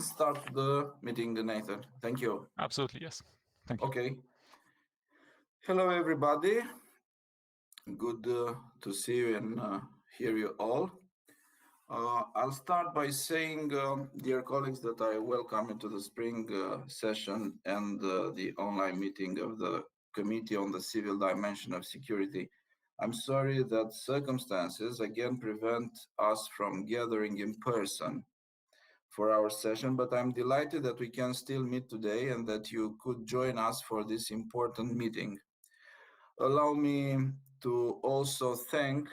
start the meeting, Nathan. Thank you. Absolutely, yes. Thank you. Okay. Hello, everybody. Good to see you and hear you all. I'll start by saying, dear colleagues, that I welcome you to the spring session and the online meeting of the Committee on the Civil Dimension of Security. I'm sorry that circumstances again prevent us from gathering in person for our session, but I'm delighted that we can still meet today and that you could join us for this important meeting. Allow me to also thank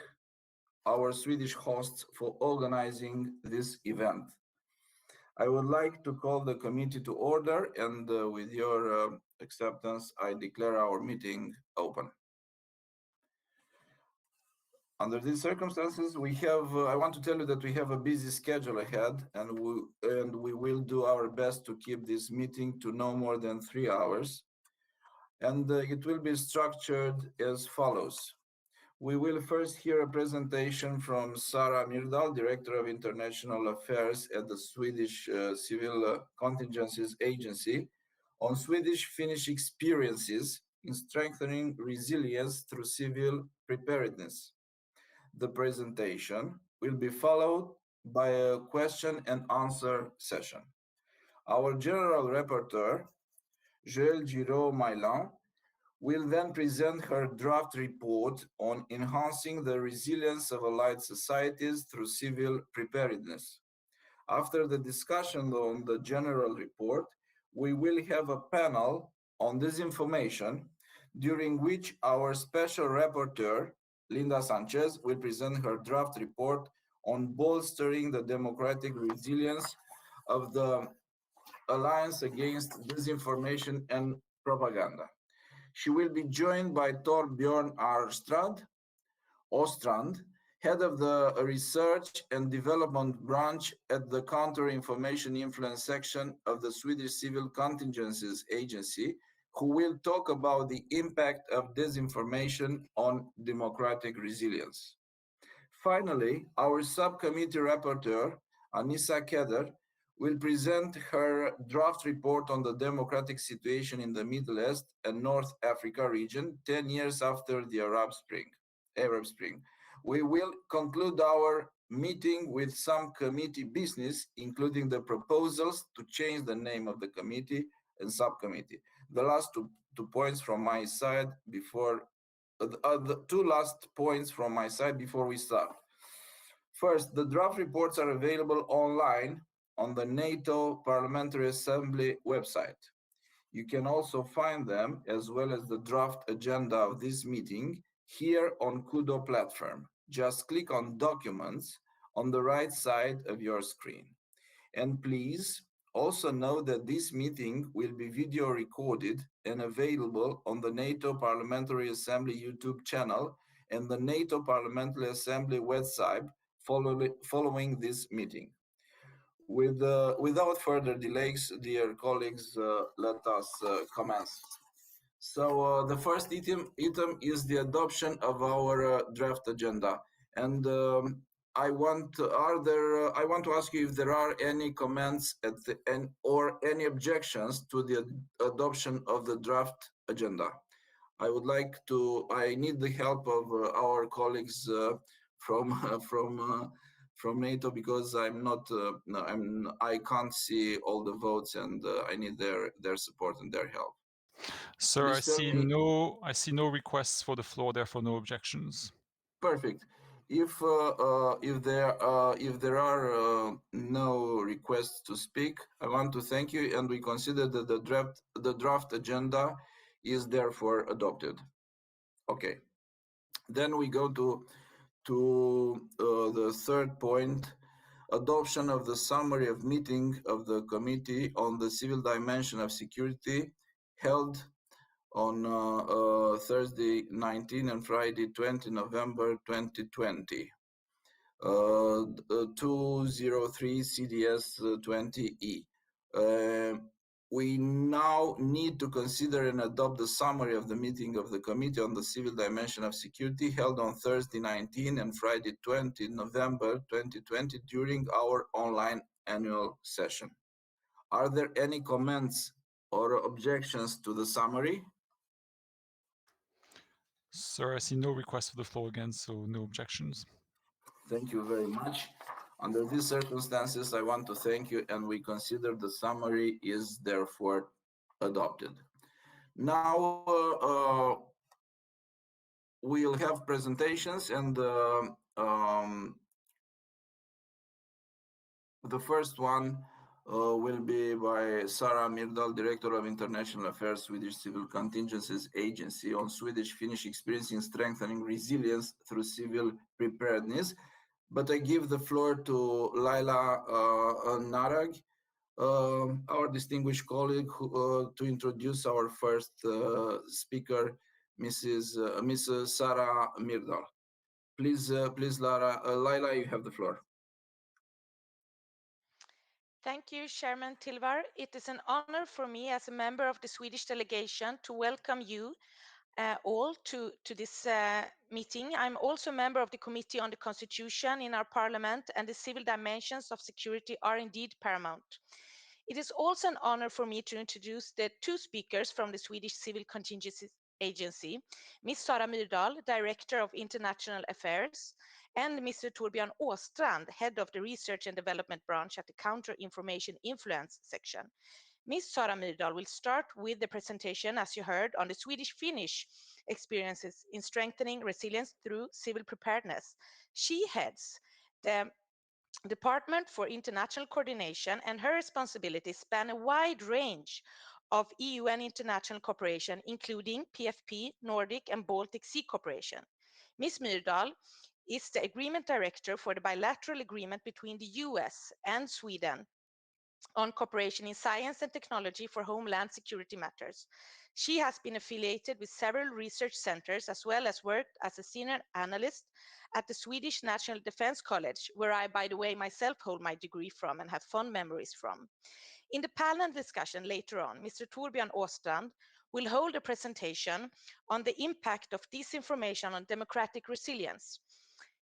our Swedish hosts for organizing this event. I would like to call the committee to order, and with your acceptance, I declare our meeting open. Under these circumstances, we have, I want to tell you that we have a busy schedule ahead, and we will do our best to keep this meeting to no more than 3 hours. And it will be structured as follows. We will first hear a presentation from Sara Myrdal, Director of International Affairs at the Swedish Civil Contingencies Agency, on Swedish-Finnish experiences in strengthening resilience through civil preparedness. The presentation will be followed by a question and answer session. Our General Rapporteur, Joëlle Giraud-Maillan, will then present her draft report on enhancing the resilience of allied societies through civil preparedness. After the discussion on the general report, we will have a panel on disinformation, during which our special rapporteur, Linda Sanchez, will present her draft report on bolstering the democratic resilience of the Alliance Against Disinformation and Propaganda. She will be joined by Torbjörn Ostrand, head of the Research and Development Branch at the Counter-Information Influence section of the Swedish Civil Contingencies Agency, who will talk about the impact of disinformation on democratic resilience. Finally, our subcommittee rapporteur, Anissa Keder, will present her draft report on the democratic situation in the Middle East and North Africa region 10 years after the Arab Spring. We will conclude our meeting with some committee business, including the proposals to change the name of the committee and subcommittee. The last two points from my side before the two last points from my side before we start. First, the draft reports are available online on the NATO Parliamentary Assembly website. You can also find them, as well as the draft agenda of this meeting, here on Kudo platform. Just click on Documents on the right side of your screen. And please also know that this meeting will be video recorded and available on the NATO Parliamentary Assembly YouTube channel and the NATO Parliamentary Assembly website following this meeting. Without further delays, dear colleagues, let us commence. So the first item is the adoption of our draft agenda, and I want to ask you if there are any comments at the end or any objections to the adoption of the draft agenda. I need the help of our colleagues from NATO, because I can't see all the votes, and I need their support and their help. Sir, I see no requests for the floor, therefore no objections. Perfect. If there are no requests to speak, I want to thank you, and we consider that the draft agenda is therefore adopted. Okay. Then we go to the third point, adoption of the summary of meeting of the Committee on the Civil Dimension of Security held on Thursday 19 and Friday 20 November 2020. 203 CDS 20E. We now need to consider and adopt the summary of the meeting of the Committee on the Civil Dimension of Security held on Thursday 19 and Friday 20 November 2020 during our online annual session. Are there any comments or objections to the summary? Sir, I see no request for the floor again, so no objections. Thank you very much. Under these circumstances, I want to thank you, and we consider the summary is therefore adopted. Now we'll have presentations, and the first one will be by Sara Myrdal, Director of International Affairs, Swedish Civil Contingencies Agency, on Swedish-Finnish experience in strengthening resilience through civil preparedness. But I give the floor to Laila Narag, our distinguished colleague, to introduce our first speaker, Mrs. Sara Myrdal. Please, Laila, you have the floor. Thank you, Chairman Tilvar. It is an honor for me as a member of the Swedish delegation to welcome you all to this meeting. I'm also a member of the Committee on the Constitution in our Parliament, and the civil dimensions of security are indeed paramount. It is also an honor for me to introduce the two speakers from the Swedish Civil Contingency Agency, Ms. Sara Myrdal, Director of International Affairs, and Mr. Torbjörn Åstrand, Head of the Research and Development Branch at the Counter-Information Influence section. Ms. Sara Myrdal will start with the presentation, as you heard, on the Swedish-Finnish experiences in strengthening resilience through civil preparedness. She heads the Department for International Coordination, and her responsibilities span a wide range of EU and international cooperation, including PFP, Nordic and Baltic Sea cooperation. Ms. Myrdal is the Agreement Director for the bilateral agreement between the US and Sweden on cooperation in science and technology for homeland security matters. She has been affiliated with several research centers, as well as worked as a senior analyst at the Swedish National Defense College, where I, by the way, myself hold my degree from and have fond memories from. In the panel discussion later on, Mr. Torbjörn Åstrand will hold a presentation on the impact of disinformation on democratic resilience.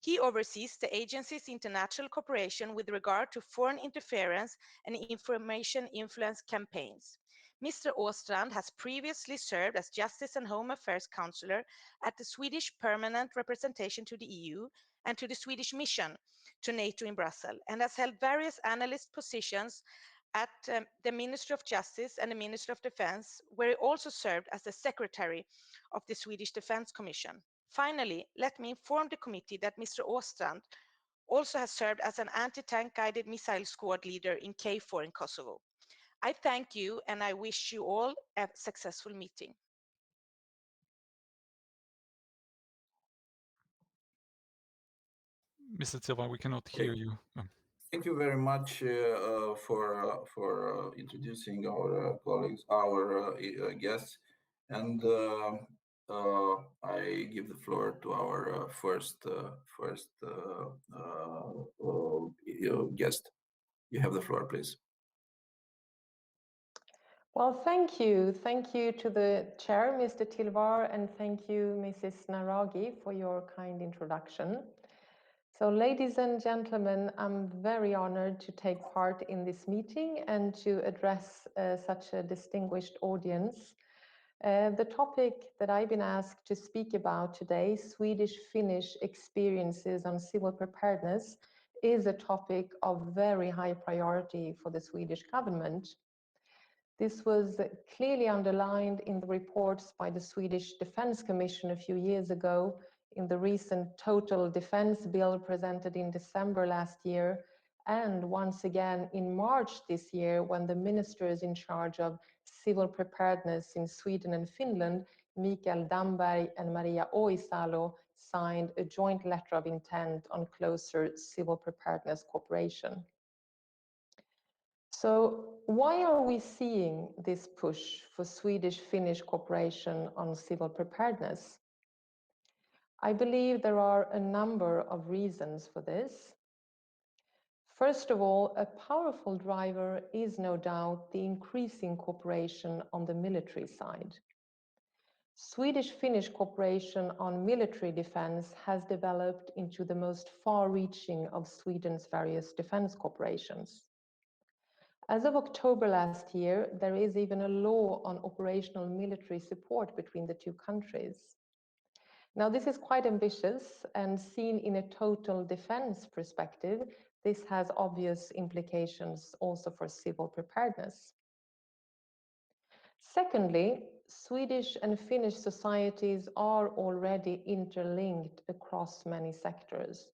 He oversees the agency's international cooperation with regard to foreign interference and information influence campaigns. Mr. Åstrand has previously served as Justice and Home Affairs Counselor at the Swedish Permanent Representation to the EU and to the Swedish Mission to NATO in Brussels, and has held various analyst positions at the Ministry of Justice and the Ministry of Defense, where he also served as the Secretary of the Swedish Defense Commission. Finally, let me inform the committee that Mr. Åstrand also has served as an anti-tank guided missile squad leader in KFOR in Kosovo. I thank you, and I wish you all a successful meeting. Mr. Tilvar, we cannot hear you. Thank you very much for introducing our colleagues, our guests, and I give the floor to our first guest. You have the floor, please. Well, thank you. Thank you to the chair, Mr. Tilvar, and thank you, Mrs. Naragi, for your kind introduction. So, ladies and gentlemen, I'm very honored to take part in this meeting and to address such a distinguished audience. The topic that I've been asked to speak about today, Swedish-Finnish experiences on civil preparedness, is a topic of very high priority for the Swedish government. This was clearly underlined in the reports by the Swedish Defense Commission a few years ago, in the recent Total Defense Bill presented in December last year, and once again in March this year, when the ministers in charge of civil preparedness in Sweden and Finland, Mikael Damberg and Maria Ohisalo, signed a joint letter of intent on closer civil preparedness cooperation. So why are we seeing this push for Swedish-Finnish cooperation on civil preparedness? I believe there are a number of reasons for this. First of all, a powerful driver is no doubt the increasing cooperation on the military side. Swedish-Finnish cooperation on military defense has developed into the most far-reaching of Sweden's various defense corporations. As of October last year, there is even a law on operational military support between the two countries. Now, this is quite ambitious, and seen in a total defense perspective, this has obvious implications also for civil preparedness. Secondly, Swedish and Finnish societies are already interlinked across many sectors.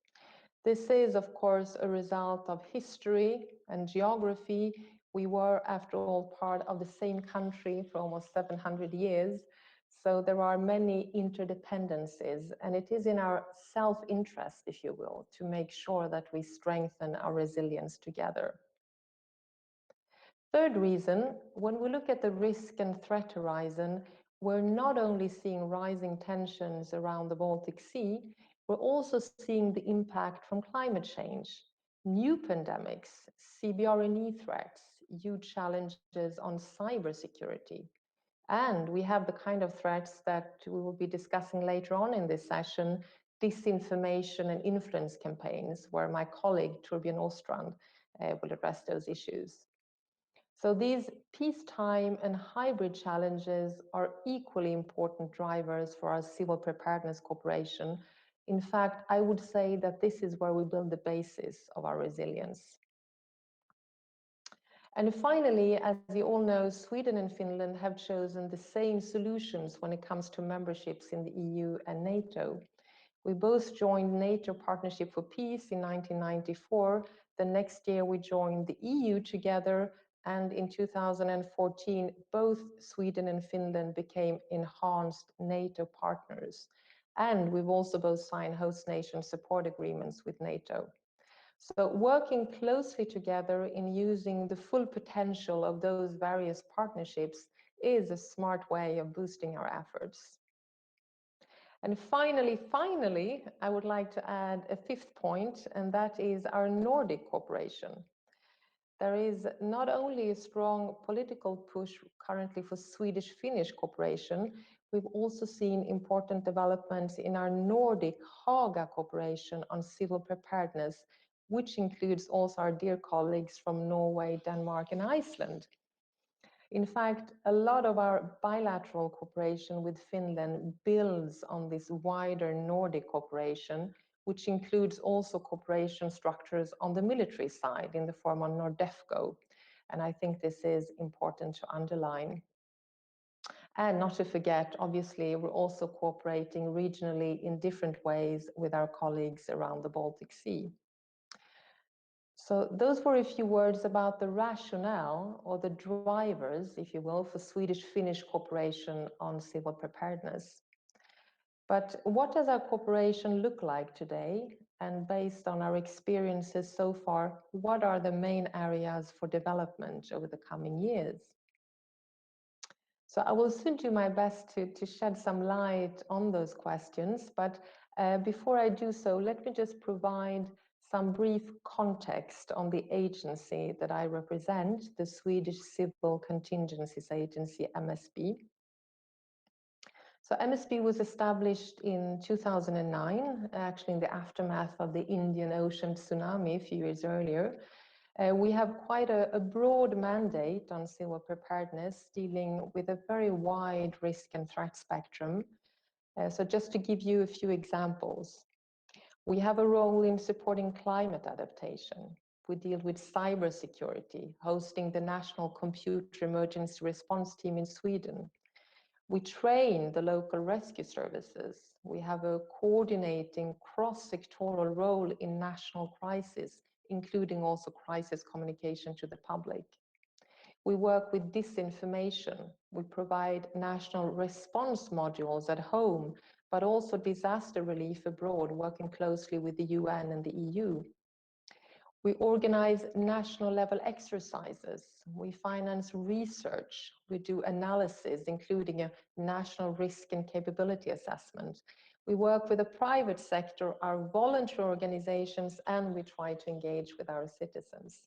This is, of course, a result of history and geography. We were, after all, part of the same country for almost 700 years. So there are many interdependencies, and it is in our self-interest, if you will, to make sure that we strengthen our resilience together. Third reason, when we look at the risk and threat horizon, we're not only seeing rising tensions around the Baltic Sea, we're also seeing the impact from climate change, new pandemics, CBRNE threats, huge challenges on cybersecurity. And we have the kind of threats that we will be discussing later on in this session, disinformation and influence campaigns, where my colleague Torbjörn Ostrand will address those issues. So these peacetime and hybrid challenges are equally important drivers for our civil preparedness cooperation. In fact, I would say that this is where we build the basis of our resilience. And finally, as you all know, Sweden and Finland have chosen the same solutions when it comes to memberships in the EU and NATO. We both joined NATO Partnership for Peace in 1994. The next year we joined the EU together, and in 2014, both Sweden and Finland became enhanced NATO partners. And we've also both signed host nation support agreements with NATO. So working closely together in using the full potential of those various partnerships is a smart way of boosting our efforts. And finally, I would like to add a fifth point, and that is our Nordic cooperation. There is not only a strong political push currently for Swedish-Finnish cooperation, we've also seen important developments in our Nordic Haga cooperation on civil preparedness, which includes also our dear colleagues from Norway, Denmark, and Iceland. In fact, a lot of our bilateral cooperation with Finland builds on this wider Nordic cooperation, which includes also cooperation structures on the military side in the form of Nordefco. And I think this is important to underline. And not to forget, obviously, we're also cooperating regionally in different ways with our colleagues around the Baltic Sea. So those were a few words about the rationale or the drivers, if you will, for Swedish-Finnish cooperation on civil preparedness. But what does our cooperation look like today? And based on our experiences so far, what are the main areas for development over the coming years? So I will soon do my best to shed some light on those questions, but before I do so, let me just provide some brief context on the agency that I represent, the Swedish Civil Contingencies Agency, MSB. So MSB was established in 2009, actually in the aftermath of the Indian Ocean tsunami a few years earlier. We have quite a broad mandate on civil preparedness, dealing with a very wide risk and threat spectrum. So just to give you a few examples, we have a role in supporting climate adaptation. We deal with cybersecurity, hosting the National Computer Emergency Response Team in Sweden. We train the local rescue services. We have a coordinating cross-sectoral role in national crisis, including also crisis communication to the public. We work with disinformation. We provide national response modules at home, but also disaster relief abroad, working closely with the UN and the EU. We organize national level exercises. We finance research. We do analysis, including a national risk and capability assessment. We work with the private sector, our voluntary organizations, and we try to engage with our citizens.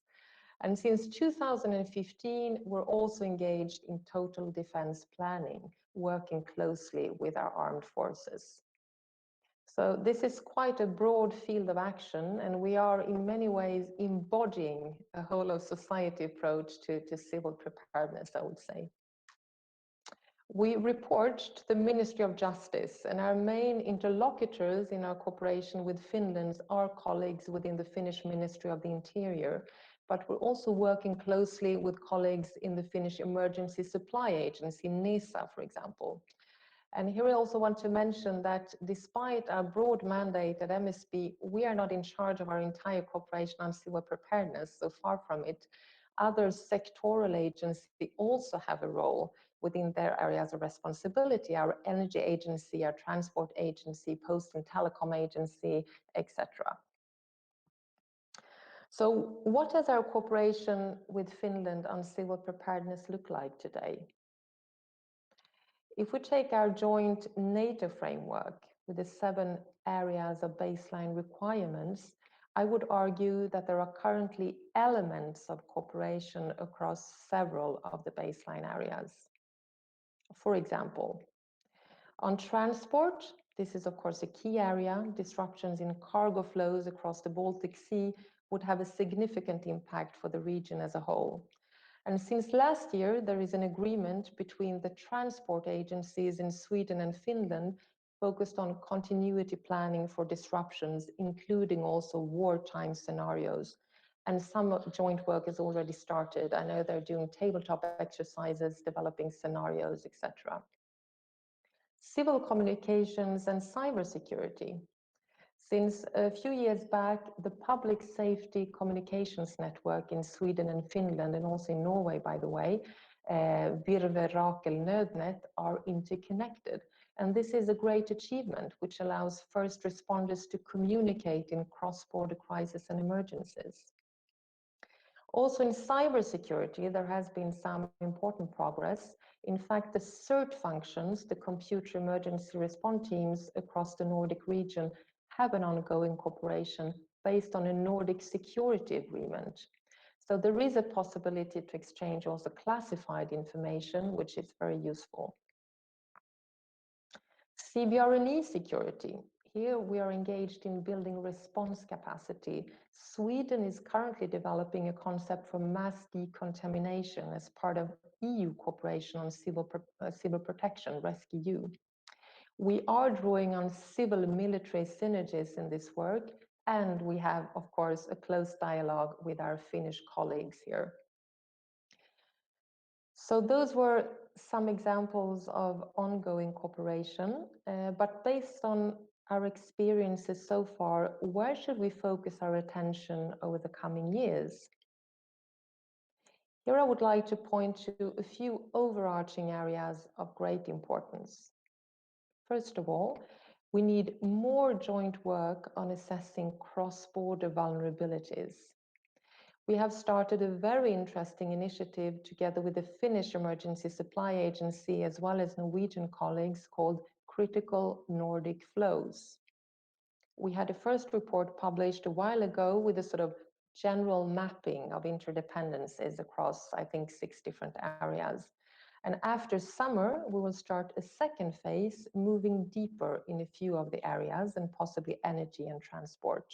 And since 2015, we're also engaged in total defense planning, working closely with our armed forces. So this is quite a broad field of action, and we are in many ways embodying a whole of society approach to civil preparedness, I would say. We report to the Ministry of Justice, and our main interlocutors in our cooperation with Finland are colleagues within the Finnish Ministry of the Interior, but we're also working closely with colleagues in the Finnish Emergency Supply Agency, NESA, for example. And here I also want to mention that despite our broad mandate at MSB, we are not in charge of our entire cooperation on civil preparedness, so far from it. Other sectoral agencies also have a role within their areas of responsibility, our energy agency, our transport agency, post and telecom agency, etc. So what does our cooperation with Finland on civil preparedness look like today? If we take our joint NATO framework with the 7 areas of baseline requirements, I would argue that there are currently elements of cooperation across several of the baseline areas. For example, on transport, this is of course a key area. Disruptions in cargo flows across the Baltic Sea would have a significant impact for the region as a whole. And since last year, there is an agreement between the transport agencies in Sweden and Finland focused on continuity planning for disruptions, including also wartime scenarios. And some joint work has already started. I know they're doing tabletop exercises, developing scenarios, etc. Civil communications and cybersecurity. Since a few years back, the public safety communications network in Sweden and Finland, and also in Norway, by the way, Virve, Rakel, Nødnet, are interconnected. And this is a great achievement, which allows first responders to communicate in cross-border crises and emergencies. Also in cybersecurity, there has been some important progress. In fact, the CERT functions, the computer emergency response teams across the Nordic region, have an ongoing cooperation based on a Nordic security agreement. So there is a possibility to exchange also classified information, which is very useful. CBRNE security. Here we are engaged in building response capacity. Sweden is currently developing a concept for mass decontamination as part of EU cooperation on civil protection, RescEU. We are drawing on civil-military synergies in this work, and we have, of course, a close dialogue with our Finnish colleagues here. So those were some examples of ongoing cooperation, but based on our experiences so far, where should we focus our attention over the coming years? Here I would like to point to a few overarching areas of great importance. First of all, we need more joint work on assessing cross-border vulnerabilities. We have started a very interesting initiative together with the Finnish Emergency Supply Agency as well as Norwegian colleagues called Critical Nordic Flows. We had a first report published a while ago with a sort of general mapping of interdependencies across, I think, 6 different areas. And after summer, we will start a second phase, moving deeper in a few of the areas and possibly energy and transport.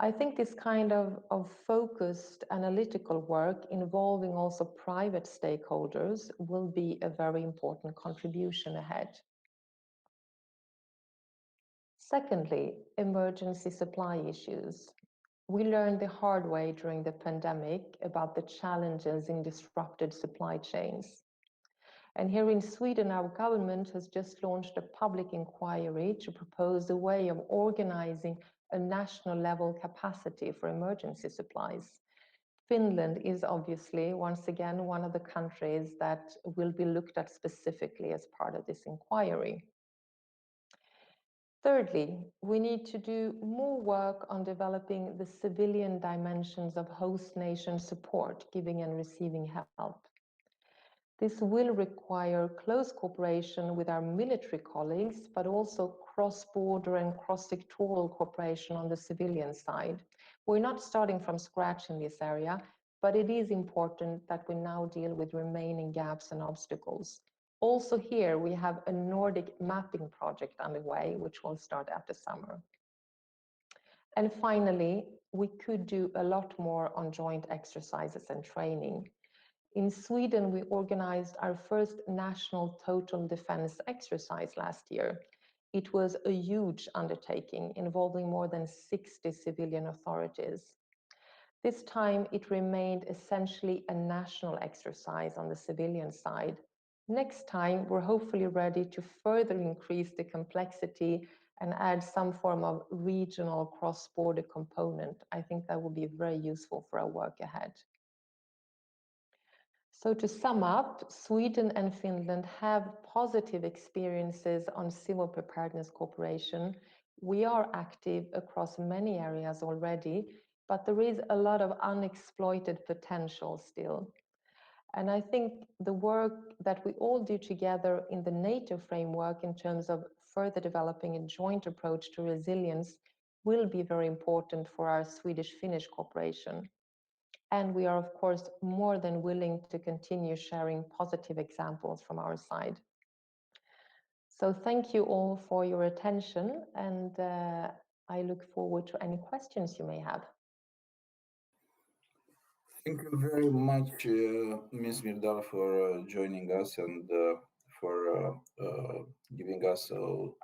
I think this kind of focused analytical work involving also private stakeholders will be a very important contribution ahead. Secondly, emergency supply issues. We learned the hard way during the pandemic about the challenges in disrupted supply chains. And here in Sweden, our government has just launched a public inquiry to propose a way of organizing a national level capacity for emergency supplies. Finland is obviously, once again, one of the countries that will be looked at specifically as part of this inquiry. Thirdly, we need to do more work on developing the civilian dimensions of host nation support, giving and receiving help. This will require close cooperation with our military colleagues, but also cross-border and cross-sectoral cooperation on the civilian side. We're not starting from scratch in this area, but it is important that we now deal with remaining gaps and obstacles. Also here, we have a Nordic mapping project underway, which will start after summer. And finally, we could do a lot more on joint exercises and training. In Sweden, we organized our first national total defense exercise last year. It was a huge undertaking involving more than 60 civilian authorities. This time, it remained essentially a national exercise on the civilian side. Next time, we're hopefully ready to further increase the complexity and add some form of regional cross-border component. I think that will be very useful for our work ahead. So to sum up, Sweden and Finland have positive experiences on civil preparedness cooperation. We are active across many areas already, but there is a lot of unexploited potential still. And I think the work that we all do together in the NATO framework in terms of further developing a joint approach to resilience will be very important for our Swedish-Finnish cooperation. And we are, of course, more than willing to continue sharing positive examples from our side. So thank you all for your attention, and I look forward to any questions you may have. Thank you very much, Ms. Myrdal, for joining us and for giving us so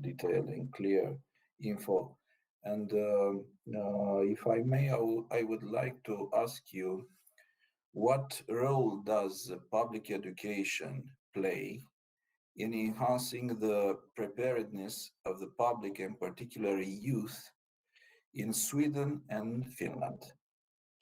detailed and clear info. And if I may, I would like to ask you, what role does public education play in enhancing the preparedness of the public and particularly youth in Sweden and Finland?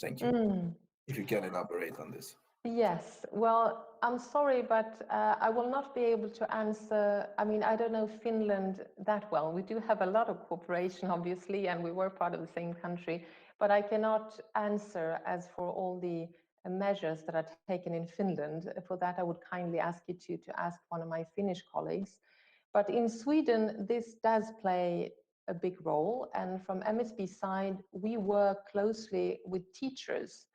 Thank you. If you can elaborate on this. Yes, well, I'm sorry, but I will not be able to answer. I mean, I don't know Finland that well. We do have a lot of cooperation, obviously, and we were part of the same country, but I cannot answer as for all the measures that are taken in Finland. For that, I would kindly ask you to ask one of my Finnish colleagues. But in Sweden, this does play a big role. And from MSB side, we work closely with teachers,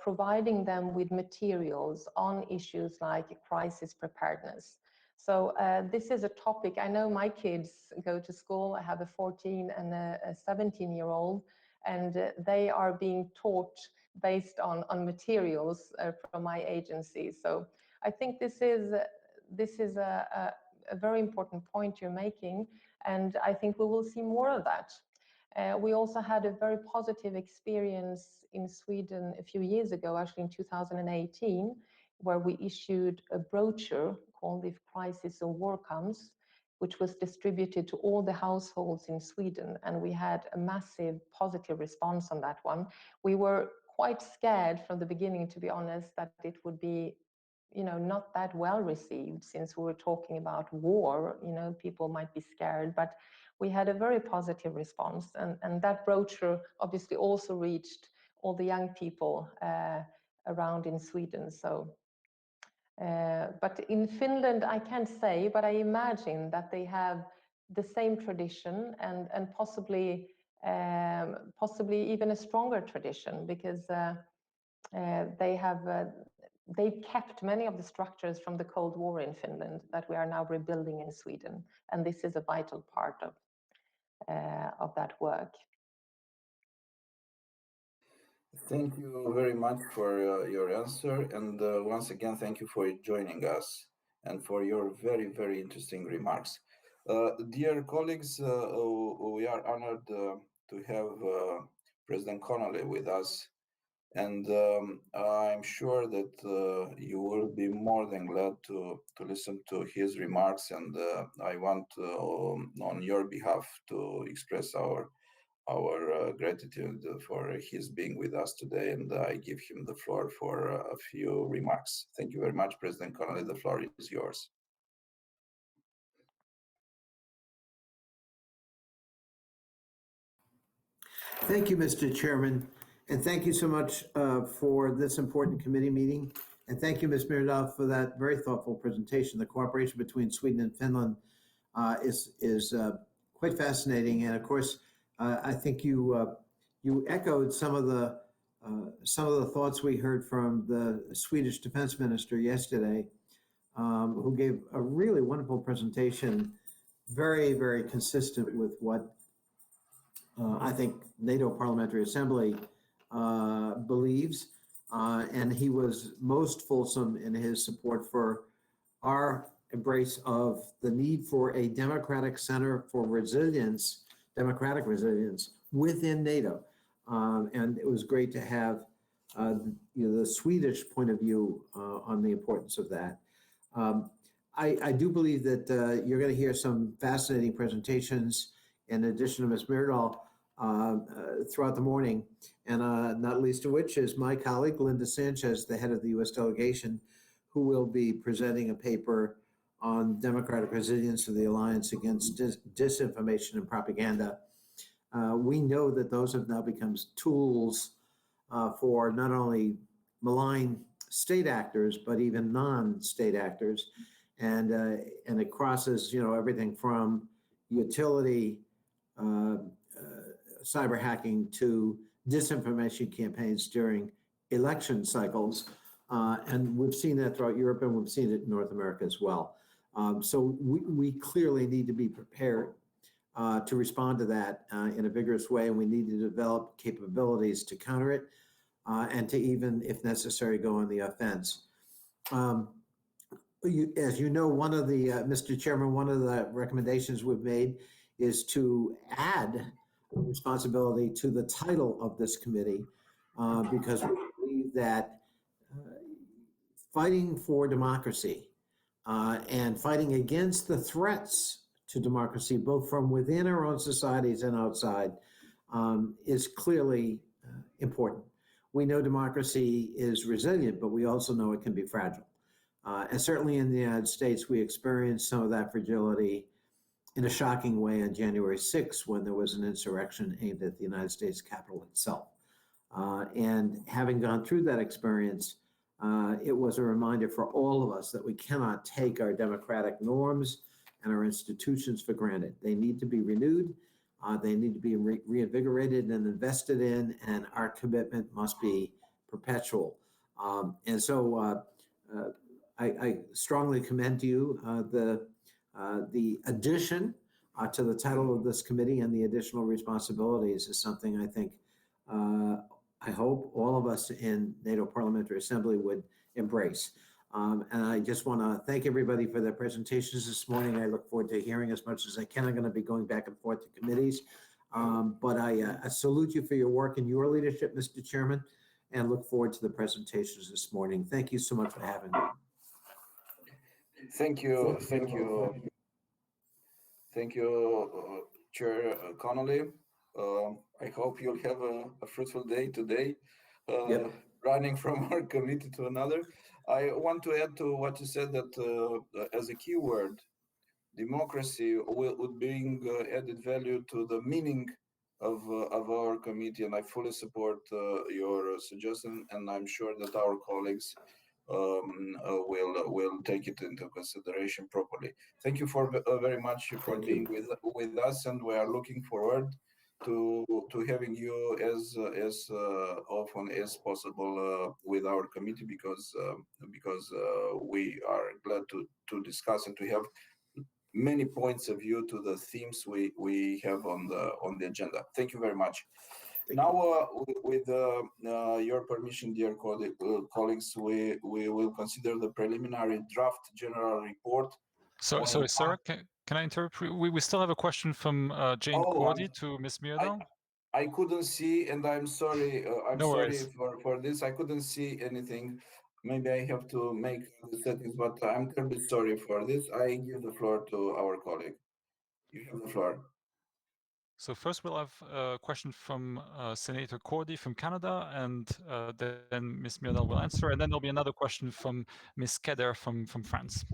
providing them with materials on issues like crisis preparedness. So this is a topic. I know my kids go to school. I have a 14 and a 17-year-old, and they are being taught based on materials from my agency. So I think this is a very important point you're making, and I think we will see more of that. We also had a very positive experience in Sweden a few years ago, actually in 2018, where we issued a brochure called If Crisis or War Comes, which was distributed to all the households in Sweden, and we had a massive positive response on that one. We were quite scared from the beginning, to be honest, that it would be not that well received, since we were talking about war. People might be scared, but we had a very positive response, and that brochure obviously also reached all the young people around in Sweden. So but in Finland, I can't say, but I imagine that they have the same tradition and possibly even a stronger tradition, because they've kept many of the structures from the Cold War in Finland that we are now rebuilding in Sweden, and this is a vital part of that work. Thank you very much for your answer, and once again, thank you for joining us and for your very, very interesting remarks. Dear colleagues, we are honored to have President Connolly with us, and I'm sure that you will be more than glad to listen to his remarks, and I want on your behalf to express our gratitude for his being with us today, and I give him the floor for a few remarks. Thank you very much, President Connolly. The floor is yours. Thank you, Mr. Chairman, and thank you so much for this important committee meeting. And thank you, Ms. Myrdal, for that very thoughtful presentation. The cooperation between Sweden and Finland is quite fascinating, and of course, I think you echoed some of the thoughts we heard from the Swedish Defense Minister yesterday who gave a really wonderful presentation, very, very consistent with what I think NATO Parliamentary Assembly believes. And he was most fulsome in his support for our embrace of the need for a democratic center for resilience, democratic resilience within NATO. And it was great to have the Swedish point of view on the importance of that. I do believe that you're going to hear some fascinating presentations in addition to Ms. Myrdal throughout the morning, and not least of which is my colleague, Linda Sanchez, the head of the U.S. delegation, who will be presenting a paper on democratic resilience of the Alliance Against Disinformation and Propaganda. We know that those have now become tools for not only malign state actors, but even non-state actors. And it crosses, everything from utility cyber hacking to disinformation campaigns during election cycles. And we've seen that throughout Europe, and we've seen it in North America as well. So we clearly need to be prepared to respond to that in a vigorous way, and we need to develop capabilities to counter it and to even, if necessary, go on the offense. As you know, one of the, Mr. Chairman, one of the recommendations we've made is to add responsibility to the title of this committee because we believe that fighting for democracy and fighting against the threats to democracy, both from within our own societies and outside, is clearly important. We know democracy is resilient, but we also know it can be fragile. And certainly in the United States, we experienced some of that fragility in a shocking way on January 6th, when there was an insurrection aimed at the United States Capitol itself. And having gone through that experience, it was a reminder for all of us that we cannot take our democratic norms and our institutions for granted. They need to be renewed, they need to be reinvigorated and invested in, and our commitment must be perpetual. And so I strongly commend to you the addition to the title of this committee, and the additional responsibilities is something I think I hope all of us in NATO Parliamentary Assembly would embrace. And I just want to thank everybody for their presentations this morning. I look forward to hearing as much as I can. I'm going to be going back and forth to committees. But I salute you for your work and your leadership, Mr. Chairman, and look forward to the presentations this morning. Thank you so much for having me. Thank you. Thank you. Thank you, Chair Connolly. I hope you'll have a fruitful day today, running from one committee to another. I want to add to what you said that as a keyword, democracy would bring added value to the meaning of our committee, and I fully support your suggestion, and I'm sure that our colleagues will take it into consideration properly. Thank you for very much for being with us, and we are looking forward to having you as often as possible with our committee, because we are glad to discuss and to have many points of view to the themes we have on the agenda. Thank you very much. Now, with your permission, dear colleagues, we will consider the preliminary draft general report. Sorry, sir, can I interrupt? We still have a question from Jane Cordy to Ms. Myrdal. I couldn't see, and I'm sorry. I'm no sorry worries. for this. I couldn't see anything. Maybe I have to make the settings, but I'm terribly sorry for this. I give the floor to our colleague. You have the floor. So first we'll have a question from Senator Cordy from Canada, and then Ms. Myrdal will answer, and then there'll be another question from Ms. Keder from France.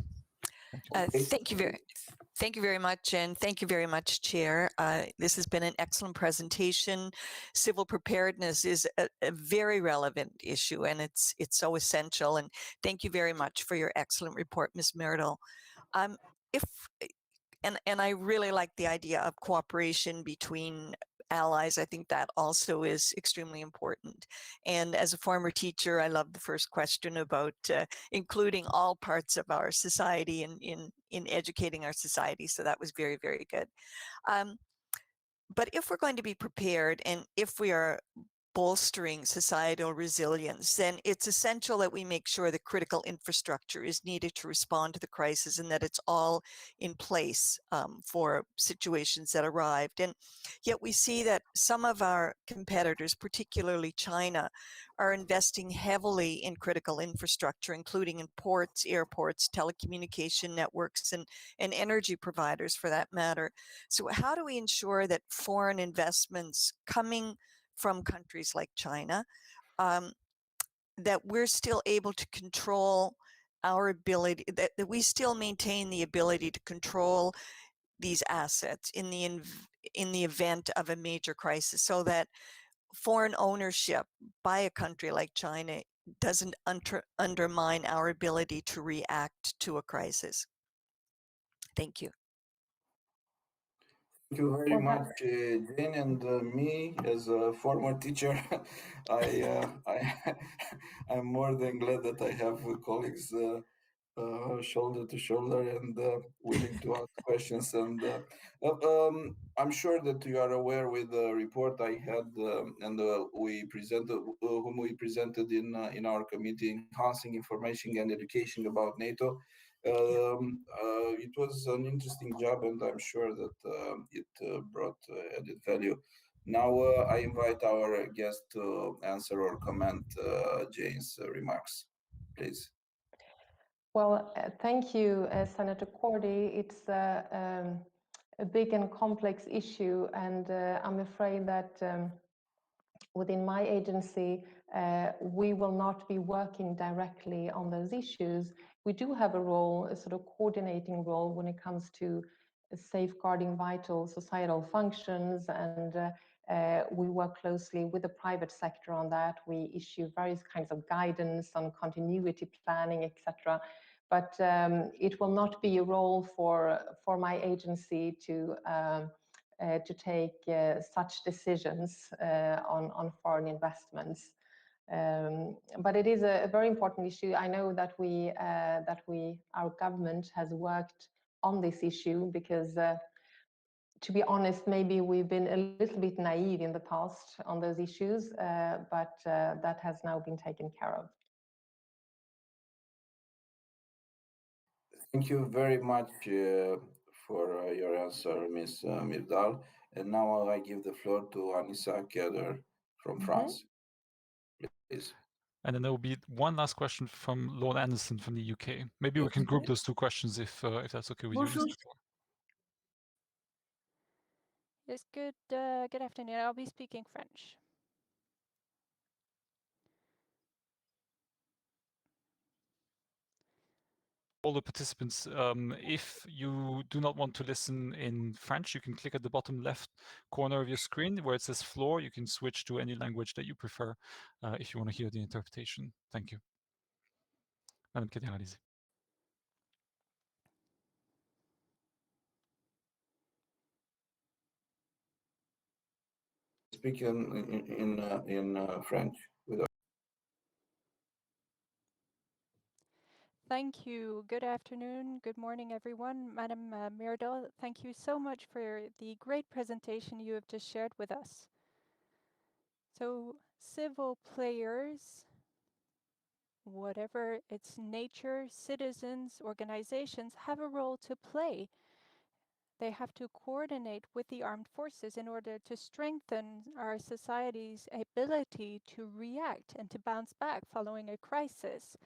Thank you very much, and thank you very much, Chair. This has been an excellent presentation. Civil preparedness is a very relevant issue, and it's so essential. And thank you very much for your excellent report, Ms. Myrdal. And I really like the idea of cooperation between allies. I think that also is extremely important. And as a former teacher, I love the first question about including all parts of our society in educating our society. So that was very, very good. But if we're going to be prepared and if we are bolstering societal resilience, then it's essential that we make sure the critical infrastructure is needed to respond to the crisis and that it's all in place for situations that arrived. And yet we see that some of our competitors, particularly China, are investing heavily in critical infrastructure, including in ports, airports, telecommunication networks, and energy providers for that matter. So how do we ensure that foreign investments coming from countries like China, that we're still able to control our ability, that we still maintain the ability to control these assets in the event of a major crisis, so that foreign ownership by a country like China doesn't undermine our ability to react to a crisis. Thank you. Thank you very much, Jane, and me as a former teacher. I'm more than glad that I have colleagues shoulder to shoulder and willing to ask questions. And I'm sure that you are aware with the report I had and we presented, whom we presented in our committee, enhancing information and education about NATO. It was an interesting job, and I'm sure that it brought added value. Now I invite our guest to answer or comment Jane's remarks, please. Well, thank you, Senator Cordy. It's a big and complex issue, and I'm afraid that within my agency, we will not be working directly on those issues. We do have a role, a sort of coordinating role when it comes to safeguarding vital societal functions, and we work closely with the private sector on that. We issue various kinds of guidance on continuity planning, etc. But it will not be a role for my agency to take such decisions on foreign investments. But it is a very important issue. I know that our government has worked on this issue because, to be honest, maybe we've been a little bit naive in the past on those issues, but that has now been taken care of. Thank you very much for your answer, Ms. Mirdal. And now I give the floor to Anissa Keder from France. Please. And then there will be one last question from Lord Anderson from the UK. Maybe we can group those two questions if that's okay with you. Yes, good afternoon. I'll be speaking French. All the participants, if you do not want to listen in French, you can click at the bottom left corner of your screen where it says floor. You can switch to any language that you prefer if you want to hear the interpretation. Thank you. Madame Keder, allez-y. Speak in French. Thank you. Good afternoon. Good morning, everyone. Madame Mirdal, thank you so much for the great presentation you have just shared with us. So, civil players, whatever its nature, citizens, organizations, have a role to play. They have to coordinate with the armed forces in order to strengthen our society's ability to react and to bounce back following a crisis.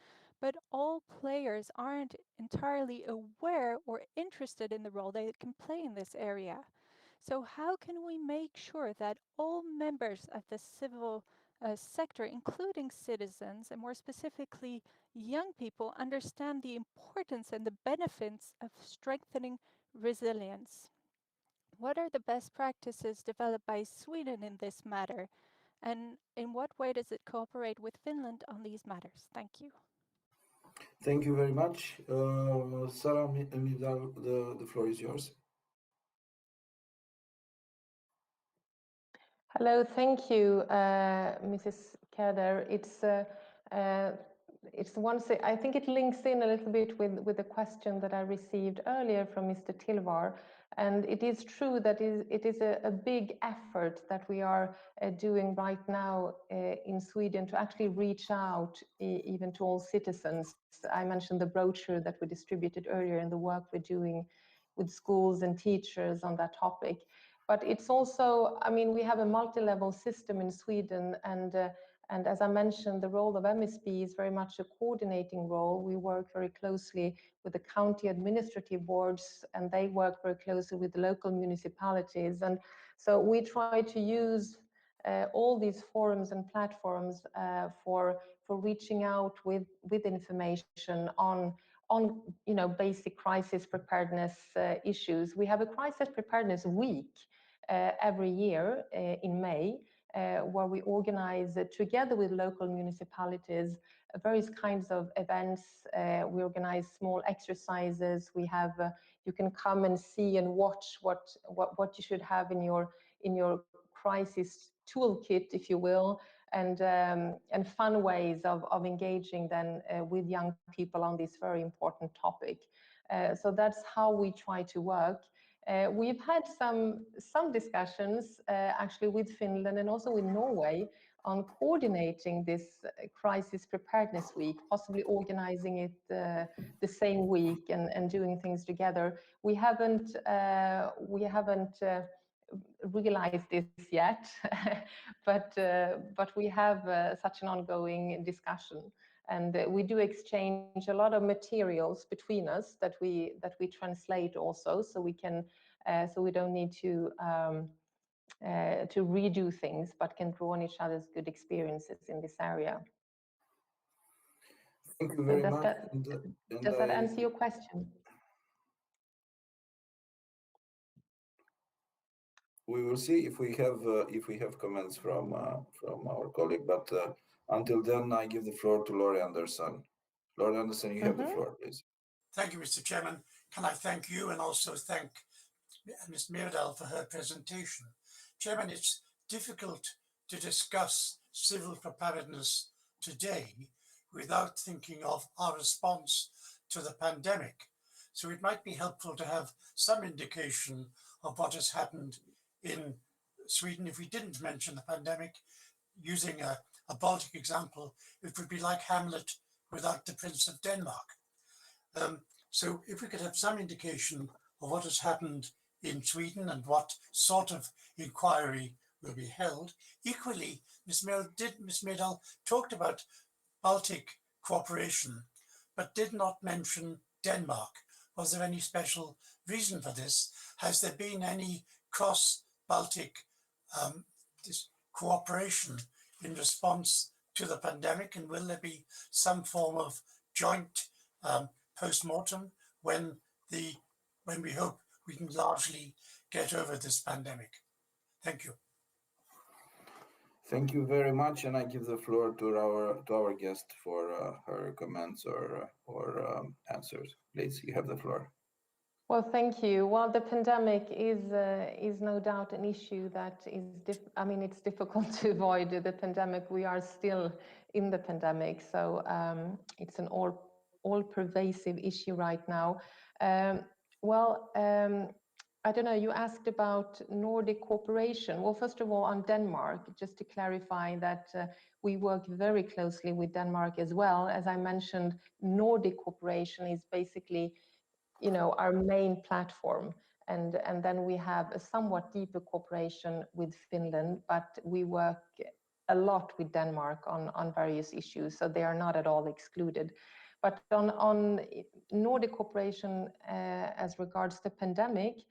But all players aren't entirely aware or interested in the role they can play in this area. So how can we make sure that all members of the civil sector, including citizens, and more specifically young people, understand the importance and the benefits of strengthening resilience? What are the best practices developed by Sweden in this matter? And in what way does it cooperate with Finland on these matters? Thank you. Thank you very much. Sarah Mirdal, the floor is yours. Hello, thank you, Mrs. Kader. It's one. I think it links in a little bit with the question that I received earlier from Mr. Tilvar, and it is true that it is a big effort that we are doing right now in Sweden to actually reach out even to all citizens. I mentioned the brochure that we distributed earlier and the work we're doing with schools and teachers on that topic. But it's also, I mean, we have a multi-level system in Sweden, and as I mentioned, the role of MSB is very much a coordinating role. We work very closely with the county administrative boards, and they work very closely with the local municipalities. And so we try to use all these forums and platforms for reaching out with information on basic crisis preparedness issues. We have a crisis preparedness week every year in May, where we organize together with local municipalities various kinds of events. We organize small exercises. We have you can come and see and watch what you should have in your crisis toolkit, if you will, and fun ways of engaging then with young people on this very important topic. So that's how we try to work. We've had some discussions actually with Finland and also with Norway on coordinating this crisis preparedness week, possibly organizing it the same week and doing things together. We haven't realized this yet, but we have such an ongoing discussion, and we do exchange a lot of materials between us that we translate also, so we can so we don't need to redo things, but can draw on each other's good experiences in this area. Thank you very does much. Does that answer your question? We will see if we have comments from our colleague, but until then, I give the floor to Laurie Anderson. Laurie Anderson, you have the floor, please. Thank you, Mr. Chairman. Can I thank you and also thank Ms. Myrdal for her presentation. Chairman, it's difficult to discuss civil preparedness today without thinking of our response to the pandemic. So it might be helpful to have some indication of what has happened in Sweden. If we didn't mention the pandemic, using a Baltic example, it would be like Hamlet without the Prince of Denmark. So if we could have some indication of what has happened in Sweden and what sort of inquiry will be held. Equally, Ms. Myrdal talked about Baltic cooperation, but did not mention Denmark. Was there any special reason for this? Has there been any cross-Baltic cooperation in response to the pandemic, and will there be some form of joint post-mortem when we hope we can largely get over this pandemic? Thank you. Thank you very much, and I give the floor to our guest for her comments or answers. Please, you have the floor. Well, thank you. Well, the pandemic is no doubt an issue that is, I mean, it's difficult to avoid the pandemic. We are still in the pandemic, so it's an all-pervasive issue right now. I don't know, you asked about Nordic cooperation. Well, first of all, on Denmark, just to clarify that we work very closely with Denmark as well. As I mentioned, Nordic cooperation is basically, you know, our main platform. And then we have a somewhat deeper cooperation with Finland, but we work a lot with Denmark on various issues, so they are not at all excluded. But on Nordic cooperation as regards the pandemic,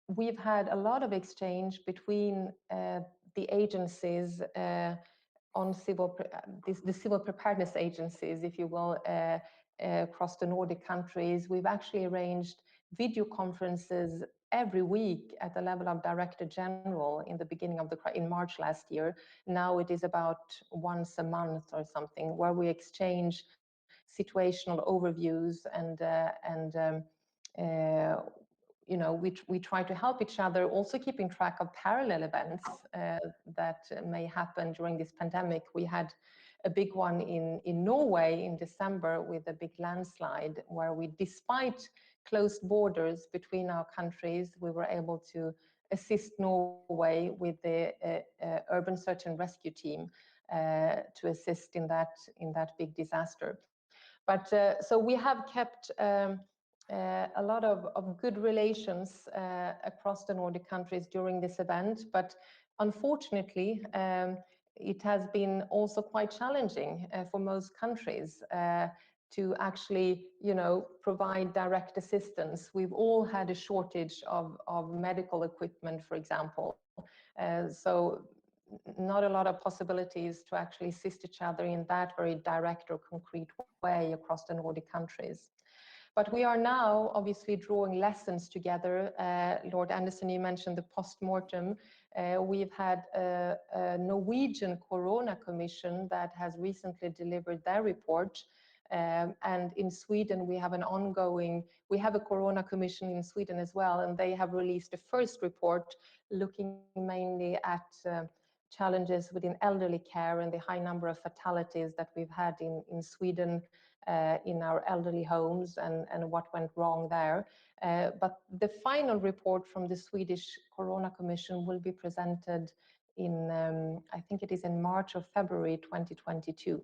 we've had a lot of exchange between the agencies on the civil preparedness agencies, if you will, across the Nordic countries. We've actually arranged video conferences every week at the level of Director General in the beginning of in March last year. Now it is about once a month or something, where we exchange situational overviews and we try to help each other, also keeping track of parallel events that may happen during this pandemic. We had a big one in Norway in December with a big landslide where we, despite closed borders between our countries, we were able to assist Norway with the urban search and rescue team to assist in that big disaster. But so we have kept a lot of good relations across the Nordic countries during this event, but unfortunately, it has been also quite challenging for most countries to actually, provide direct assistance. We've all had a shortage of medical equipment, for example. So not a lot of possibilities to actually assist each other in that very direct or concrete way across the Nordic countries. But we are now obviously drawing lessons together. Lord Anderson, you mentioned the post-mortem. We've had a Norwegian Corona Commission that has recently delivered their report. And in Sweden, we have a Corona Commission in Sweden as well, and they have released a first report looking mainly at challenges within elderly care and the high number of fatalities that we've had in Sweden in our elderly homes and what went wrong there. But the final report from the Swedish Corona Commission will be presented in, I think it is in March or February 2022.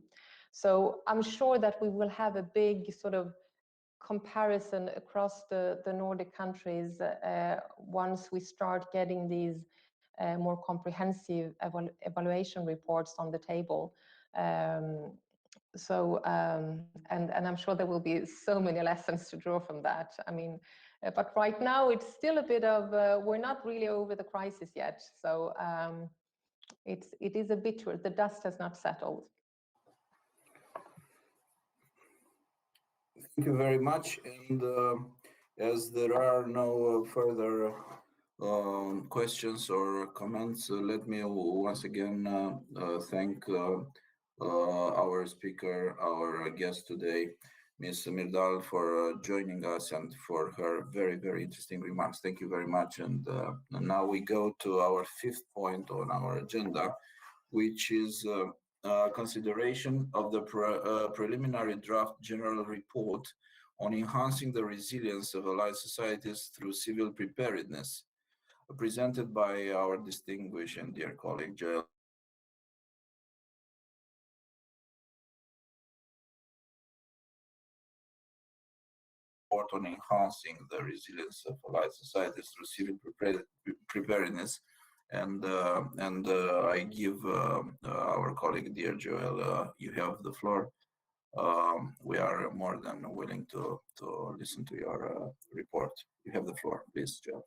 So I'm sure that we will have a big sort of comparison across the Nordic countries once we start getting these more comprehensive evaluation reports on the table. And I'm sure there will be so many lessons to draw from that. I mean, but right now it's still a bit of, we're not really over the crisis yet. So it is a bit, the dust has not settled. Thank you very much. And as there are no further questions or comments, let me once again thank our speaker, our guest today, Ms. Myrdal, for joining us and for her very, very interesting remarks. Thank you very much. And now we go to our fifth point on our agenda, which is consideration of the preliminary draft general report on enhancing the resilience of allied societies through civil preparedness, presented by our distinguished and dear colleague, Joel. On enhancing the resilience of allied societies through civil preparedness. And I give our colleague, dear Joel, you have the floor. We are more than willing to listen to your report. You have the floor, please, Joel.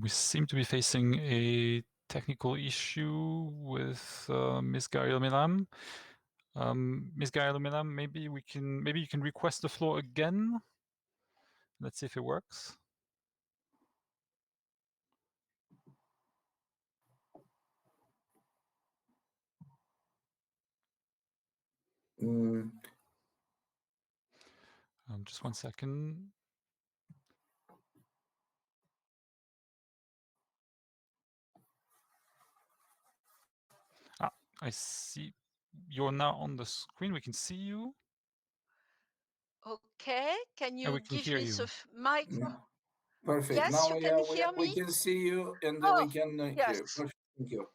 We seem to be facing a technical issue with Ms. Gail Milam. Ms. Gail Milam, maybe you can request the floor again. Let's see if it works. Just 1 second. I see you're now on the screen. We can see you. Okay, can you give me the mic? Perfect. Yes, Now you can hear me? we can see you and we can yes. hear. Perfect. Thank you.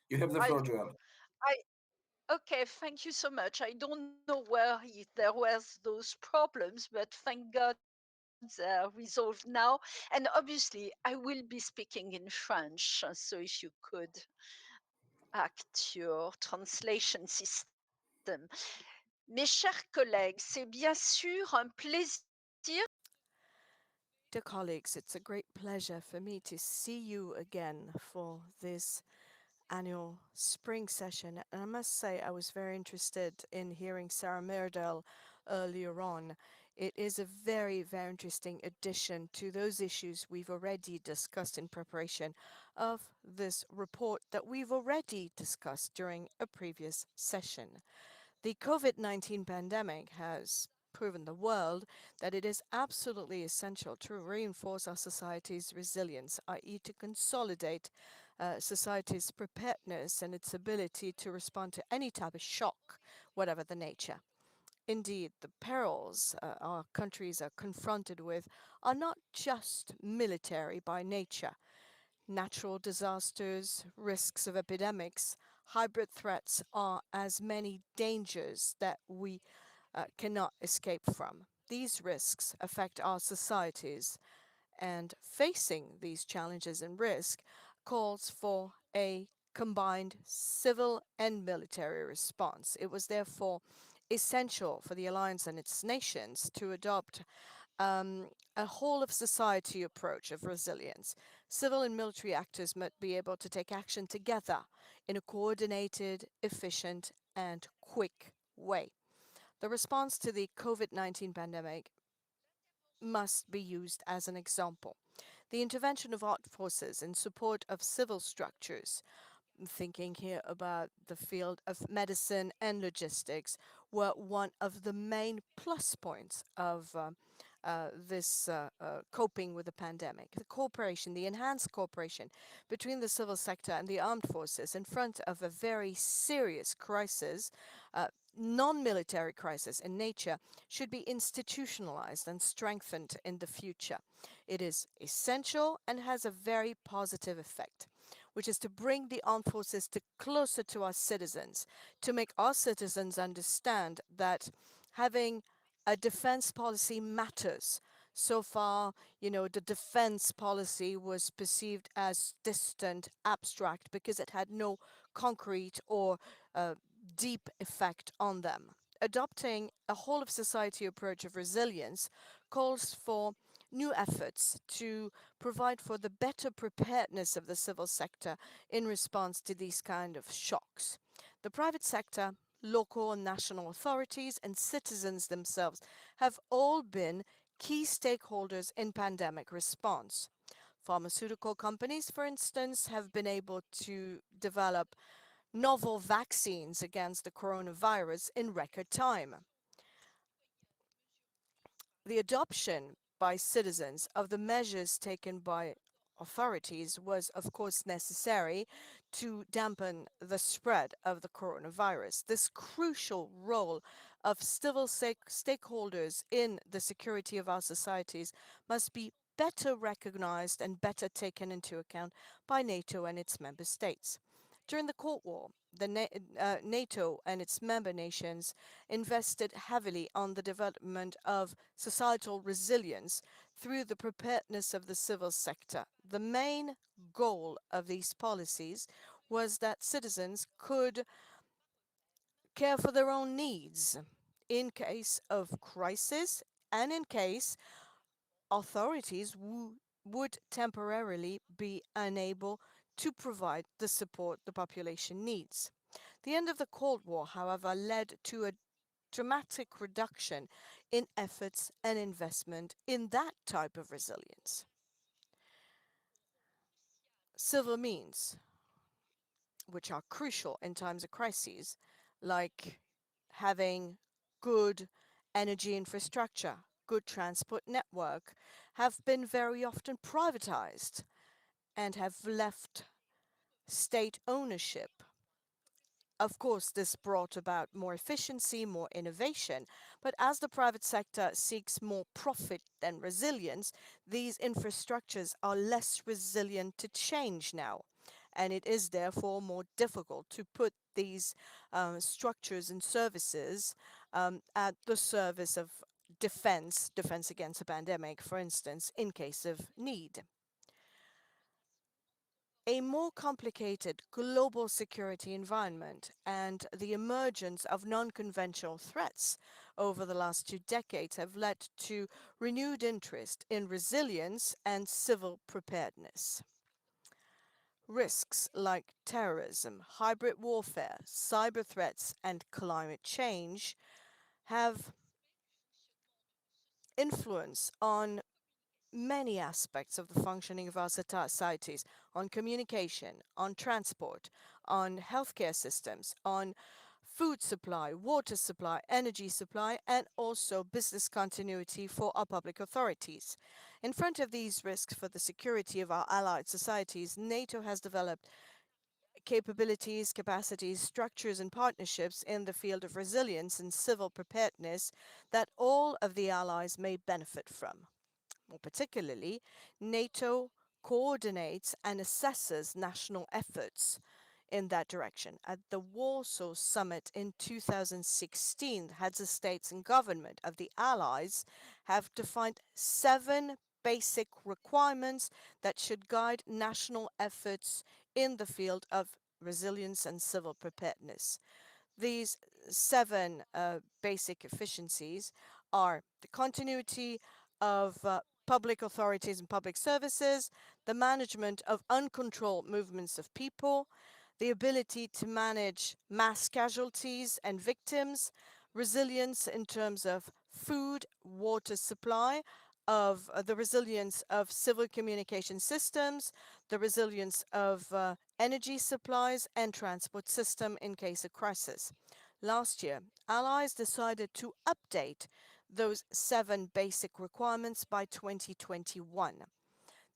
You have the floor, Joel. Okay, thank you so much. I don't know where there was those problems, but thank God they're resolved now. And obviously, I will be speaking in French, so if you could act your translation system. Mes chers collègues, c'est bien sûr un plaisir. Dear colleagues, it's a great pleasure for me to see you again for this annual spring session. And I must say, I was very interested in hearing Sarah Myrdal earlier on. It is a very, very interesting addition to those issues we've already discussed in preparation of this report that we've already discussed during a previous session. The COVID-19 pandemic has proven the world that it is absolutely essential to reinforce our society's resilience, i.e., to consolidate society's preparedness and its ability to respond to any type of shock, whatever the nature. Indeed, the perils our countries are confronted with are not just military by nature. Natural disasters, risks of epidemics, hybrid threats are as many dangers that we cannot escape from. These risks affect our societies, and facing these challenges and risk calls for a combined civil and military response. It was therefore essential for the alliance and its nations to adopt a whole of society approach of resilience. Civil and military actors must be able to take action together in a coordinated, efficient, and quick way. The response to the COVID-19 pandemic must be used as an example. The intervention of armed forces in support of civil structures, thinking here about the field of medicine and logistics, were one of the main plus points of this coping with the pandemic. The cooperation, the enhanced cooperation between the civil sector and the armed forces in front of a very serious crisis, non-military crisis in nature, should be institutionalized and strengthened in the future. It is essential and has a very positive effect, which is to bring the armed forces closer to our citizens, to make our citizens understand that having a defense policy matters. So far, the defense policy was perceived as distant, abstract, because it had no concrete or deep effect on them. Adopting a whole of society approach of resilience calls for new efforts to provide for the better preparedness of the civil sector in response to these kind of shocks. The private sector, local and national authorities, and citizens themselves have all been key stakeholders in pandemic response. Pharmaceutical companies, for instance, have been able to develop novel vaccines against the coronavirus in record time. The adoption by citizens of the measures taken by authorities was, of course, necessary to dampen the spread of the coronavirus. This crucial role of civil stakeholders in the security of our societies must be better recognized and better taken into account by NATO and its member states. During the Cold War, NATO and its member nations invested heavily on the development of societal resilience through the preparedness of the civil sector. The main goal of these policies was that citizens could care for their own needs in case of crisis and in case authorities would temporarily be unable to provide the support the population needs. The end of the Cold War, however, led to a dramatic reduction in efforts and investment in that type of resilience. Civil means, which are crucial in times of crises, like having good energy infrastructure, good transport network, have been very often privatized and have left state ownership. Of course, this brought about more efficiency, more innovation, but as the private sector seeks more profit than resilience, these infrastructures are less resilient to change now. And it is therefore more difficult to put these structures and services at the service of defense against a pandemic, for instance, in case of need. A more complicated global security environment and the emergence of non-conventional threats over the last 2 decades have led to renewed interest in resilience and civil preparedness. Risks like terrorism, hybrid warfare, cyber threats, and climate change have influence on many aspects of the functioning of our societies, on communication, on transport, on healthcare systems, on food supply, water supply, energy supply, and also business continuity for our public authorities. In front of these risks for the security of our allied societies, NATO has developed capabilities, capacities, structures, and partnerships in the field of resilience and civil preparedness that all of the allies may benefit from. More particularly, NATO coordinates and assesses national efforts in that direction. At the Warsaw Summit in 2016, heads of states and government of the Allies have defined 7 basic requirements that should guide national efforts in the field of resilience and civil preparedness. These 7 basic efficiencies are the continuity of public authorities and public services, the management of uncontrolled movements of people, the ability to manage mass casualties and victims, resilience in terms of food, water supply, of the resilience of civil communication systems, the resilience of energy supplies and transport system in case of crisis. Last year, allies decided to update those 7 basic requirements by 2021.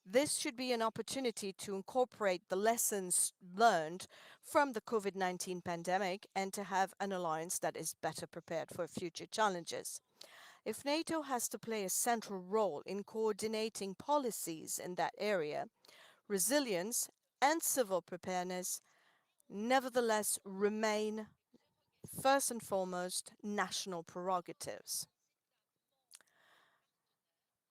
This should be an opportunity to incorporate the lessons learned from the COVID-19 pandemic and to have an alliance that is better prepared for future challenges. If NATO has to play a central role in coordinating policies in that area, resilience and civil preparedness nevertheless remain first and foremost national prerogatives.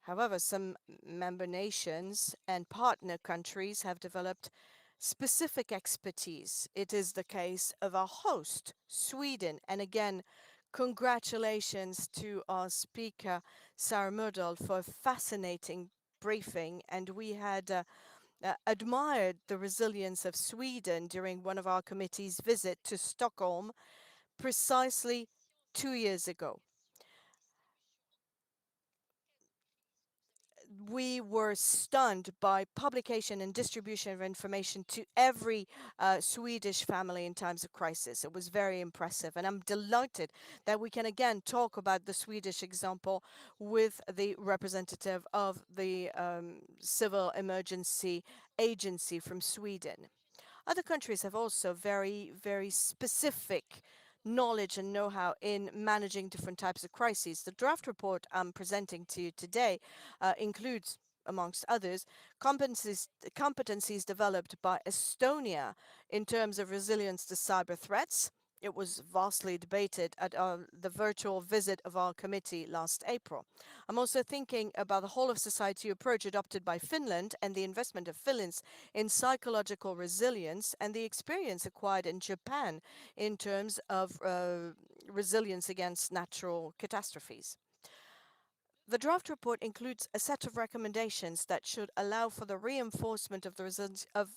However, some member nations and partner countries have developed specific expertise. It is the case of our host, Sweden. And again, congratulations to our speaker, Sarah Murdal, for a fascinating briefing. And we had admired the resilience of Sweden during one of our committee's visit to Stockholm precisely 2 years ago. We were stunned by publication and distribution of information to every Swedish family in times of crisis. It was very impressive, and I'm delighted that we can again talk about the Swedish example with the representative of the Civil Emergency Agency from Sweden. Other countries have also very, very specific knowledge and know-how in managing different types of crises. The draft report I'm presenting to you today includes, amongst others, competencies developed by Estonia in terms of resilience to cyber threats. It was vastly debated at the virtual visit of our committee last April. I'm also thinking about the whole of society approach adopted by Finland and the investment of Finland in psychological resilience and the experience acquired in Japan in terms of resilience against natural catastrophes. The draft report includes a set of recommendations that should allow for the reinforcement of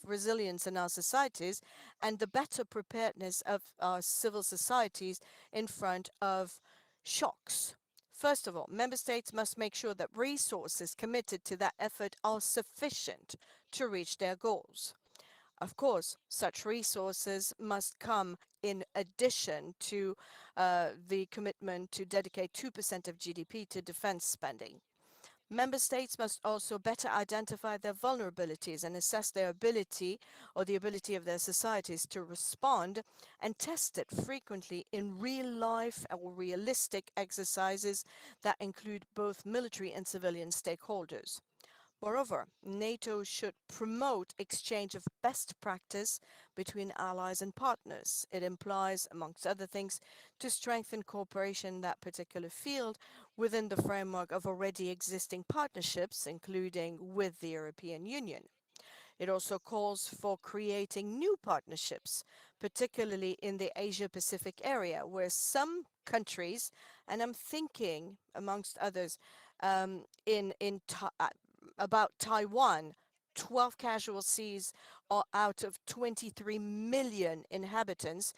resilience in our societies and the better preparedness of our civil societies in front of shocks. First of all, member states must make sure that resources committed to that effort are sufficient to reach their goals. Of course, such resources must come in addition to the commitment to dedicate 2% of GDP to defense spending. Member states must also better identify their vulnerabilities and assess their ability or the ability of their societies to respond and test it frequently in real life or realistic exercises that include both military and civilian stakeholders. Moreover, NATO should promote exchange of best practice between allies and partners. It implies, amongst other things, to strengthen cooperation in that particular field within the framework of already existing partnerships, including with the European Union. It also calls for creating new partnerships, particularly in the Asia-Pacific area, where some countries, and I'm thinking, amongst others, about Taiwan, 12 casualties out of 23 million inhabitants,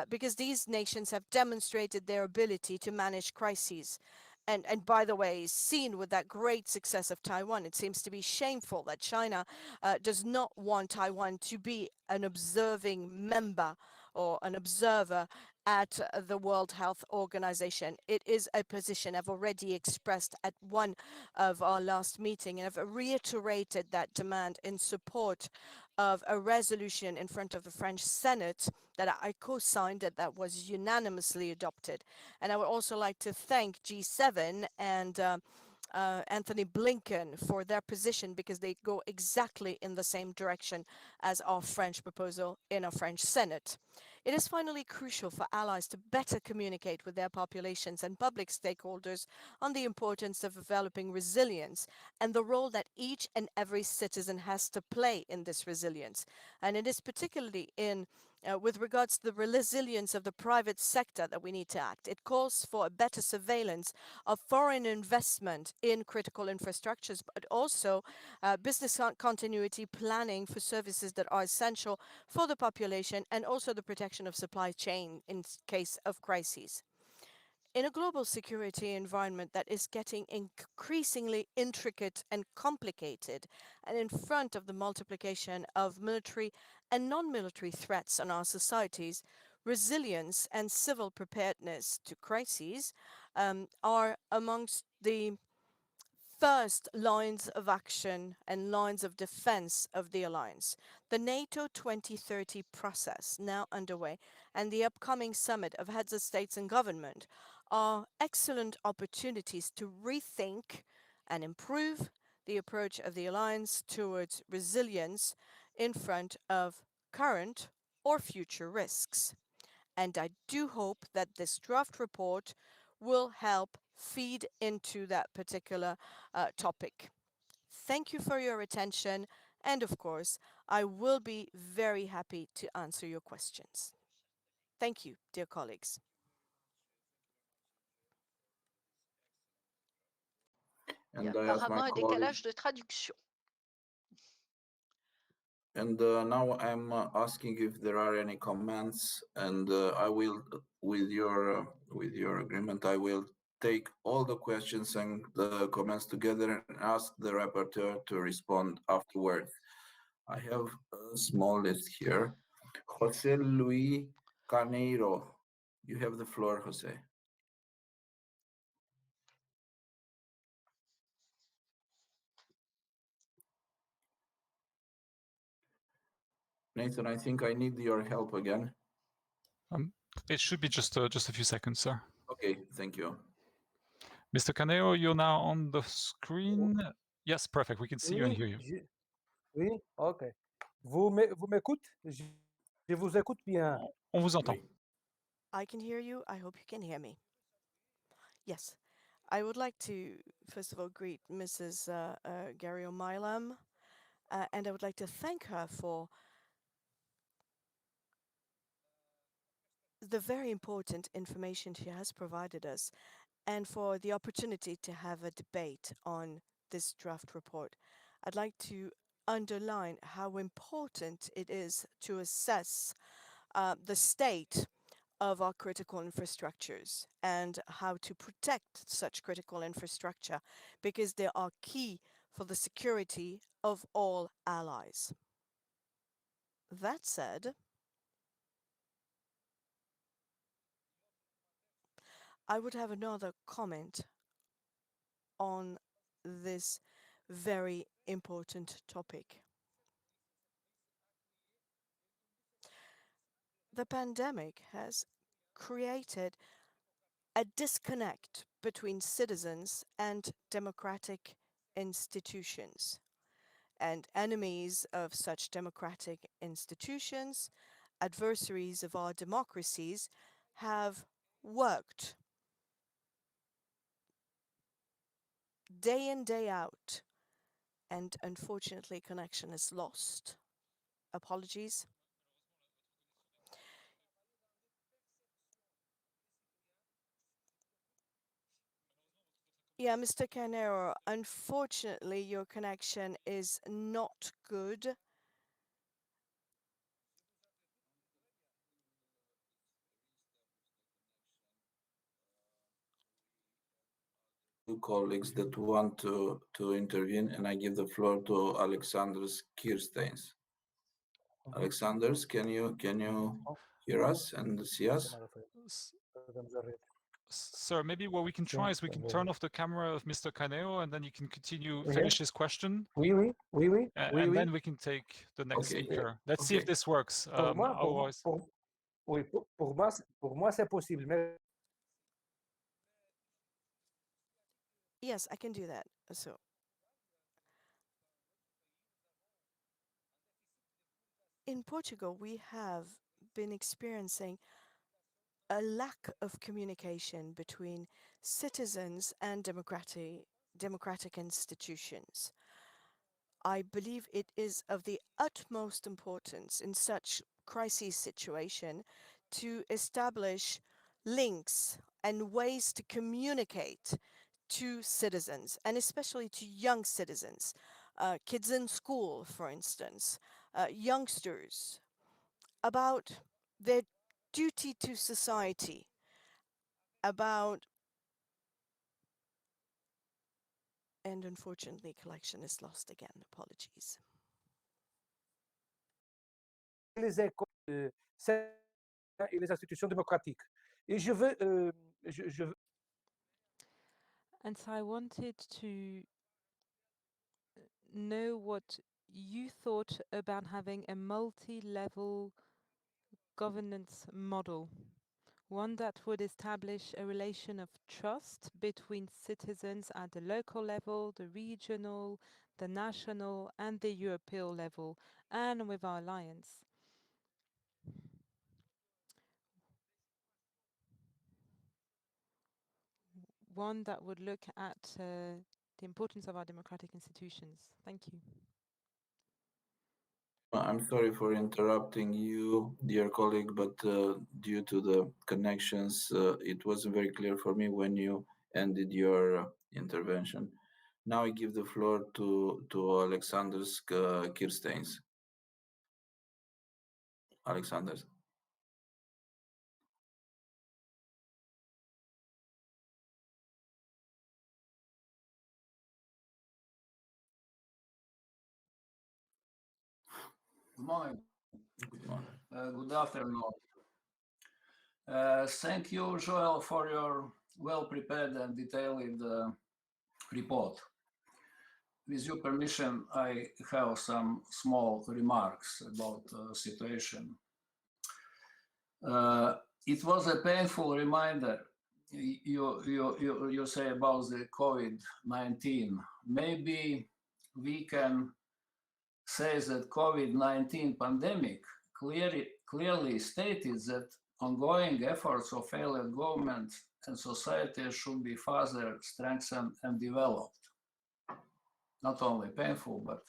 because these nations have demonstrated their ability to manage crises and by the way, seen with that great success of Taiwan, it seems to be shameful that China does not want Taiwan to be an observing member or an observer at the World Health Organization. It is a position I've already expressed at one of our last meeting, and I've reiterated that demand in support of a resolution in front of the French Senate that I co-signed, that was unanimously adopted. And I would also like to thank G7 and Anthony Blinken for their position, because they go exactly in the same direction as our French proposal in our French Senate. It is finally crucial for allies to better communicate with their populations and public stakeholders on the importance of developing resilience and the role that each and every citizen has to play in this resilience. And it is particularly with regards to the resilience of the private sector that we need to act. It calls for a better surveillance of foreign investment in critical infrastructures, but also business continuity planning for services that are essential for the population, and also the protection of supply chain in case of crises. In a global security environment that is getting increasingly intricate and complicated, and in front of the multiplication of military and non-military threats on our societies, resilience and civil preparedness to crises are amongst the first lines of action and lines of defense of the alliance. The NATO 2030 process, now underway, and the upcoming summit of heads of states and government are excellent opportunities to rethink and improve the approach of the alliance towards resilience in front of current or future risks. And I do hope that this draft report will help feed into that particular topic. Thank you for your attention. And of course, I will be very happy to answer your questions. Thank you, dear colleagues. Il y a And I ask my apparemment un colleague, décalage de traduction. and now I'm asking if there are any comments, and I will, with your agreement, I will take all the questions and the comments together and ask the rapporteur to respond afterwards. I have a small list here. Jose Luis Carneiro, you have the floor, Jose. Nathan, I think I need your help again. It should be just a few seconds, sir. Okay, thank you. Mr. Caneo, you're now on the screen. Yes, perfect. We can see you and hear you. Oui, ok. Vous m'écoutez? Je vous écoute bien. On vous entend. I can hear you. I hope you can hear me. Yes. I would like to, first of all, greet Mrs. Gary O'Milam, and I would like to thank her for the very important information she has provided us, and for the opportunity to have a debate on this draft report. I'd like to underline how important it is to assess the state of our critical infrastructures and how to protect such critical infrastructure, because they are key for the security of all allies. That said, I would have another comment on this very important topic. The pandemic has created a disconnect between citizens and democratic institutions, and enemies of such democratic institutions, adversaries of our democracies, have worked day in, day out, and unfortunately, connection is lost. Apologies. Yeah, Mr. Canero, unfortunately, your connection is not good. colleagues that want to intervene, and I give the floor to Alexandros Kirsteins. Alexandros, can you hear us and see us? Sir, maybe what we can try is we can turn off the camera of Mr. Caneo, and then you can finish his question. And then we can take the next speaker. Let's see if this works. Otherwise, pour moi, c'est possible. Mais Yes, I can do that. So, in Portugal, we have been experiencing a lack of communication between citizens and democratic institutions. I believe it is of the utmost importance in such crisis situation to establish links and ways to communicate to citizens, and especially to young citizens, kids in school, for instance, youngsters, about their duty to society, about, and unfortunately, collection is lost again. Apologies. les écoles, et les institutions démocratiques. Et And so I wanted to know what you thought about having a multi-level governance model, one that would establish a relation of trust between citizens at the local level, the regional, the national, and the European level, and with our alliance. One that would look at the importance of our democratic institutions. Thank you. I'm sorry for interrupting you, dear colleague, but due to the connections, it wasn't very clear for me when you ended your intervention. Now I give the floor to Alexandros Kirsteins. Alexandros. Good morning. Good morning. Good afternoon. Thank you, Joel, for your well-prepared and detailed report. With your permission, I have some small remarks about the situation. It was a painful reminder you say about the COVID-19. Maybe we can say that COVID-19 pandemic clearly stated that ongoing efforts of failed government and society should be further strengthened and developed. Not only painful, but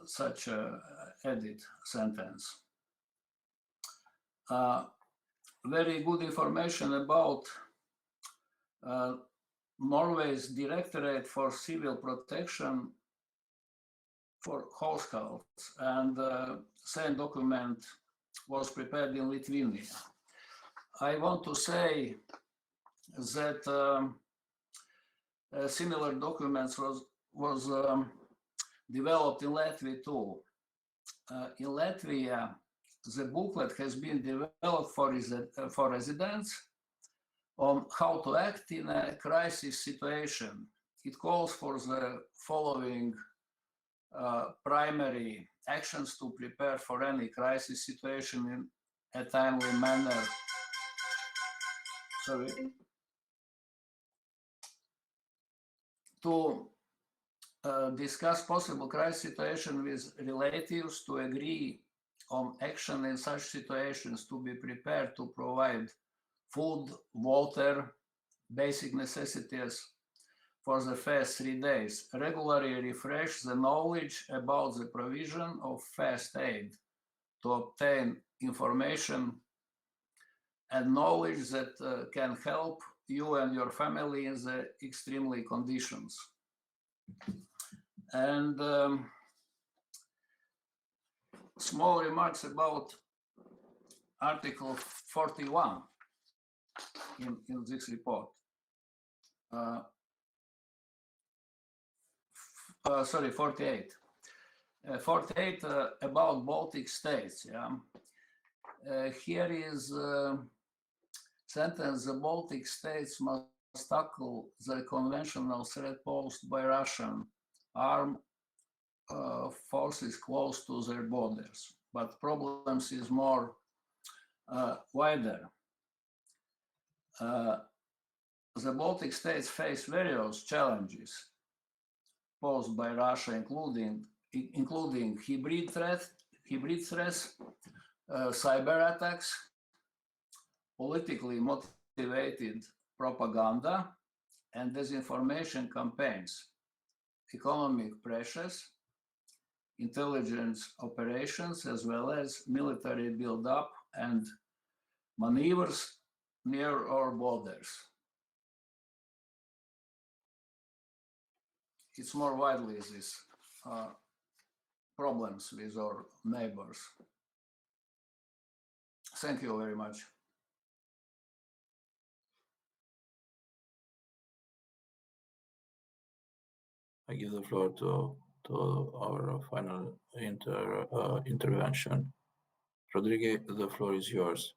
such a added sentence. Very good information about Norway's Directorate for Civil Protection for households, and same document was prepared in Lithuania. I want to say that similar documents was developed in Latvia too. In Latvia, the booklet has been developed for residents on how to act in a crisis situation. It calls for the following primary actions to prepare for any crisis situation in a timely manner. Sorry. To discuss possible crisis situation with relatives, to agree on action in such situations, to be prepared to provide food, water, basic necessities for the first 3 days, regularly refresh the knowledge about the provision of first aid, to obtain information and knowledge that can help you and your family in the extremely conditions. And small remarks about Article 41 in this report. sorry, 48. 48 about Baltic states. Yeah, here is sentence: the Baltic states must tackle the conventional threat posed by Russian armed forces close to their borders. But problems is more wider. The Baltic states face various challenges posed by Russia, including hybrid threats, cyber attacks, politically motivated propaganda and disinformation campaigns, economic pressures, intelligence operations, as well as military buildup and maneuvers near our borders. It's more widely these problems with our neighbors. Thank you very much. I give the floor to our final intervention. Rodrigue, the floor is yours.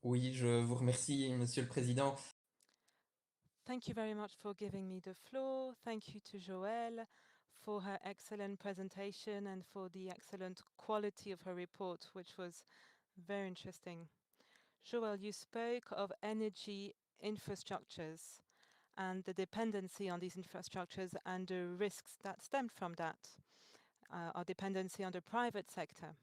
Oui, je vous remercie, Monsieur le Président. Thank you very much for giving me the floor. Thank you to Joëlle for her excellent presentation and for the excellent quality of her report, which was very interesting. Joëlle, you spoke of energy infrastructures and the dependency on these infrastructures and the risks that stemmed from that, our dependency on the private sector.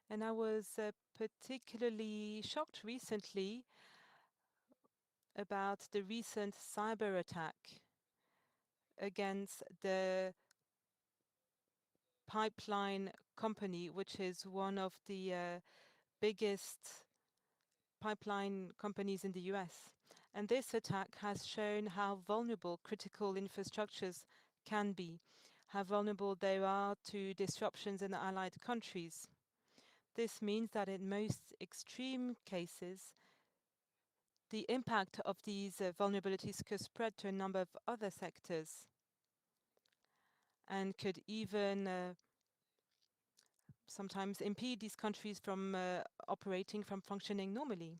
And I was particularly shocked recently about the recent cyber attack against the pipeline company, which is one of the biggest pipeline companies in the US. And this attack has shown how vulnerable critical infrastructures can be, how vulnerable they are to disruptions in allied countries. This means that in most extreme cases, the impact of these vulnerabilities could spread to a number of other sectors and could even sometimes impede these countries from operating, from functioning normally.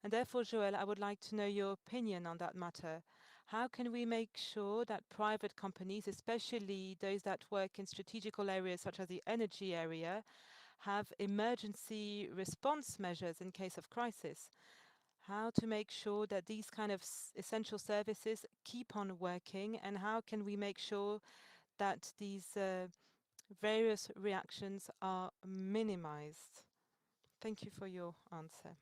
And therefore, Joëlle, I would like to know your opinion on that matter. How can we make sure that private companies, especially those that work in strategical areas such as the energy area, have emergency response measures in case of crisis? How to make sure that these kind of essential services keep on working, and how can we make sure that these various reactions are minimized? Thank you for your answer.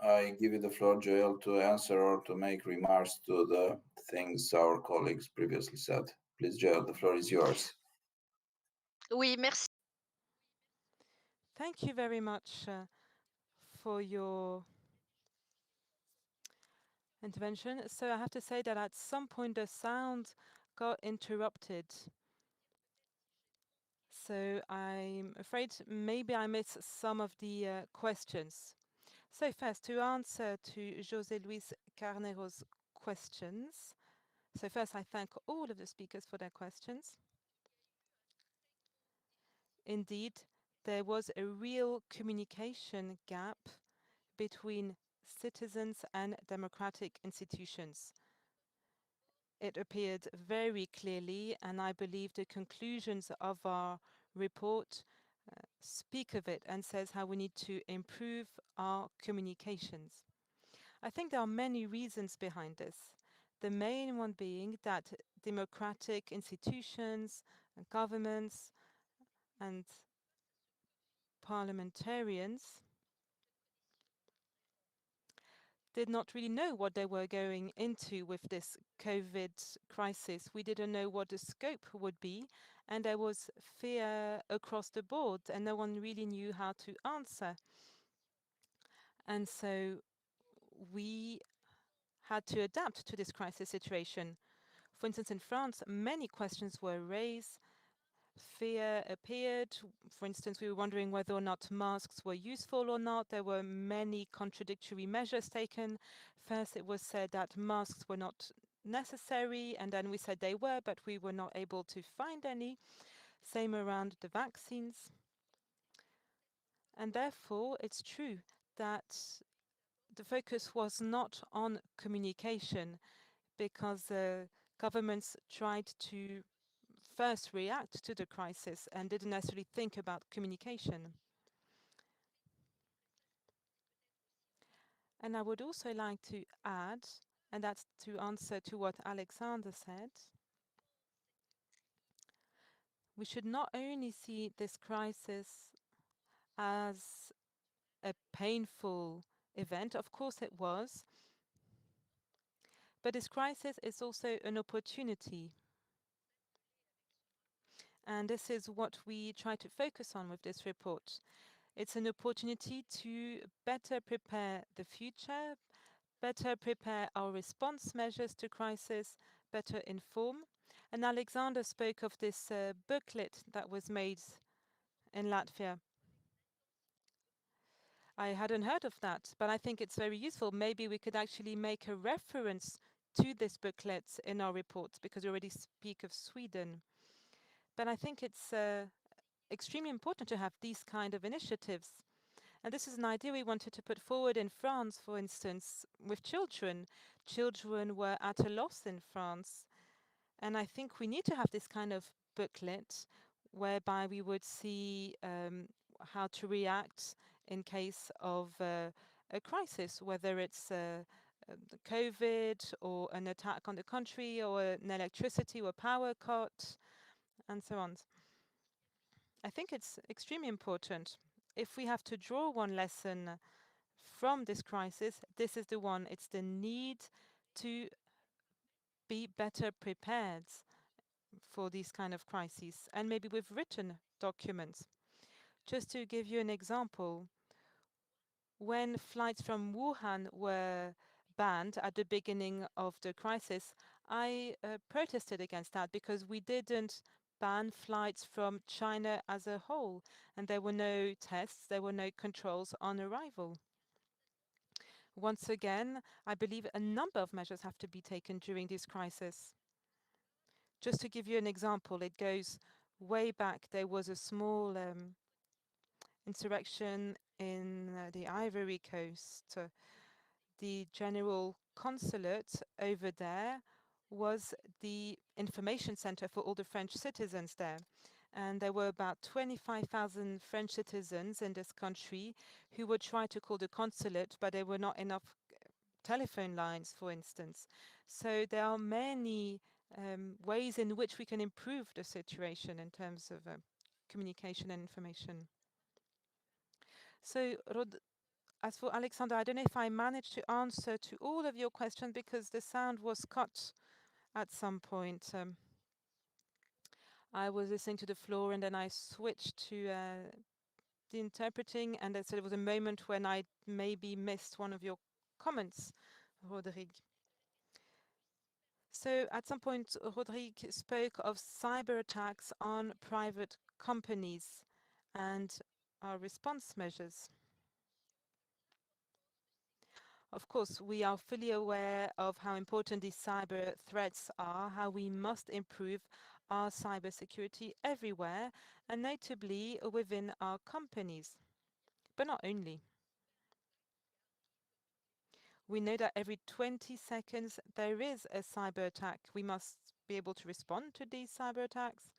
I give you the floor, Joel, to answer or to make remarks to the things our colleagues previously said. Please, Joel, the floor is yours. Oui, merci. Thank you very much for your intervention. So I have to say that at some point the sound got interrupted. So I'm afraid maybe I missed some of the questions. So first, to answer to José Luis Carnero's questions. So first, I thank all of the speakers for their questions. Indeed, there was a real communication gap between citizens and democratic institutions. It appeared very clearly, and I believe the conclusions of our report speak of it and says how we need to improve our communications. I think there are many reasons behind this. The main one being that democratic institutions and governments and parliamentarians did not really know what they were going into with this COVID crisis. We didn't know what the scope would be, and there was fear across the board, and no one really knew how to answer. And so we had to adapt to this crisis situation. For instance, in France, many questions were raised. Fear appeared. For instance, we were wondering whether or not masks were useful or not. There were many contradictory measures taken. First, it was said that masks were not necessary, and then we said they were, but we were not able to find any. Same around the vaccines. And therefore, it's true that the focus was not on communication, because governments tried to first react to the crisis and didn't necessarily think about communication. And I would also like to add, and that's to answer to what Alexander said, we should not only see this crisis as a painful event, of course it was, but this crisis is also an opportunity. And this is what we try to focus on with this report. It's an opportunity to better prepare the future, better prepare our response measures to crisis, better inform. And Alexander spoke of this booklet that was made in Latvia. I hadn't heard of that, but I think it's very useful. Maybe we could actually make a reference to this booklet in our reports, because we already speak of Sweden. But I think it's extremely important to have these kind of initiatives. And this is an idea we wanted to put forward in France, for instance, with children. Children were at a loss in France. And I think we need to have this kind of booklet whereby we would see how to react in case of a crisis, whether it's COVID or an attack on the country or an electricity or power cut and so on. I think it's extremely important. If we have to draw one lesson from this crisis, this is the one. It's the need to be better prepared for these kind of crises, and maybe with written documents. Just to give you an example, when flights from Wuhan were banned at the beginning of the crisis, I protested against that, because we didn't ban flights from China as a whole, and there were no tests, there were no controls on arrival. Once again, I believe a number of measures have to be taken during this crisis. Just to give you an example, it goes way back. There was a small insurrection in the Ivory Coast. The general consulate over there was the information center for all the French citizens there. And there were about 25,000 French citizens in this country who would try to call the consulate, but there were not enough telephone lines, for instance. So there are many ways in which we can improve the situation in terms of communication and information. So, as for Alexander, I don't know if I managed to answer to all of your questions, because the sound was cut at some point. I was listening to the floor and then I switched to the interpreting, and so there was a moment when I maybe missed one of your comments, Rodrigue. So at some point, Rodrigue spoke of cyber attacks on private companies and our response measures. Of course, we are fully aware of how important these cyber threats are, how we must improve our cybersecurity everywhere, and notably within our companies, but not only. We know that every 20 seconds there is a cyber attack. We must be able to respond to these cyber attacks.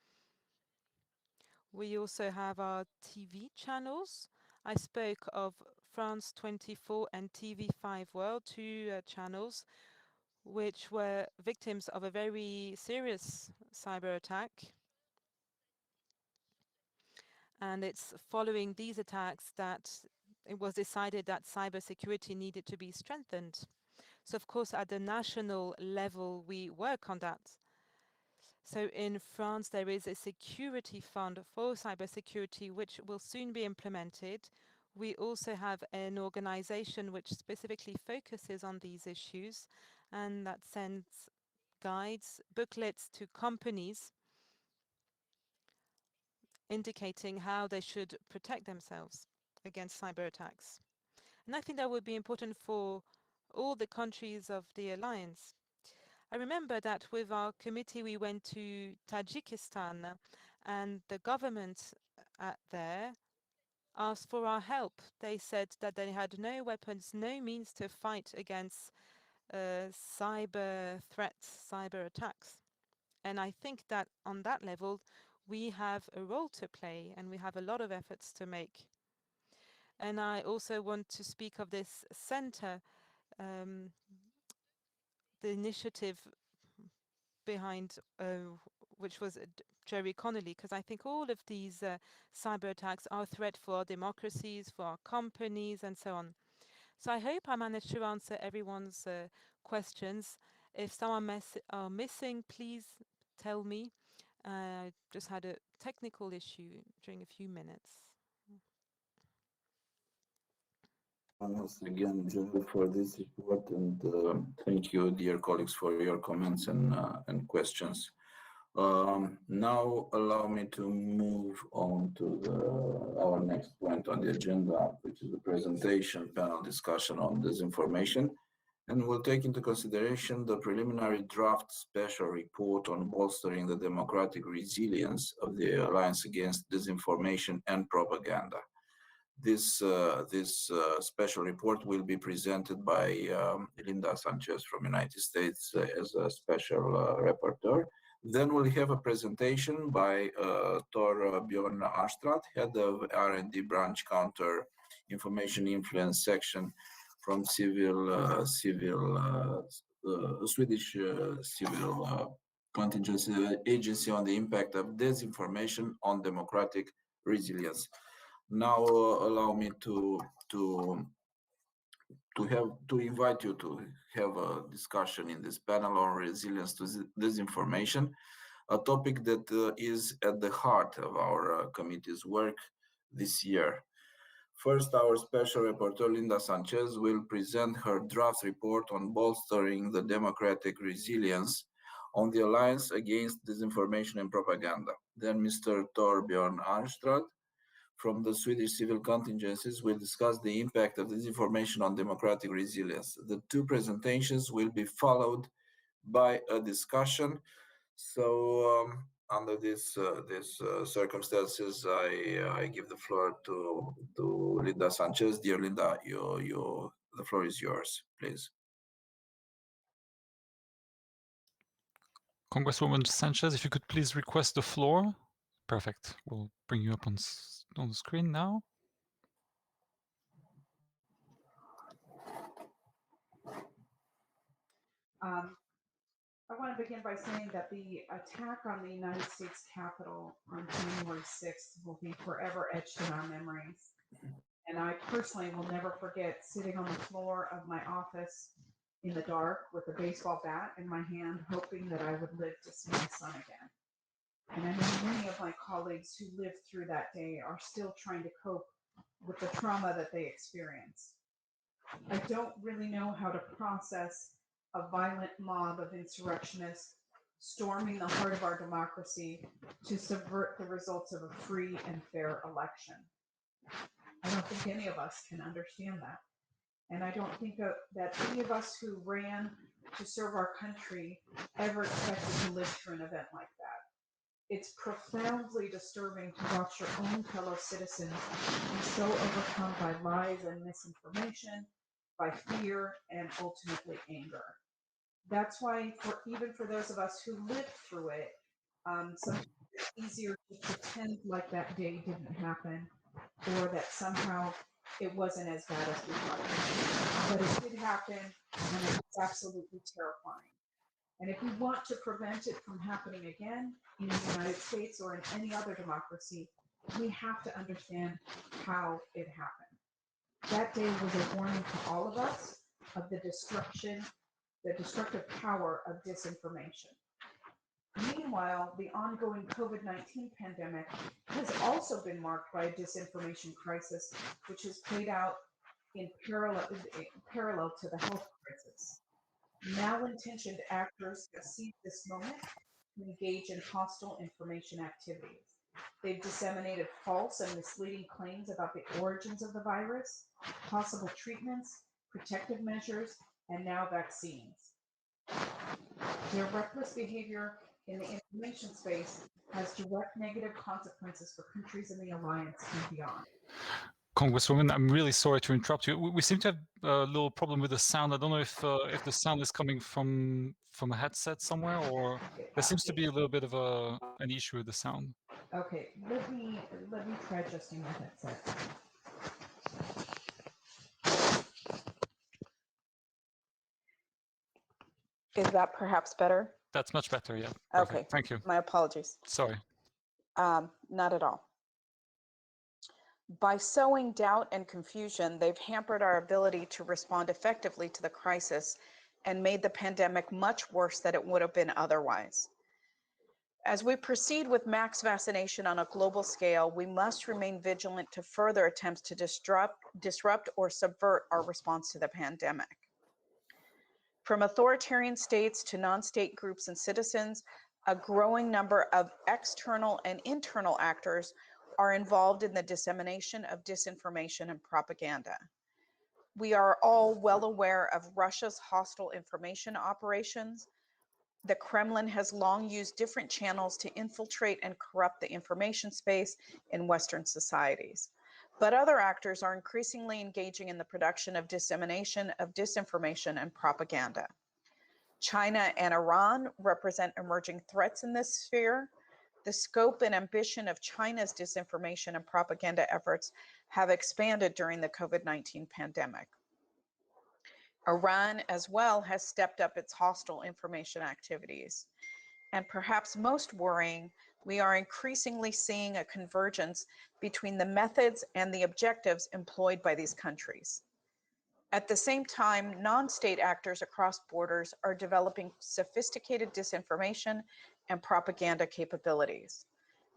We also have our TV channels. I spoke of France 24 and TV5 World, two channels which were victims of a very serious cyber attack. And it's following these attacks that it was decided that cybersecurity needed to be strengthened. So of course, at the national level, we work on that. So in France, there is a security fund for cybersecurity, which will soon be implemented, We also have an organization which specifically focuses on these issues and that sends guides, booklets to companies indicating how they should protect themselves against cyber attacks. And I think that would be important for all the countries of the alliance. I remember that with our committee we went to Tajikistan and the government there asked for our help. They said that they had no weapons, no means to fight against cyber threats, cyber attacks. And I think that on that level, we have a role to play and we have a lot of efforts to make. And I also want to speak of this center, the initiative behind which was Jerry Connolly, because I think all of these cyber attacks are a threat for our democracies, for our companies, and so on. So I hope I managed to answer everyone's questions. If someone are missing, please tell me. I just had a technical issue during a few minutes. Once again, Joel, for this report, and thank you, dear colleagues, for your comments and questions. Now, allow me to move on to our next point on the agenda, which is the presentation panel discussion on disinformation. And we'll take into consideration the preliminary draft special report on bolstering the democratic resilience of the Alliance Against Disinformation and Propaganda. This special report will be presented by Linda Sanchez from United States as a special rapporteur. Then we'll have a presentation by Tor Bjorn Arstrad, head of R&D branch counter information influence section from Swedish civil contingency agency on the impact of disinformation on democratic resilience. Now allow me to invite you to have a discussion in this panel on resilience to disinformation, a topic that is at the heart of our committee's work this year. First, our special rapporteur Linda Sanchez will present her draft report on bolstering the democratic resilience on the Alliance Against Disinformation and Propaganda. Then Mr. Torbjörn Arnstrad from the Swedish civil contingencies will discuss the impact of disinformation on democratic resilience. The two presentations will be followed by a discussion. So under these circumstances, I give the floor to Linda Sanchez. Dear Linda, the floor is yours, please. Congresswoman Sanchez, if you could please request the floor. Perfect. We'll bring you up on the screen now. I want to begin by saying that the attack on the United States Capitol on January 6th will be forever etched in our memories. And I personally will never forget sitting on the floor of my office in the dark with a baseball bat in my hand, hoping that I would live to see my son again. And I know many of my colleagues who lived through that day are still trying to cope with the trauma that they experienced. I don't really know how to process a violent mob of insurrectionists storming the heart of our democracy to subvert the results of a free and fair election. I don't think any of us can understand that. And I don't think that any of us who ran to serve our country ever expected to live through an event like that. It's profoundly disturbing to watch your own fellow citizens be so overcome by lies and misinformation, by fear, and ultimately anger. That's why, even for those of us who lived through it, sometimes it's easier to pretend like that day didn't happen, or that somehow it wasn't as bad as we thought. But it did happen, and it's absolutely terrifying. And if we want to prevent it from happening again in the United States or in any other democracy, we have to understand how it happened. That day was a warning to all of us of the destructive power of disinformation. Meanwhile, the ongoing COVID-19 pandemic has also been marked by a disinformation crisis, which has played out in parallel to the health crisis. Malintentioned actors have seized this moment to engage in hostile information activities. They've disseminated false and misleading claims about the origins of the virus, possible treatments, protective measures, and now vaccines. Their reckless behavior in the information space has direct negative consequences for countries in the alliance and beyond. Congresswoman, I'm really sorry to interrupt you. We seem to have a little problem with the sound. I don't know if the sound is coming from a headset somewhere, or there seems to be a little bit of an issue with the sound. Okay, let me try adjusting my headset. Is that perhaps better? That's much better, yeah. Okay. Perfect. Thank you. My apologies. Sorry. Not at all. By sowing doubt and confusion, they've hampered our ability to respond effectively to the crisis and made the pandemic much worse than it would have been otherwise. As we proceed with mass vaccination on a global scale, we must remain vigilant to further attempts to disrupt or subvert our response to the pandemic. From authoritarian states to non-state groups and citizens, a growing number of external and internal actors are involved in the dissemination of disinformation and propaganda. We are all well aware of Russia's hostile information operations. The Kremlin has long used different channels to infiltrate and corrupt the information space in Western societies. But other actors are increasingly engaging in the production of dissemination of disinformation and propaganda. China and Iran represent emerging threats in this sphere. The scope and ambition of China's disinformation and propaganda efforts have expanded during the COVID-19 pandemic. Iran as well has stepped up its hostile information activities. And perhaps most worrying, we are increasingly seeing a convergence between the methods and the objectives employed by these countries. At the same time, non-state actors across borders are developing sophisticated disinformation and propaganda capabilities.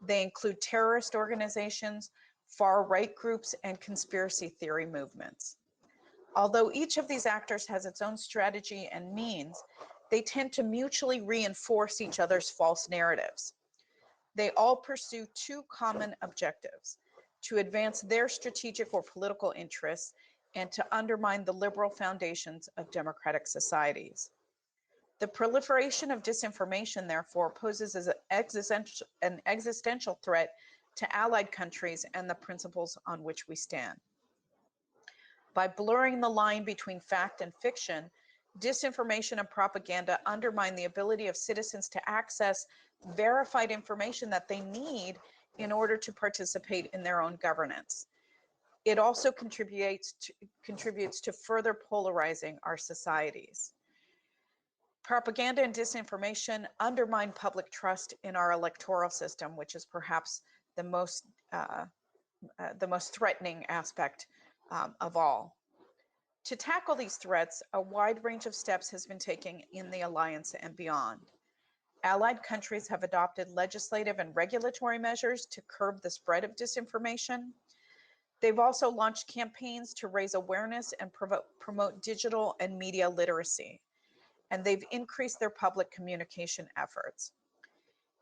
They include terrorist organizations, far-right groups, and conspiracy theory movements. Although each of these actors has its own strategy and means, they tend to mutually reinforce each other's false narratives. They all pursue two common objectives: to advance their strategic or political interests and to undermine the liberal foundations of democratic societies. The proliferation of disinformation, therefore, poses as an existential threat to allied countries and the principles on which we stand. By blurring the line between fact and fiction, disinformation and propaganda undermine the ability of citizens to access verified information that they need in order to participate in their own governance. It also contributes to further polarizing our societies. Propaganda and disinformation undermine public trust in our electoral system, which is perhaps the most threatening aspect of all. To tackle these threats, a wide range of steps has been taken in the alliance and beyond. Allied countries have adopted legislative and regulatory measures to curb the spread of disinformation. They've also launched campaigns to raise awareness and promote digital and media literacy, and they've increased their public communication efforts.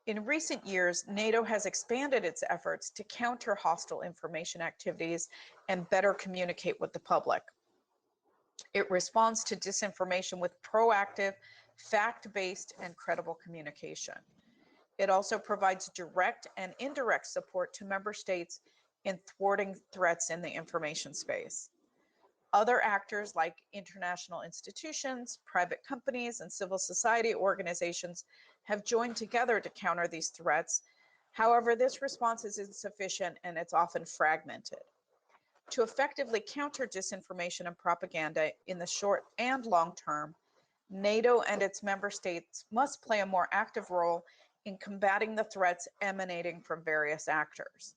In recent years, NATO has expanded its efforts to counter hostile information activities and better communicate with the public. It responds to disinformation with proactive, fact-based, and credible communication. It also provides direct and indirect support to member states in thwarting threats in the information space. Other actors like international institutions, private companies, and civil society organizations have joined together to counter these threats. However, this response is insufficient and it's often fragmented. To effectively counter disinformation and propaganda in the short and long term, NATO and its member states must play a more active role in combating the threats emanating from various actors.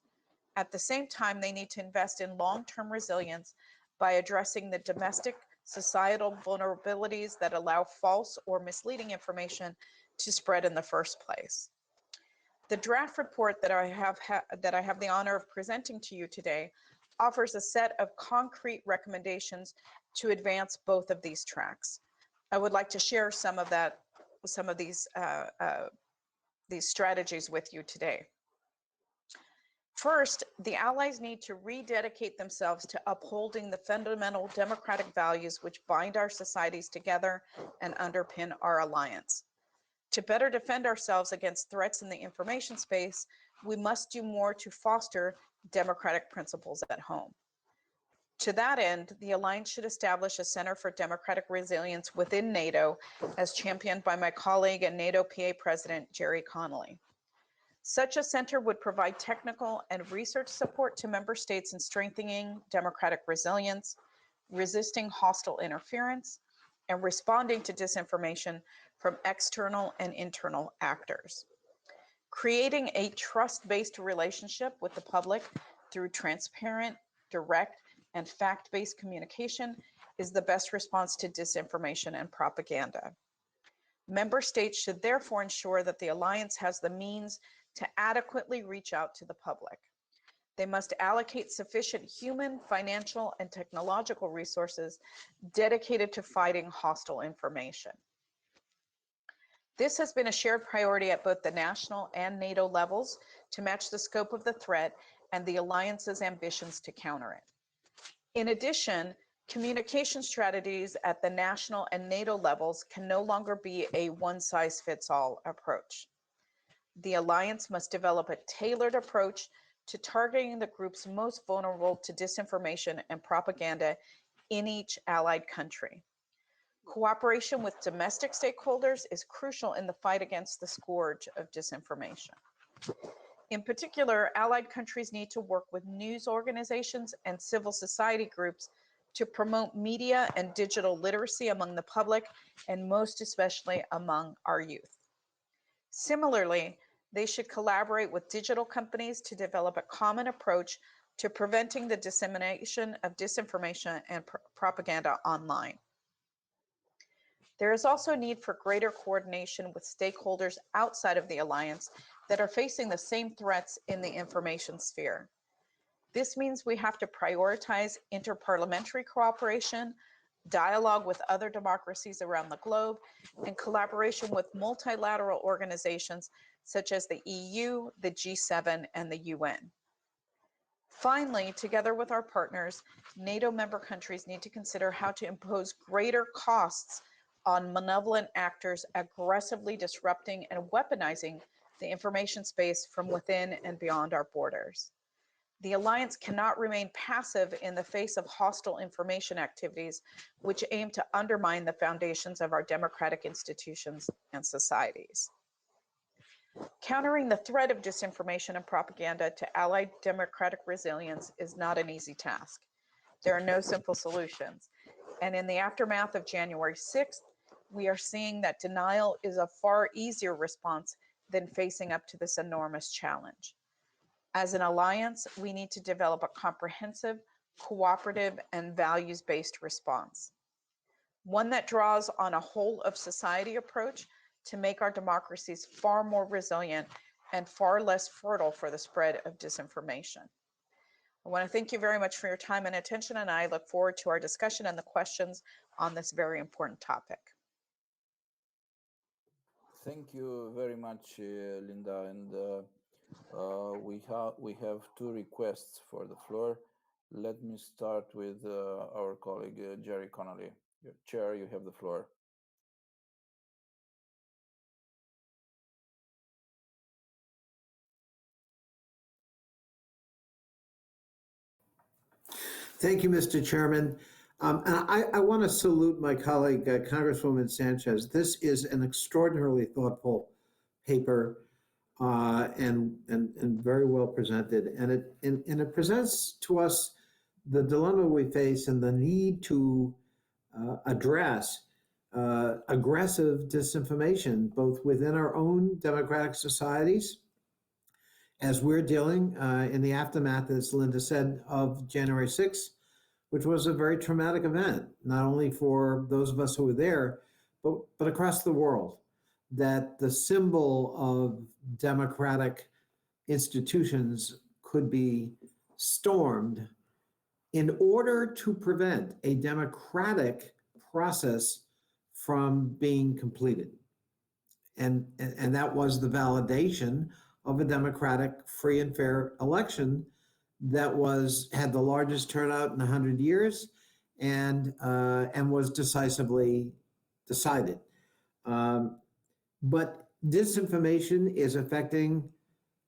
At the same time, they need to invest in long-term resilience by addressing the domestic societal vulnerabilities that allow false or misleading information to spread in the first place. The draft report that I have the honor of presenting to you today offers a set of concrete recommendations to advance both of these tracks. I would like to share some of these strategies with you today. First, the Allies need to rededicate themselves to upholding the fundamental democratic values which bind our societies together and underpin our alliance. To better defend ourselves against threats in the information space, we must do more to foster democratic principles at home. To that end, the Alliance should establish a Center for Democratic Resilience within NATO, as championed by my colleague and NATO PA President Jerry Connolly. Such a center would provide technical and research support to member states in strengthening democratic resilience, resisting hostile interference, and responding to disinformation from external and internal actors. Creating a trust-based relationship with the public through transparent, direct, and fact-based communication is the best response to disinformation and propaganda. Member states should therefore ensure that the Alliance has the means to adequately reach out to the public. They must allocate sufficient human, financial, and technological resources dedicated to fighting hostile information. This has been a shared priority at both the national and NATO levels to match the scope of the threat and the Alliance's ambitions to counter it. In addition, communication strategies at the national and NATO levels can no longer be a one-size-fits-all approach. The Alliance must develop a tailored approach to targeting the groups most vulnerable to disinformation and propaganda in each allied country. Cooperation with domestic stakeholders is crucial in the fight against the scourge of disinformation. In particular, allied countries need to work with news organizations and civil society groups to promote media and digital literacy among the public, and most especially among our youth. Similarly, they should collaborate with digital companies to develop a common approach to preventing the dissemination of disinformation and propaganda online. There is also a need for greater coordination with stakeholders outside of the Alliance that are facing the same threats in the information sphere. This means we have to prioritize interparliamentary cooperation, dialogue with other democracies around the globe, and collaboration with multilateral organizations such as the EU, the G7, and the UN. Finally, together with our partners, NATO member countries need to consider how to impose greater costs on malevolent actors aggressively disrupting and weaponizing the information space from within and beyond our borders. The Alliance cannot remain passive in the face of hostile information activities, which aim to undermine the foundations of our democratic institutions and societies. Countering the threat of disinformation and propaganda to allied democratic resilience is not an easy task. There are no simple solutions. And in the aftermath of January 6th, we are seeing that denial is a far easier response than facing up to this enormous challenge. As an alliance, we need to develop a comprehensive, cooperative, and values-based response. One that draws on a whole of society approach to make our democracies far more resilient and far less fertile for the spread of disinformation. I want to thank you very much for your time and attention, and I look forward to our discussion and the questions on this very important topic. Thank you very much, Linda. And we have two requests for the floor. Let me start with our colleague Jerry Connolly. Chair, you have the floor. Thank you, Mr. Chairman. And I want to salute my colleague, Congresswoman Sanchez. This is an extraordinarily thoughtful paper and very well presented. And it presents to us the dilemma we face and the need to address aggressive disinformation, both within our own democratic societies, as we're dealing in the aftermath, as Linda said, of January 6th, which was a very traumatic event, not only for those of us who were there, but across the world. that the symbol of democratic institutions could be stormed in order to prevent a democratic process from being completed. And that was the validation of a democratic, free and fair election that had the largest turnout in 100 years and was decisively decided. But disinformation is affecting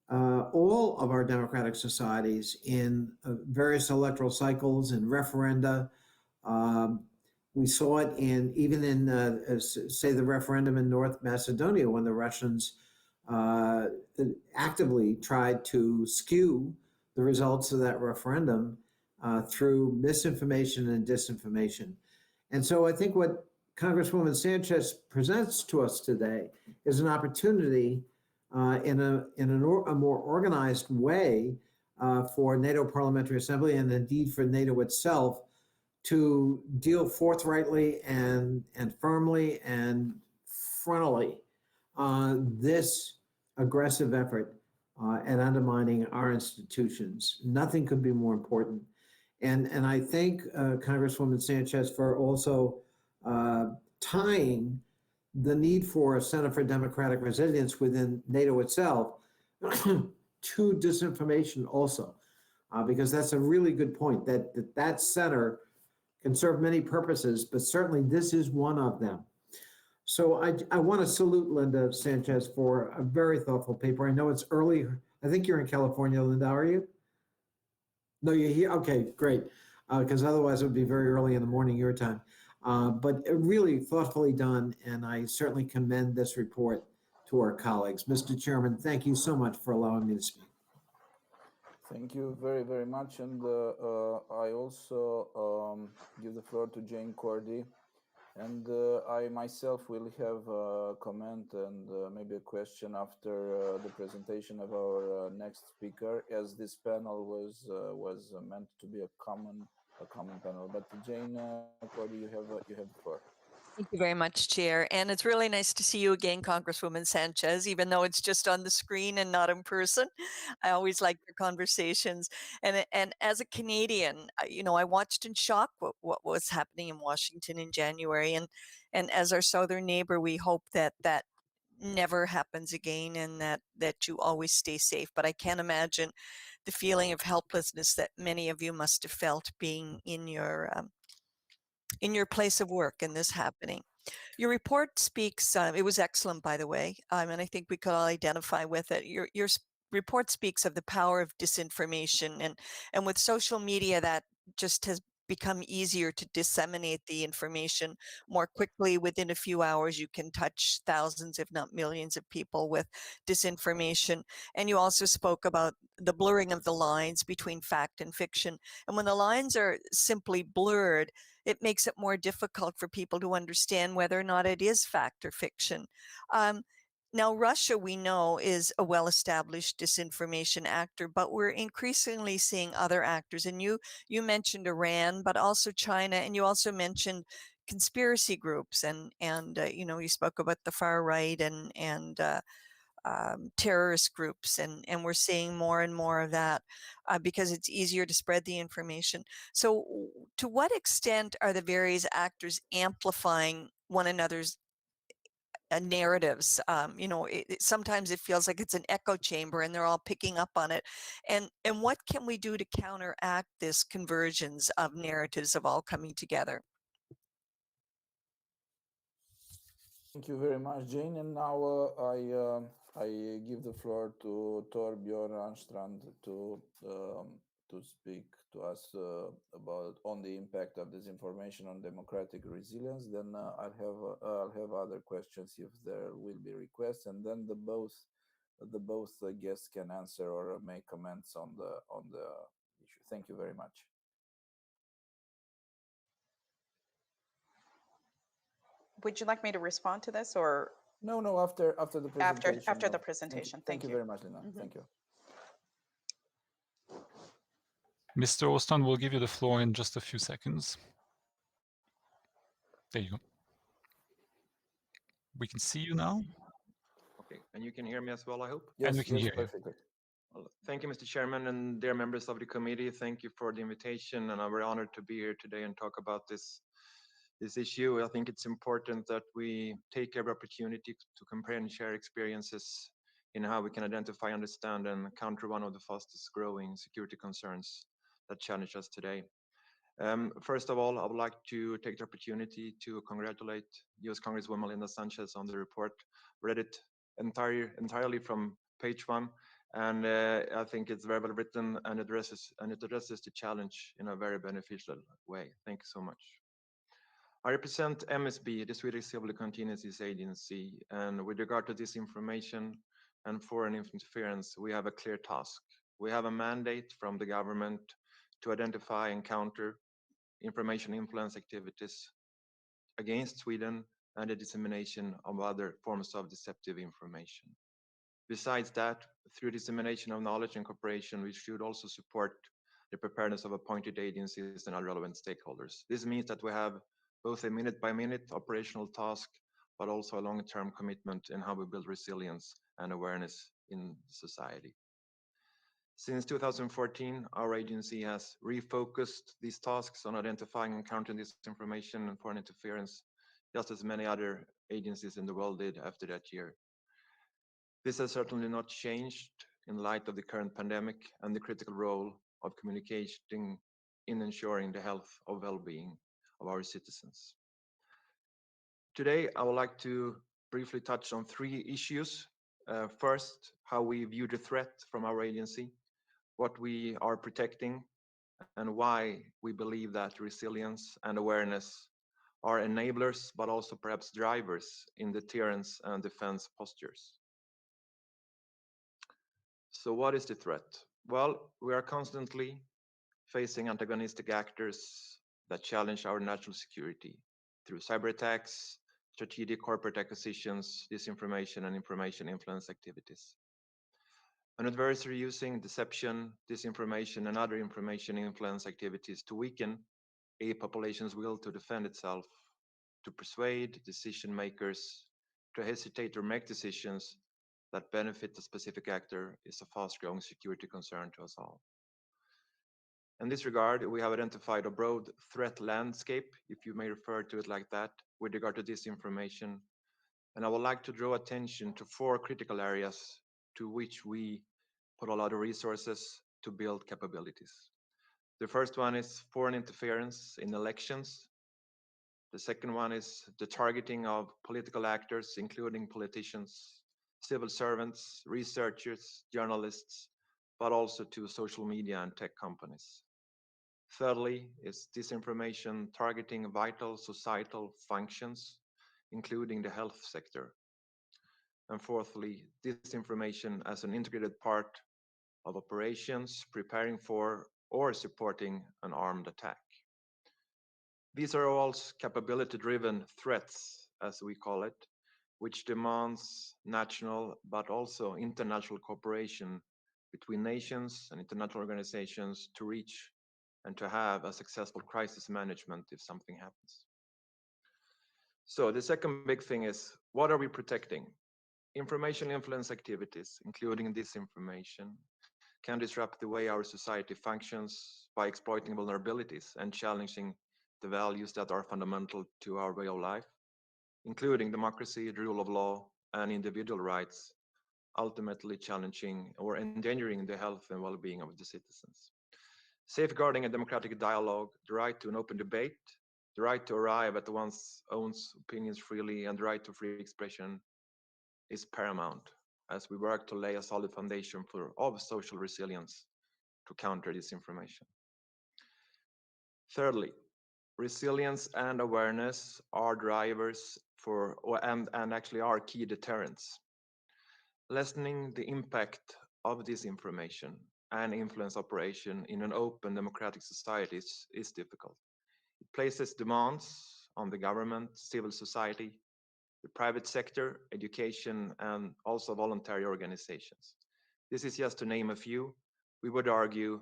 all of our democratic societies in various electoral cycles and referenda. We saw it even in, say, the referendum in North Macedonia when the Russians actively tried to skew the results of that referendum through misinformation and disinformation. And so I think what Congresswoman Sanchez presents to us today is an opportunity in a more organized way for NATO Parliamentary Assembly and indeed for NATO itself to deal forthrightly and firmly and frontally on this aggressive effort at undermining our institutions. Nothing could be more important. And I thank Congresswoman Sanchez for also tying the need for a Center for Democratic Resilience within NATO itself to disinformation also, because that's a really good point, that center can serve many purposes, but certainly this is one of them. So I want to salute Linda Sanchez for a very thoughtful paper. I know it's early. I think you're in California, Linda, are you? No, you're here? Okay, great. Because otherwise it would be very early in the morning your time. But really thoughtfully done, and I certainly commend this report to our colleagues. Mr. Chairman, thank you so much for allowing me to speak. Thank you very, very much. And I also give the floor to Jane Cordy. And I myself will have a comment and maybe a question after the presentation of our next speaker, as this panel was meant to be a common panel. But Jane Cordy, you have the floor. Thank you very much, Chair. And it's really nice to see you again, Congresswoman Sanchez, even though it's just on the screen and not in person. I always like your conversations. And as a Canadian, I watched in shock what was happening in Washington in January. And as our southern neighbor, we hope that never happens again and that you always stay safe. But I can't imagine the feeling of helplessness that many of you must have felt being in your place of work and this happening. Your report speaks, it was excellent, by the way, and I think we could all identify with it. Your report speaks of the power of disinformation, and with social media, that just has become easier to disseminate the information more quickly. Within a few hours, you can touch thousands, if not millions of people with disinformation. And you also spoke about the blurring of the lines between fact and fiction. And when the lines are simply blurred, it makes it more difficult for people to understand whether or not it is fact or fiction. Now, Russia, we know, is a well-established disinformation actor, but we're increasingly seeing other actors. And you mentioned Iran, but also China, and you also mentioned conspiracy groups, and you spoke about the far right and terrorist groups, and we're seeing more and more of that because it's easier to spread the information. So to what extent are the various actors amplifying one another's narratives? Sometimes it feels like it's an echo chamber and they're all picking up on it. And what can we do to counteract this convergence of narratives of all coming together? Thank you very much, Jane. And now I give the floor to Torbjörn Anstrand to speak to us about on the impact of disinformation on democratic resilience. Then I'll have other questions if there will be requests, and then the both guests can answer or make comments on the issue. Thank you very much. Would you like me to respond to this, or no, after the presentation? After the presentation. Thank you very much, Lina. Thank you. Mr. Ostland will give you the floor in just a few seconds. There you go. We can see you now. Okay, and you can hear me as well, I hope? And we Yes, can yes, hear you. perfectly. Well, thank you, Mr. Chairman, and dear members of the committee. Thank you for the invitation, and I'm very honored to be here today and talk about this issue. I think it's important that we take every opportunity to compare and share experiences in how we can identify, understand, and counter one of the fastest growing security concerns that challenge us today. First of all, I would like to take the opportunity to congratulate U.S. Congresswoman Linda Sanchez on the report. Read it entirely from page one, and I think it's very well written and it addresses the challenge in a very beneficial way. Thank you so much. I represent MSB, the Swedish Civil Contingencies Agency, and with regard to disinformation and foreign interference, we have a clear task. We have a mandate from the government to identify and counter information influence activities against Sweden and the dissemination of other forms of deceptive information. Besides that, through dissemination of knowledge and cooperation, we should also support the preparedness of appointed agencies and other relevant stakeholders. This means that we have both a minute-by-minute operational task, but also a long-term commitment in how we build resilience and awareness in society. Since 2014, our agency has refocused these tasks on identifying and countering disinformation and foreign interference, just as many other agencies in the world did after that year. This has certainly not changed in light of the current pandemic and the critical role of communicating in ensuring the health or well-being of our citizens. Today, I would like to briefly touch on three issues. First, how we view the threat from our agency, what we are protecting, and why we believe that resilience and awareness are enablers, but also perhaps drivers in deterrence and defense postures. So what is the threat? Well, we are constantly facing antagonistic actors that challenge our national security through cyber attacks, strategic corporate acquisitions, disinformation, and information influence activities. An adversary using deception, disinformation, and other information influence activities to weaken a population's will to defend itself, to persuade decision makers to hesitate or make decisions that benefit a specific actor is a fast-growing security concern to us all. In this regard, we have identified a broad threat landscape, if you may refer to it like that, with regard to disinformation. And I would like to draw attention to four critical areas to which we put a lot of resources to build capabilities. The first one is foreign interference in elections. The second one is the targeting of political actors, including politicians, civil servants, researchers, journalists, but also to social media and tech companies. Thirdly is disinformation targeting vital societal functions, including the health sector. And fourthly, disinformation as an integrated part of operations preparing for or supporting an armed attack. These are all capability-driven threats, as we call it, which demands national but also international cooperation between nations and international organizations to reach and to have a successful crisis management if something happens. So the second big thing is, what are we protecting? Information influence activities, including disinformation, can disrupt the way our society functions by exploiting vulnerabilities and challenging the values that are fundamental to our way of life, including democracy, the rule of law, and individual rights, ultimately challenging or endangering the health and well-being of the citizens. Safeguarding a democratic dialogue, the right to an open debate, the right to arrive at one's own opinions freely, and the right to free expression is paramount as we work to lay a solid foundation of social resilience to counter disinformation. Thirdly, resilience and awareness are drivers and actually are key deterrents. Lessening the impact of disinformation and influence operation in an open democratic society is difficult. It places demands on the government, civil society, the private sector, education, and also voluntary organizations. This is just to name a few. We would argue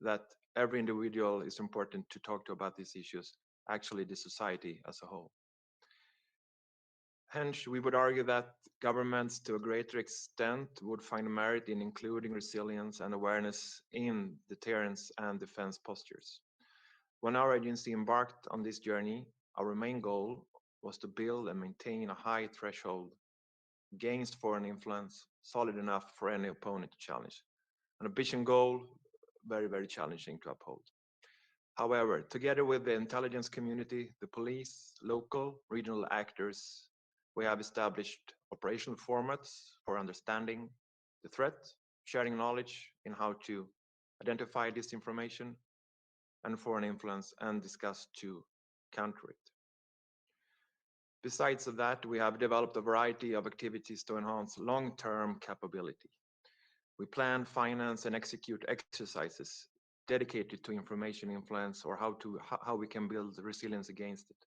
that every individual is important to talk to about these issues, actually the society as a whole. Hence, we would argue that governments to a greater extent would find merit in including resilience and awareness in deterrence and defense postures. When our agency embarked on this journey, our main goal was to build and maintain a high threshold against foreign influence, solid enough for any opponent to challenge. An ambitious goal, very, very challenging to uphold. However, together with the intelligence community, the police, local, regional actors, we have established operational formats for understanding the threat, sharing knowledge in how to identify disinformation and foreign influence, and discuss to counter it. Besides that, we have developed a variety of activities to enhance long-term capability. We plan, finance, and execute exercises dedicated to information influence or how we can build resilience against it.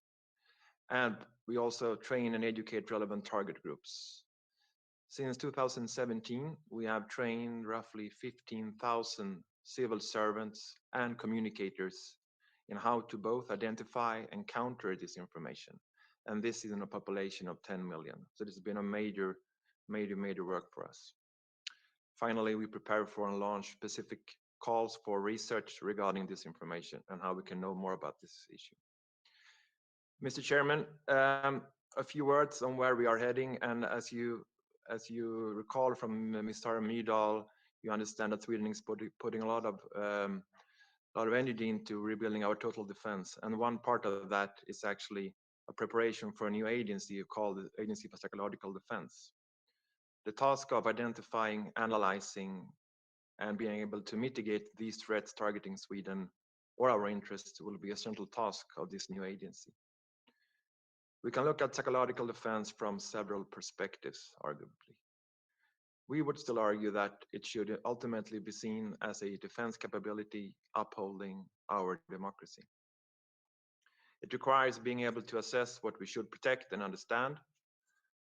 And we also train and educate relevant target groups. Since 2017, we have trained roughly 15,000 civil servants and communicators in how to both identify and counter disinformation. And this is in a population of 10 million. So this has been a major work for us. Finally, we prepare for and launch specific calls for research regarding disinformation and how we can know more about this issue. Mr. Chairman, a few words on where we are heading, and as you recall from Ms. Tara Myrdal, you understand that Sweden is putting a lot of energy into rebuilding our total defense, and one part of that is actually a preparation for a new agency called the Agency for Psychological Defense. The task of identifying, analyzing, and being able to mitigate these threats targeting Sweden or our interests will be a central task of this new agency. We can look at psychological defense from several perspectives, arguably. We would still argue that it should ultimately be seen as a defense capability upholding our democracy. It requires being able to assess what we should protect and understand,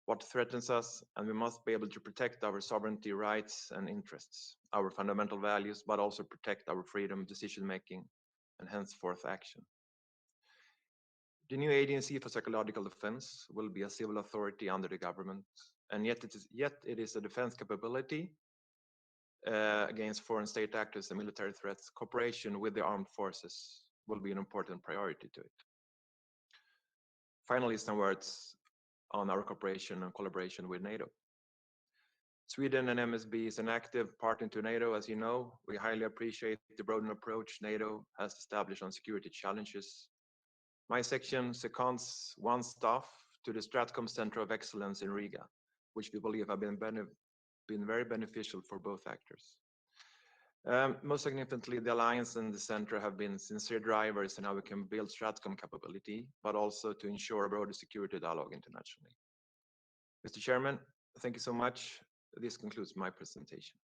what threatens us, and we must be able to protect our sovereignty, rights, and interests, our fundamental values, but also protect our freedom, decision-making, and henceforth action. The new Agency for Psychological Defense will be a civil authority under the government, and yet it is a defense capability against foreign state actors and military threats. Cooperation with the armed forces will be an important priority to it. Finally, some words on our cooperation and collaboration with NATO. Sweden and MSB is an active partner to NATO, as you know. We highly appreciate the broadened approach NATO has established on security challenges. My section seconds one staff to the Stratcom Center of Excellence in Riga, which we believe have been very beneficial for both actors. Most significantly, the Alliance and the Center have been sincere drivers in how we can build Stratcom capability, but also to ensure a broader security dialogue internationally. Mr. Chairman, thank you so much. This concludes my presentation.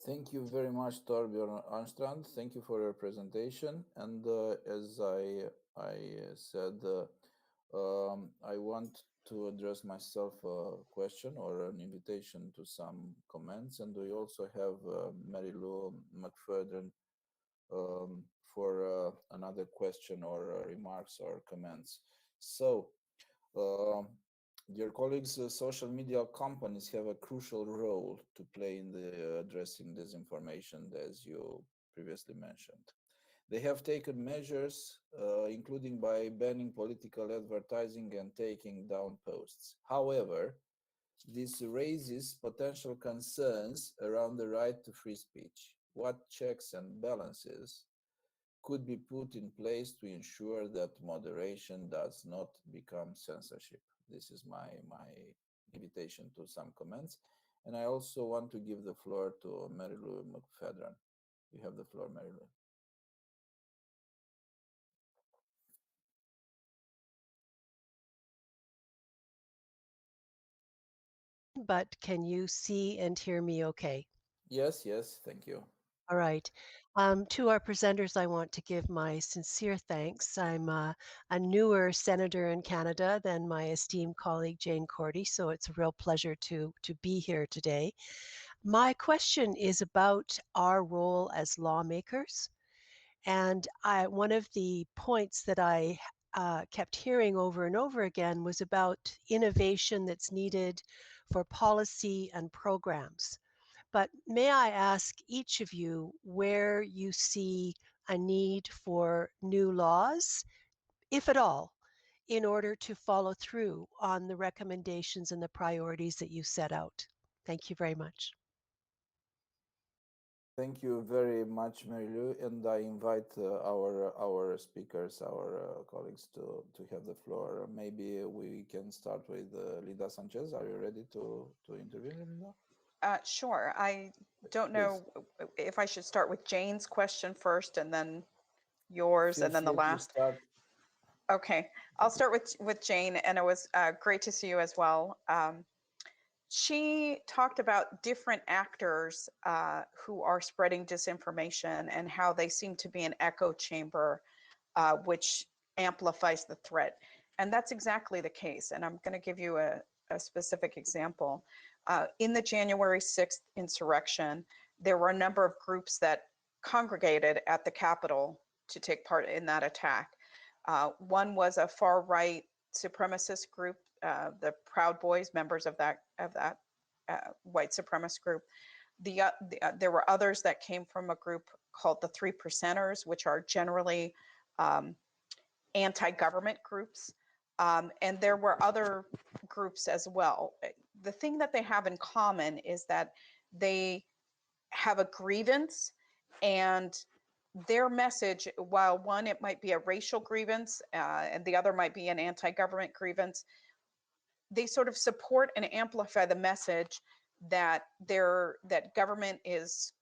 Thank you very much, Torbjörn Arnstrand. Thank you for your presentation. And as I said, I want to address myself a question or an invitation to some comments. And we also have Mary Lou McFadden for another question or remarks or comments. So, dear colleagues, social media companies have a crucial role to play in the addressing disinformation, as you previously mentioned. They have taken measures, including by banning political advertising and taking down posts. However, this raises potential concerns around the right to free speech. What checks and balances could be put in place to ensure that moderation does not become censorship? This is my invitation to some comments. And I also want to give the floor to Mary Lou McFadden. You have the floor, Mary Lou. But can you see and hear me okay? Yes, thank you. All right. To our presenters, I want to give my sincere thanks. I'm a newer senator in Canada than my esteemed colleague Jane Cordy, so it's a real pleasure to be here today. My question is about our role as lawmakers. And one of the points that I kept hearing over and over again was about innovation that's needed for policy and programs. But may I ask each of you where you see a need for new laws, if at all, in order to follow through on the recommendations and the priorities that you set out? Thank you very much. Thank you very much, Mary Lou, and I invite our speakers, our colleagues to have the floor. Maybe we can start with Linda Sanchez. Are you ready to intervene, Linda? Sure. I don't know if I should start with Jane's question first and then yours Feel and then the free to last. start. Okay, I'll start with Jane, and it was great to see you as well. She talked about different actors who are spreading disinformation and how they seem to be an echo chamber, which amplifies the threat. And that's exactly the case. And I'm going to give you a specific example. In the January 6th insurrection, there were a number of groups that congregated at the Capitol to take part in that attack. One was a far-right supremacist group, the Proud Boys, members of that white supremacist group. There were others that came from a group called the 3 Percenters, which are generally anti-government groups. And there were other groups as well. The thing that they have in common is that they have a grievance, and their message, while one, it might be a racial grievance and the other might be an anti-government grievance, they sort of support and amplify the message that that government is,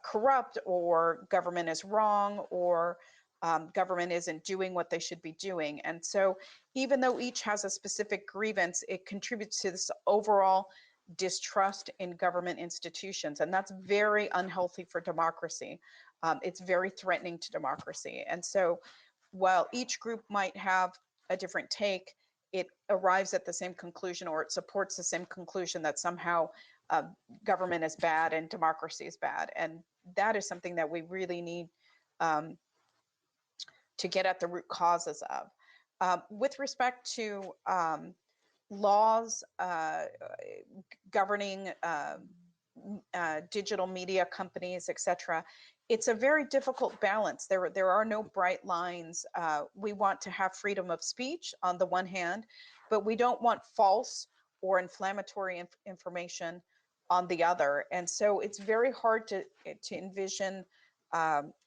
corrupt, or government is wrong, or government isn't doing what they should be doing. And so even though each has a specific grievance, it contributes to this overall distrust in government institutions. And that's very unhealthy for democracy. It's very threatening to democracy. And so while each group might have a different take, it arrives at the same conclusion, or it supports the same conclusion, that somehow government is bad and democracy is bad. And that is something that we really need to get at the root causes of. With respect to laws governing digital media companies, etc., it's a very difficult balance. There are no bright lines. We want to have freedom of speech on the one hand, but we don't want false or inflammatory information on the other. And so it's very hard to envision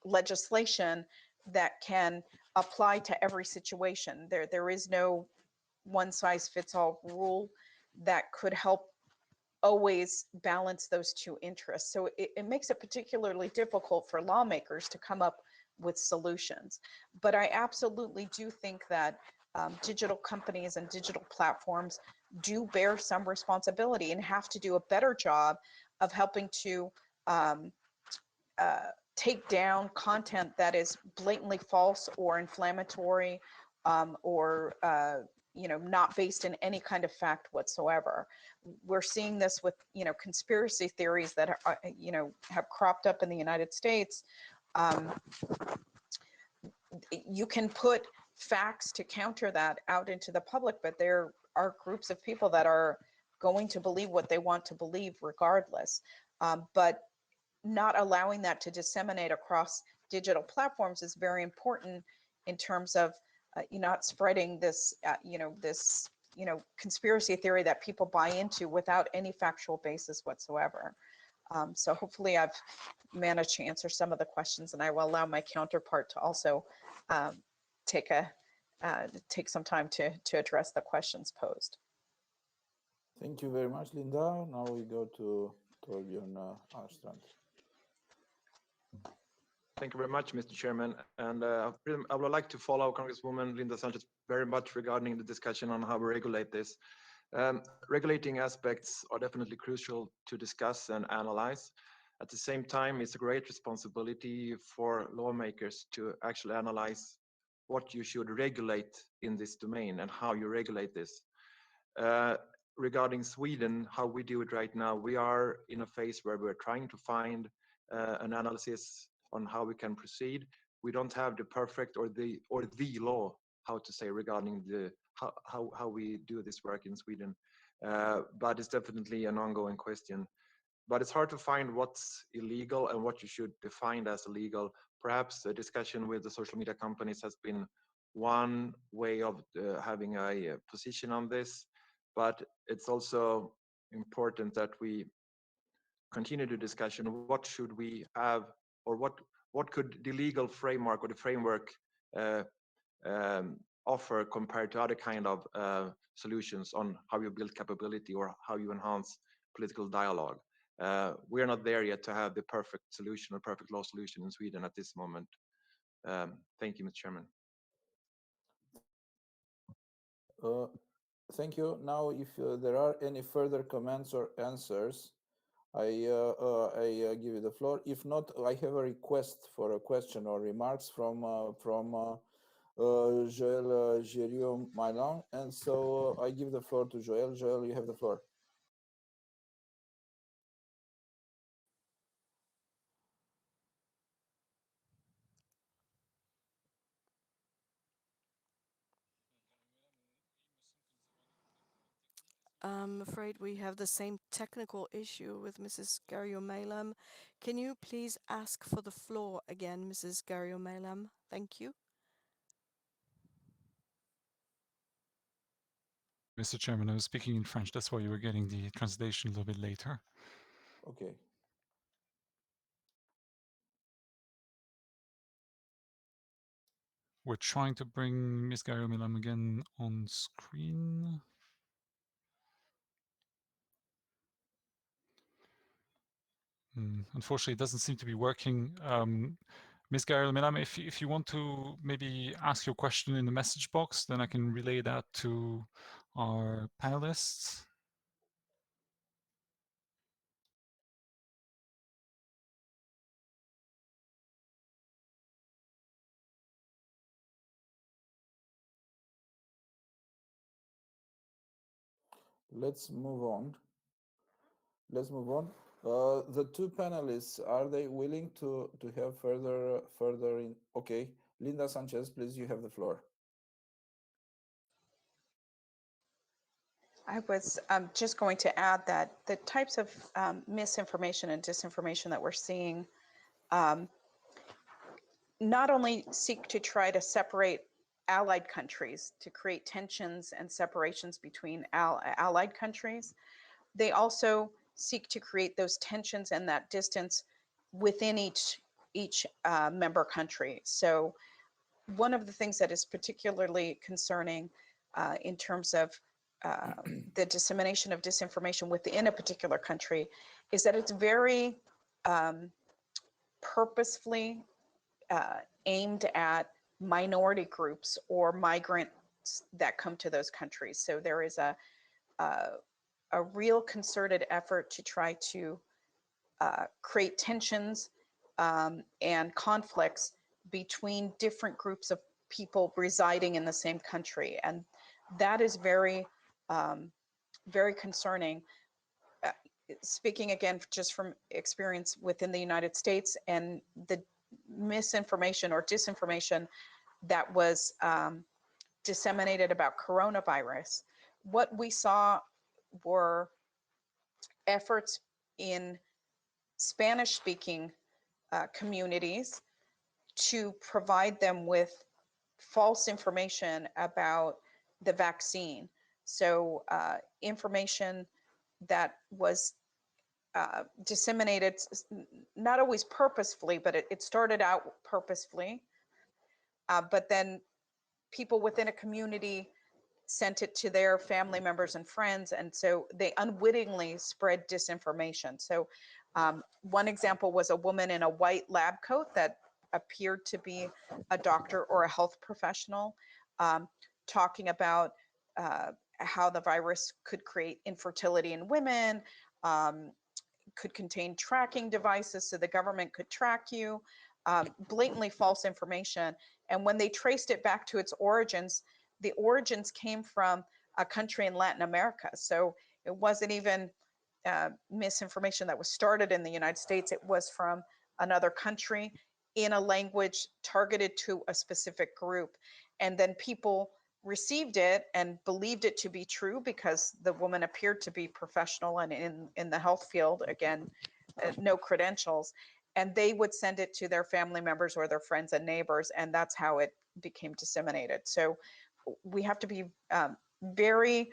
legislation that can apply to every situation. There is no one size fits all rule that could help always balance those two interests. So it makes it particularly difficult for lawmakers to come up with solutions. But I absolutely do think that digital companies and digital platforms do bear some responsibility and have to do a better job of helping to take down content that is blatantly false or inflammatory, or not based in any kind of fact whatsoever. We're seeing this with conspiracy theories that are, have cropped up in the United States. You can put facts to counter that out into the public, but there are groups of people that are going to believe what they want to believe regardless. But not allowing that to disseminate across digital platforms is very important in terms of not spreading this conspiracy theory that people buy into without any factual basis whatsoever. So hopefully I've managed to answer some of the questions, and I will allow my counterpart to also take some time to address the questions posed. Thank you very much, Linda. Now we go to Torbjörn Arstrand. Thank you very much, Mr. Chairman. And I would like to follow Congresswoman Linda Sanchez very much regarding the discussion on how we regulate this. Regulating aspects are definitely crucial to discuss and analyze. At the same time, it's a great responsibility for lawmakers to actually analyze what you should regulate in this domain and how you regulate this. Regarding Sweden, how we do it right now, we are in a phase where we're trying to find an analysis on how we can proceed. we don't have the perfect or the law, how to say, regarding the how we do this work in Sweden. But it's definitely an ongoing question. But it's hard to find what's illegal and what you should define as illegal. Perhaps a discussion with the social media companies has been one way of having a position on this, but it's also important that we continue the discussion. What should we have, or what could the legal framework or the framework offer compared to other kind of solutions on how you build capability or how you enhance political dialogue? We are not there yet to have the perfect solution or perfect law solution in Sweden at this moment. Thank you, Mr. Chairman. Thank you. Now, if there are any further comments or answers, I give you the floor. If not, I have a request for a question or remarks from Joël Gériau-Mailan, and so I give the floor to Joël. Joël, you have the floor. I'm afraid we have the same technical issue with Mrs. Gériau-Mailan. Can you please ask for the floor again, Mrs. Gériau-Mailan? Thank you. Mr. Chairman, I was speaking in French. That's why you were getting the translation a little bit later. Okay. We're trying to bring Ms. Gériau-Mailan again on screen. Unfortunately, it doesn't seem to be working. Ms. Gériau-Mailan, if you want to maybe ask your question in the message box, then I can relay that to our panelists. Let's move on. Let's move on. The two panelists, are they willing to have further in? Okay, Linda Sanchez, please, you have the floor. I was just going to add that the types of misinformation and disinformation that we're seeing not only seek to try to separate allied countries, to create tensions and separations between allied countries, they also seek to create those tensions and that distance within each member country. So one of the things that is particularly concerning in terms of the dissemination of disinformation within a particular country is that it's very purposefully aimed at minority groups or migrants that come to those countries. So there is a real concerted effort to try to create tensions and conflicts between different groups of people residing in the same country. And that is very, very concerning. Speaking again, just from experience within the United States and the misinformation or disinformation that was disseminated about coronavirus, what we saw were efforts in Spanish-speaking communities to provide them with false information about the vaccine. So information that was disseminated, not always purposefully, but it started out purposefully, but then people within a community sent it to their family members and friends, and so they unwittingly spread disinformation. So one example was a woman in a white lab coat that appeared to be a doctor or a health professional, talking about how the virus could create infertility in women, could contain tracking devices so the government could track you, blatantly false information. And when they traced it back to its origins, the origins came from a country in Latin America. So it wasn't even misinformation that was started in the United States. It was from another country in a language targeted to a specific group. And then people received it and believed it to be true because the woman appeared to be professional and in the health field, again, no credentials. And they would send it to their family members or their friends and neighbors, and that's how it became disseminated. So we have to be very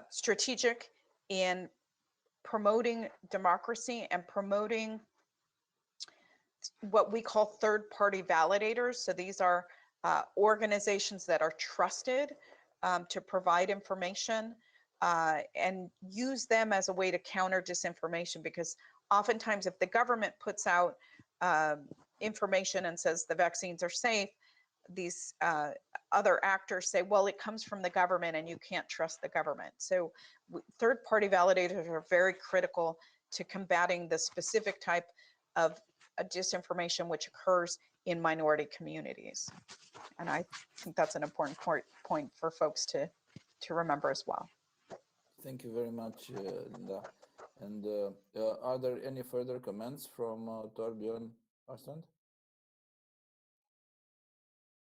strategic in promoting democracy and promoting what we call third-party validators. So these are organizations that are trusted to provide information and use them as a way to counter disinformation, because oftentimes if the government puts out information and says the vaccines are safe, these other actors say, well, it comes from the government and you can't trust the government. So third-party validators are very critical to combating the specific type of disinformation which occurs in minority communities. And I think that's an important point for folks to remember as well. Thank you very much, Linda. And are there any further comments from Torbjörn Astrand?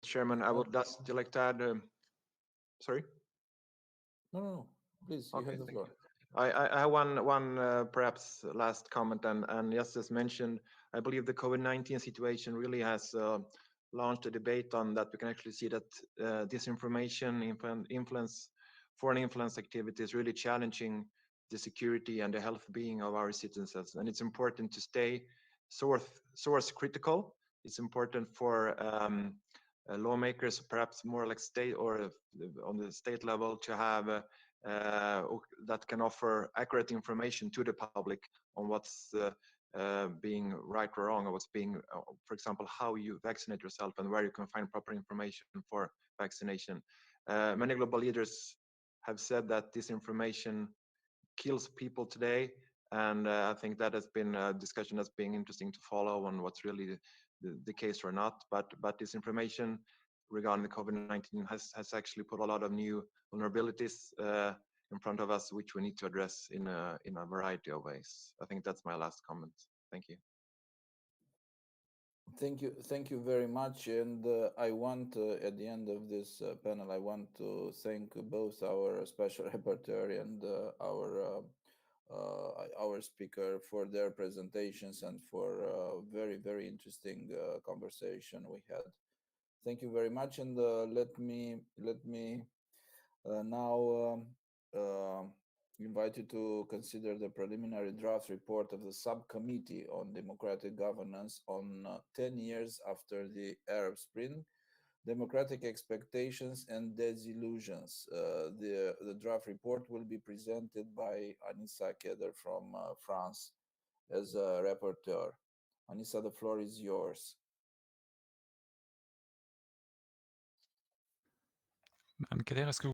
Chairman, I would just like to add, sorry? No, please, you have the floor. I have one perhaps last comment, and just as mentioned, I believe the COVID-19 situation really has launched a debate on that. We can actually see that disinformation, foreign influence activity is really challenging the security and the health being of our citizens. And it's important to stay source critical. It's important for lawmakers, perhaps more like state or on the state level, to have that can offer accurate information to the public on what's being right or wrong, or what's being, for example, how you vaccinate yourself and where you can find proper information for vaccination. Many global leaders have said that disinformation kills people today, and I think that has been a discussion that's being interesting to follow on what's really the case or not. But disinformation regarding the COVID-19 has actually put a lot of new vulnerabilities in front of us, which we need to address in a variety of ways. I think that's my last comment. Thank you. Thank you very much. And I want, at the end of this panel, I want to thank both our special rapporteur and our speaker for their presentations and for very, very interesting conversation we had. Thank you very much. And let me now invite you to consider the preliminary draft report of the subcommittee on democratic governance on 10 years after the Arab Spring, democratic expectations and disillusions. The draft report will be presented by Anissa Keder from France as a rapporteur. Anissa, the floor is yours. Madame Keller, est-ce que vous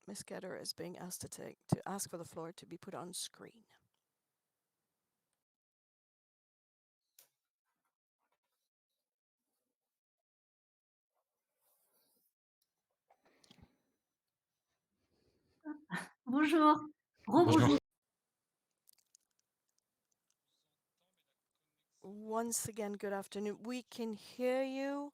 Ms. Getter is being asked to ask for the floor to be put on screen. Bonjour. Bonjour. Once again, good afternoon. We can hear you,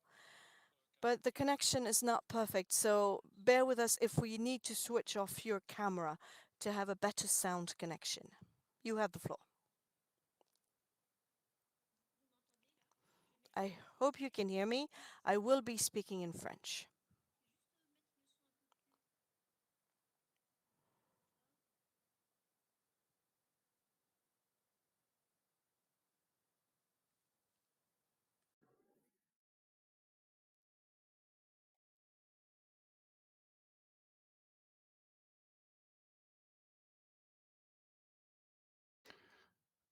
but the connection is not perfect, so bear with us if we need to switch off your camera to have a better sound connection. You have the floor. I hope you can hear me. I will be speaking in French.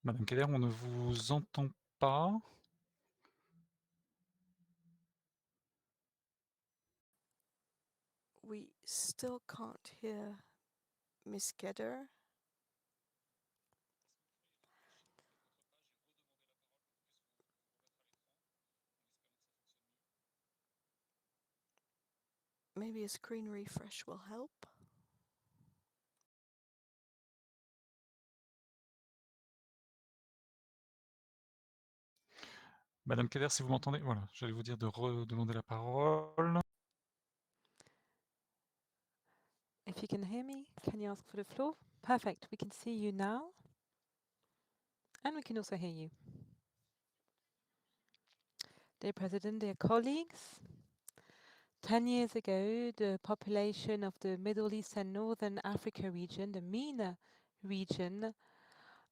Madame Keller, on ne vous entend pas. We still can't hear Miss Gedder. Maybe a screen refresh will help. Madame Keller, si vous m'entendez, voilà, j'allais vous dire de redemander la parole. If you can hear me, can you ask for the floor? Perfect. We can see you now. And we can also hear you. Dear President, dear colleagues, 10 years ago, the population of the Middle East and Northern Africa region, the MENA region,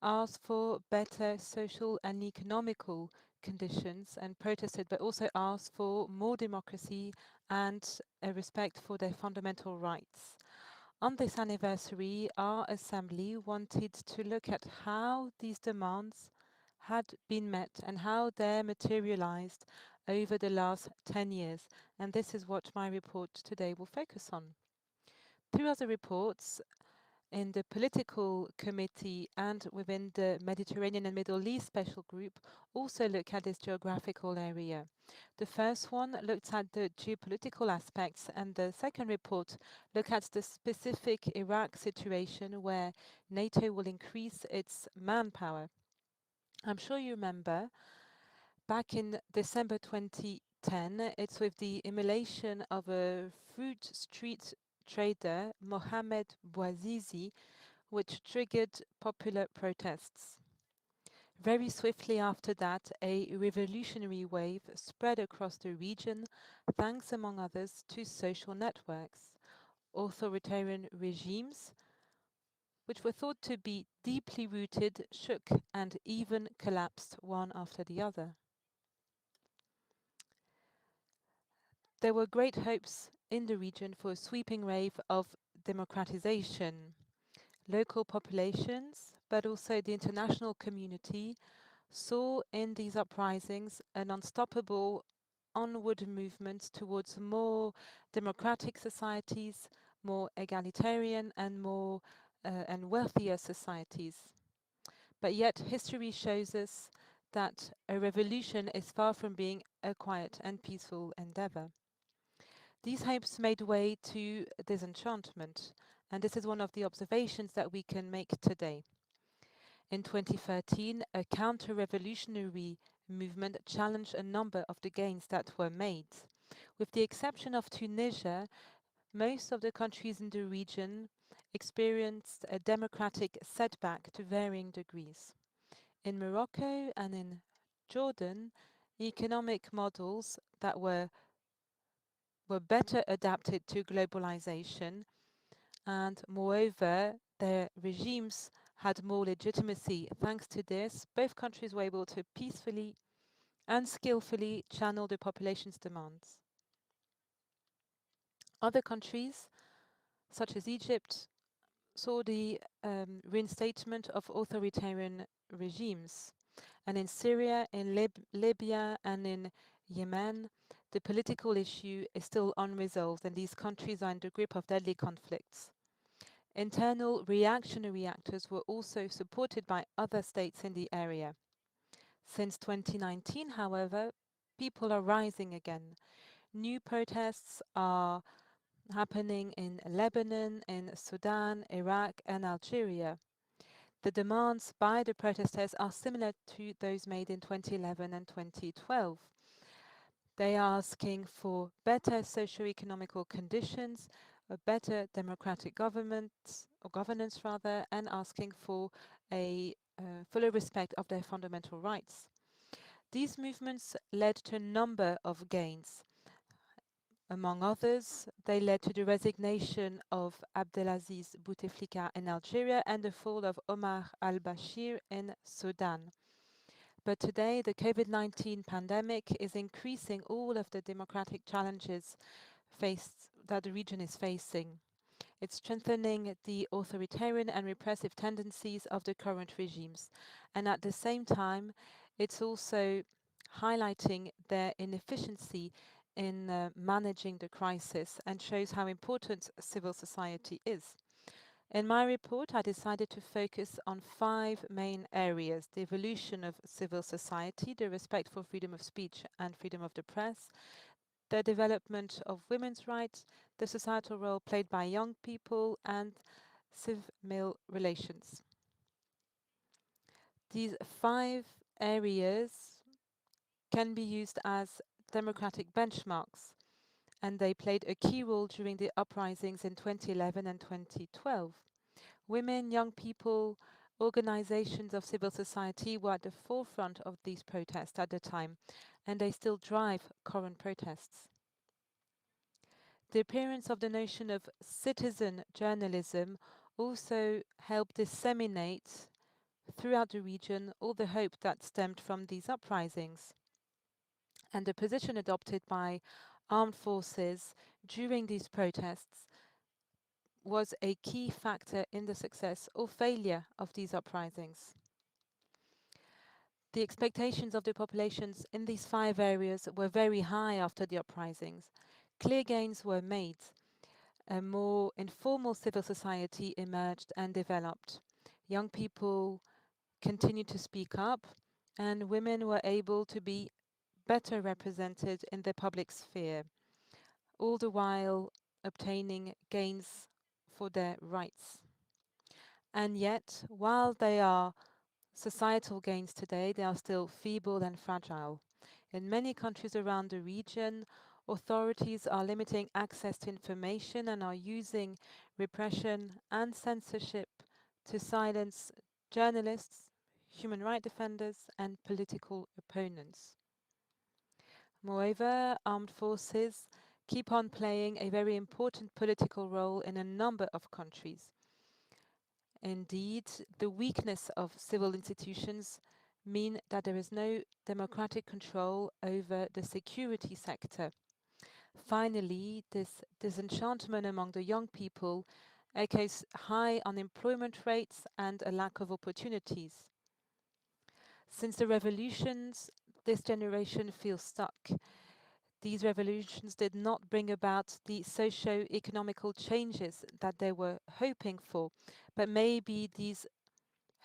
asked for better social and economical conditions and protested, but also asked for more democracy and a respect for their fundamental rights. On this anniversary, our Assembly wanted to look at how these demands had been met and how they're materialized over the last 10 years. And this is what my report today will focus on. Two other reports in the political committee and within the Mediterranean and Middle East special group also look at this geographical area. The first one looked at the geopolitical aspects, and the second report looked at the specific Iraq situation where NATO will increase its manpower. I'm sure you remember back in December 2010, it's with the immolation of a fruit street trader, Mohamed Bouazizi, which triggered popular protests. Very swiftly after that, a revolutionary wave spread across the region, thanks among others to social networks. Authoritarian regimes, which were thought to be deeply rooted, shook and even collapsed one after the other. There were great hopes in the region for a sweeping wave of democratization. Local populations, but also the international community, saw in these uprisings an unstoppable onward movement towards more democratic societies, more egalitarian and more and wealthier societies. But yet history shows us that a revolution is far from being a quiet and peaceful endeavor. These hopes made way to disenchantment, and this is one of the observations that we can make today. In 2013, a counter-revolutionary movement challenged a number of the gains that were made. With the exception of Tunisia, most of the countries in the region experienced a democratic setback to varying degrees. In Morocco and in Jordan, economic models that were better adapted to globalization, and moreover, their regimes had more legitimacy. Thanks to this, both countries were able to peacefully and skillfully channel the population's demands. Other countries, such as Egypt, saw the reinstatement of authoritarian regimes. And in Syria, in Libya, and in Yemen, the political issue is still unresolved, and these countries are in the grip of deadly conflicts. Internal reactionary actors were also supported by other states in the area. Since 2019, however, people are rising again. New protests are happening in Lebanon, in Sudan, Iraq, and Algeria. The demands by the protesters are similar to those made in 2011 and 2012. They are asking for better socio-economical conditions, a better democratic governance, and asking for a fuller respect of their fundamental rights. These movements led to a number of gains. Among others, they led to the resignation of Abdelaziz Bouteflika in Algeria and the fall of Omar al-Bashir in Sudan. But today, the COVID-19 pandemic is increasing all of the democratic challenges that the region is facing. It's strengthening the authoritarian and repressive tendencies of the current regimes. And at the same time, it's also highlighting their inefficiency in managing the crisis and shows how important civil society is. In my report, I decided to focus on 5 main areas: the evolution of civil society, the respect for freedom of speech and freedom of the press, the development of women's rights, the societal role played by young people, and civ-mil relations. These 5 areas can be used as democratic benchmarks, and they played a key role during the uprisings in 2011 and 2012. Women, young people, organizations of civil society were at the forefront of these protests at the time, and they still drive current protests. The appearance of the notion of citizen journalism also helped disseminate throughout the region all the hope that stemmed from these uprisings. And the position adopted by armed forces during these protests was a key factor in the success or failure of these uprisings. The expectations of the populations in these 5 areas were very high after the uprisings. Clear gains were made. A more informal civil society emerged and developed. Young people continued to speak up, and women were able to be better represented in the public sphere, all the while obtaining gains for their rights. And yet, while they are societal gains today, they are still feeble and fragile. In many countries around the region, authorities are limiting access to information and are using repression and censorship to silence journalists, human rights defenders, and political opponents. Moreover, armed forces keep on playing a very important political role in a number of countries. Indeed, the weakness of civil institutions mean that there is no democratic control over the security sector. Finally, this disenchantment among the young people echoes high unemployment rates and a lack of opportunities. Since the revolutions, this generation feels stuck. These revolutions did not bring about the socio-economical changes that they were hoping for, but maybe these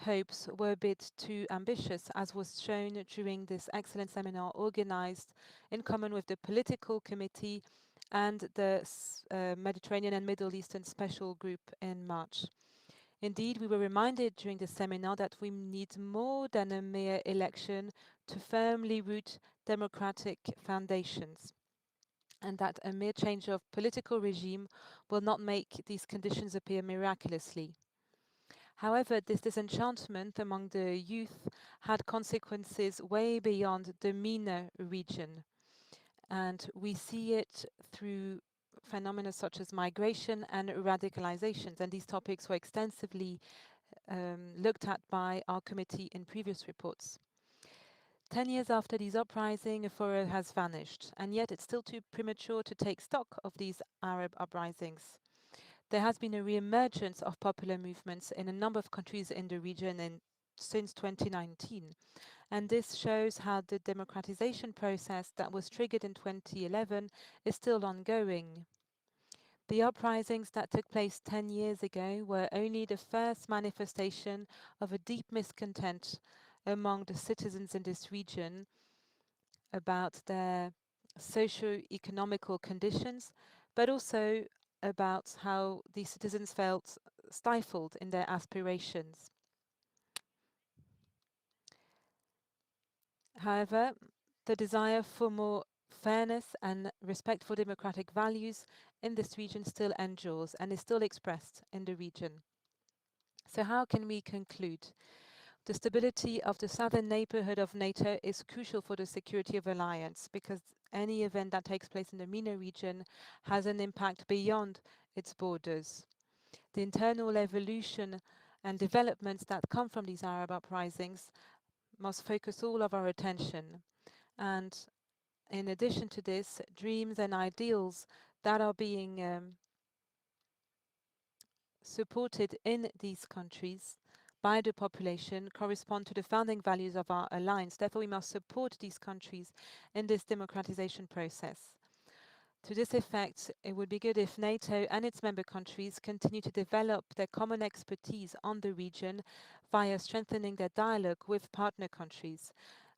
hopes were a bit too ambitious, as was shown during this excellent seminar organized in common with the political committee and the Mediterranean and Middle Eastern Special Group in March. Indeed, we were reminded during the seminar that we need more than a mere election to firmly root democratic foundations, and that a mere change of political regime will not make these conditions appear miraculously. However, this disenchantment among the youth had consequences way beyond the MENA region, and we see it through phenomena such as migration and radicalizations, and these topics were extensively looked at by our committee in previous reports. 10 years after these uprisings, a furor has vanished, and yet it's still too premature to take stock of these Arab uprisings. There has been a re-emergence of popular movements in a number of countries in the region since 2019, and this shows how the democratization process that was triggered in 2011 is still ongoing. The uprisings that took place 10 years ago were only the first manifestation of a deep miscontent among the citizens in this region about their socio-economical conditions, but also about how the citizens felt stifled in their aspirations. However, the desire for more fairness and respect for democratic values in this region still endures and is still expressed in the region. So how can we conclude? The stability of the southern neighborhood of NATO is crucial for the security of alliance, because any event that takes place in the MENA region has an impact beyond its borders. The internal evolution and developments that come from these Arab uprisings must focus all of our attention. And in addition to this, dreams and ideals that are being supported in these countries by the population correspond to the founding values of our alliance. Therefore, we must support these countries in this democratization process. To this effect, it would be good if NATO and its member countries continue to develop their common expertise on the region via strengthening their dialogue with partner countries.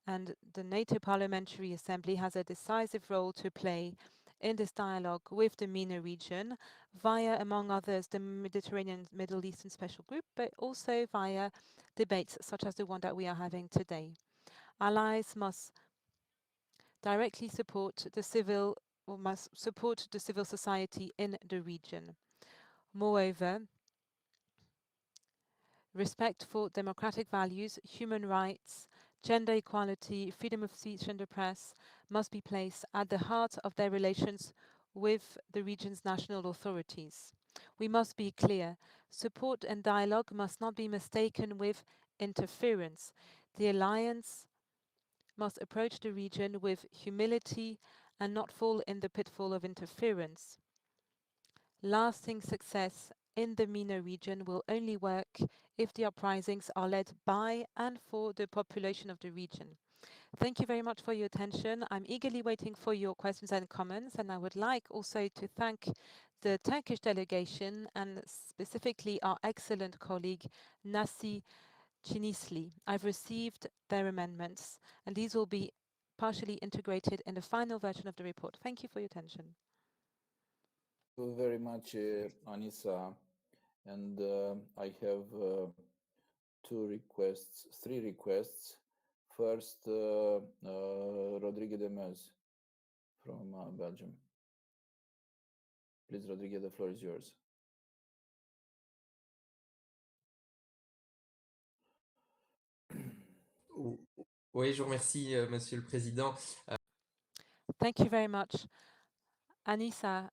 And the NATO Parliamentary Assembly has a decisive role to play in this dialogue with the MENA region via, among others, the Mediterranean Middle Eastern Special Group, but also via debates such as the one that we are having today. Allies must directly support the civil or must support the civil society in the region. Moreover, respect for democratic values, human rights, gender equality, freedom of speech and the press must be placed at the heart of their relations with the region's national authorities. We must be clear. Support and dialogue must not be mistaken with interference. The alliance must approach the region with humility and not fall in the pitfall of interference. Lasting success in the MENA region will only work if the uprisings are led by and for the population of the region. Thank you very much for your attention. I'm eagerly waiting for your questions and comments, and I would like also to thank the Turkish delegation and specifically our excellent colleague Nasi Chinisli. I've received their amendments, and these will be partially integrated in the final version of the report. Thank you for your attention. Thank you very much, Anissa. And I have three requests. First, Rodrigue de Meuse from Belgium. Please, Rodrigue, the floor is yours. Oui, je vous remercie, Monsieur le Président. Thank you very much. Anissa,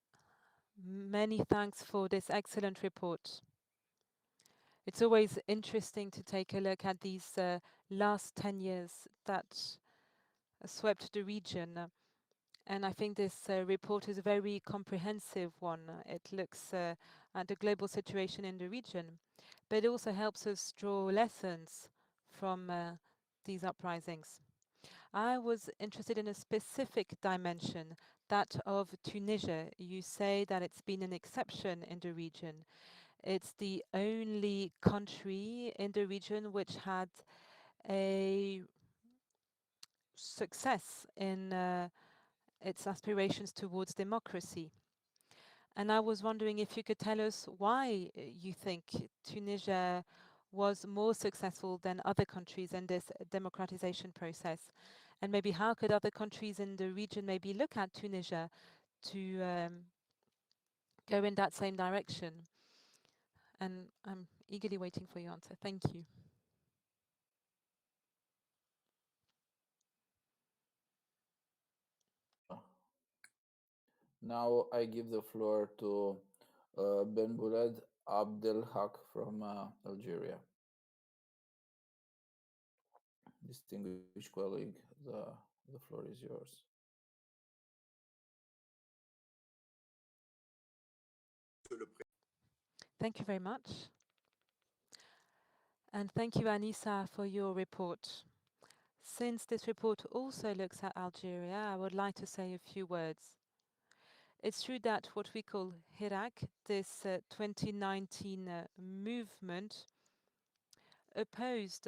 many thanks for this excellent report. It's always interesting to take a look at these last 10 years that swept the region. And I think this report is a very comprehensive one. It looks at the global situation in the region, but it also helps us draw lessons from these uprisings. I was interested in a specific dimension, that of Tunisia. You say that it's been an exception in the region. It's the only country in the region which had a success in its aspirations towards democracy. And I was wondering if you could tell us why you think Tunisia was more successful than other countries in this democratization process, and maybe how could other countries in the region maybe look at Tunisia to go in that same direction? And I'm eagerly waiting for your answer. Thank you. Now I give the floor to Ben Bouled Abdelhak from Algeria. Distinguished colleague, the floor is yours. Thank you very much. And thank you, Anissa, for your report. Since this report also looks at Algeria, I would like to say a few words. It's true that what we call Hirak, this 2019 movement, opposed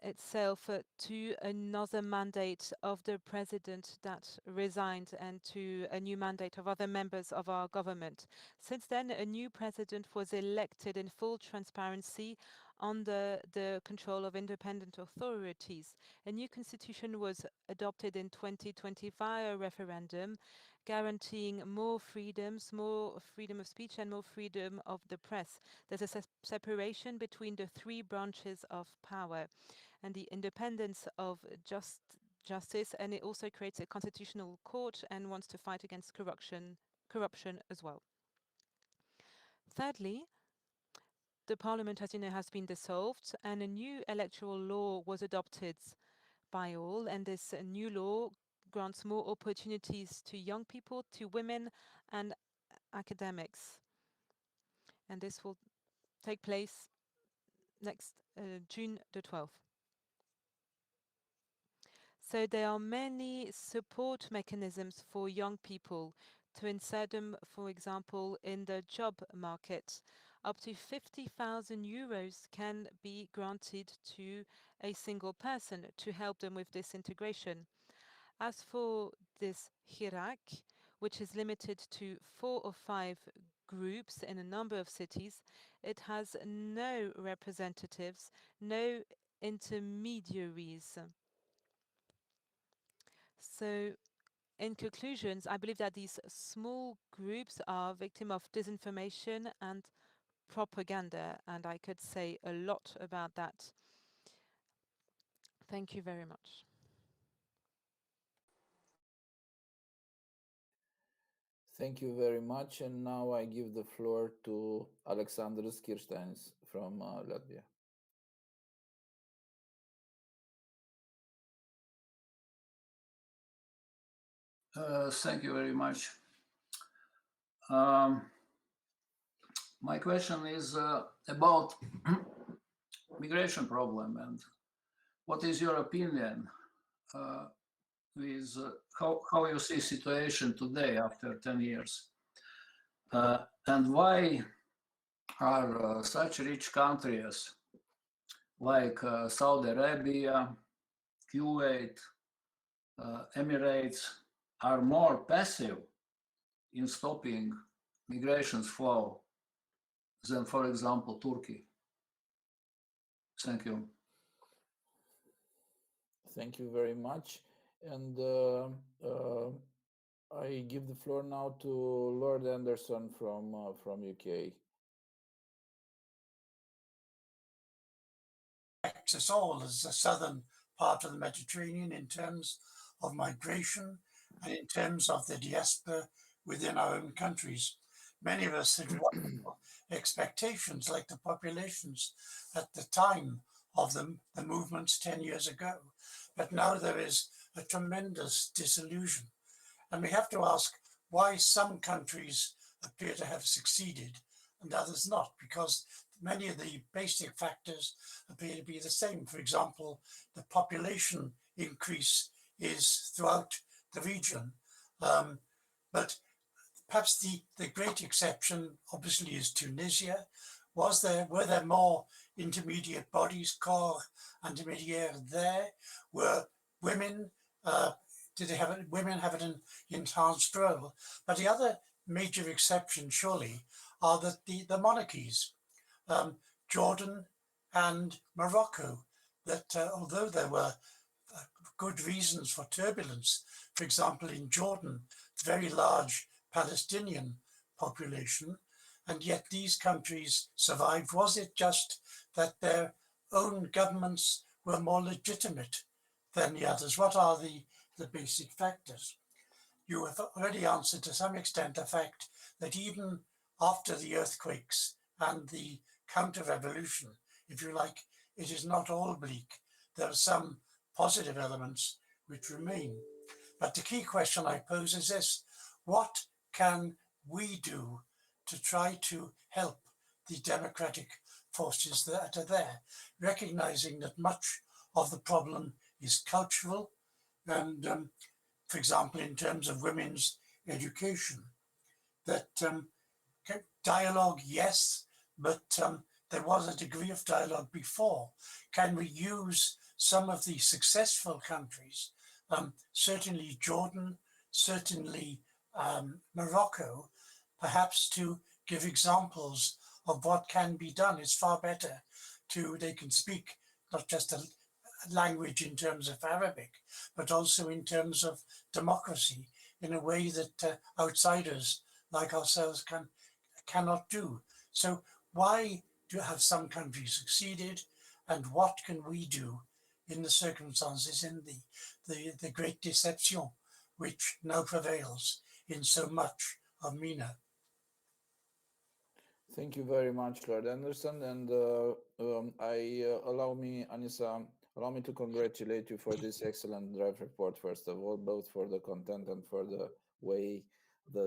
itself to another mandate of the president that resigned and to a new mandate of other members of our government. Since then, a new president was elected in full transparency under the control of independent authorities. A new constitution was adopted in 2020 via a referendum, guaranteeing more freedoms, more freedom of speech and more freedom of the press. There's a separation between the three branches of power and the independence of justice, and it also creates a constitutional court and wants to fight against corruption as well. Thirdly, the parliament, as you know, has been dissolved and a new electoral law was adopted by all, and this new law grants more opportunities to young people, to women and academics. And this will take place next June the 12th. So there are many support mechanisms for young people to insert them, for example, in the job market. Up to 50,000 euros can be granted to a single person to help them with this integration. As for this Hirak, which is limited to 4 or 5 groups in a number of cities, it has no representatives, no intermediaries. So in conclusions, I believe that these small groups are victim of disinformation and propaganda, and I could say a lot about that. Thank you very much. Thank you very much. And now I give the floor to Aleksandras Kirsteins from Latvia. Thank you very much. My question is about migration problem, and what is your opinion with how you see situation today after 10 years? And why are such rich countries like Saudi Arabia, Kuwait, Emirates are more passive in stopping migrations flow than, for example, Turkey? Thank you. Thank you very much. And I give the floor now to Lord Anderson from UK. Affects us all as the southern part of the Mediterranean in terms of migration and in terms of the diaspora within our own countries. Many of us had wonderful expectations, like the populations at the time of the movements 10 years ago. But now there is a tremendous disillusion. And we have to ask why some countries appear to have succeeded and others not, because many of the basic factors appear to be the same. For example, the population increase is throughout the region. But perhaps the great exception obviously is Tunisia. Were there more intermediate bodies, corps intermédiaires there? Were women, women have an enhanced role? But the other major exception surely are the monarchies, Jordan and Morocco, that although there were good reasons for turbulence, for example, in Jordan, very large Palestinian population, and yet these countries survived. Was it just that their own governments were more legitimate than the others? What are the basic factors? You have already answered to some extent the fact that even after the earthquakes and the counter-revolution, if you like, it is not all bleak. There are some positive elements which remain. But the key question I pose is this: what can we do to try to help the democratic forces that are there, recognizing that much of the problem is cultural and, for example, in terms of women's education, that dialogue, yes, but there was a degree of dialogue before. Can we use some of the successful countries, certainly Jordan, certainly Morocco, perhaps to give examples of what can be done? It's far better they can speak not just a language in terms of Arabic, but also in terms of democracy in a way that outsiders like ourselves cannot do. So why have some countries succeeded, and what can we do in the circumstances, in the great deception which now prevails in so much of MENA? Thank you very much, Lord Anderson. And Anissa, allow me to congratulate you for this excellent draft report, first of all, both for the content and for the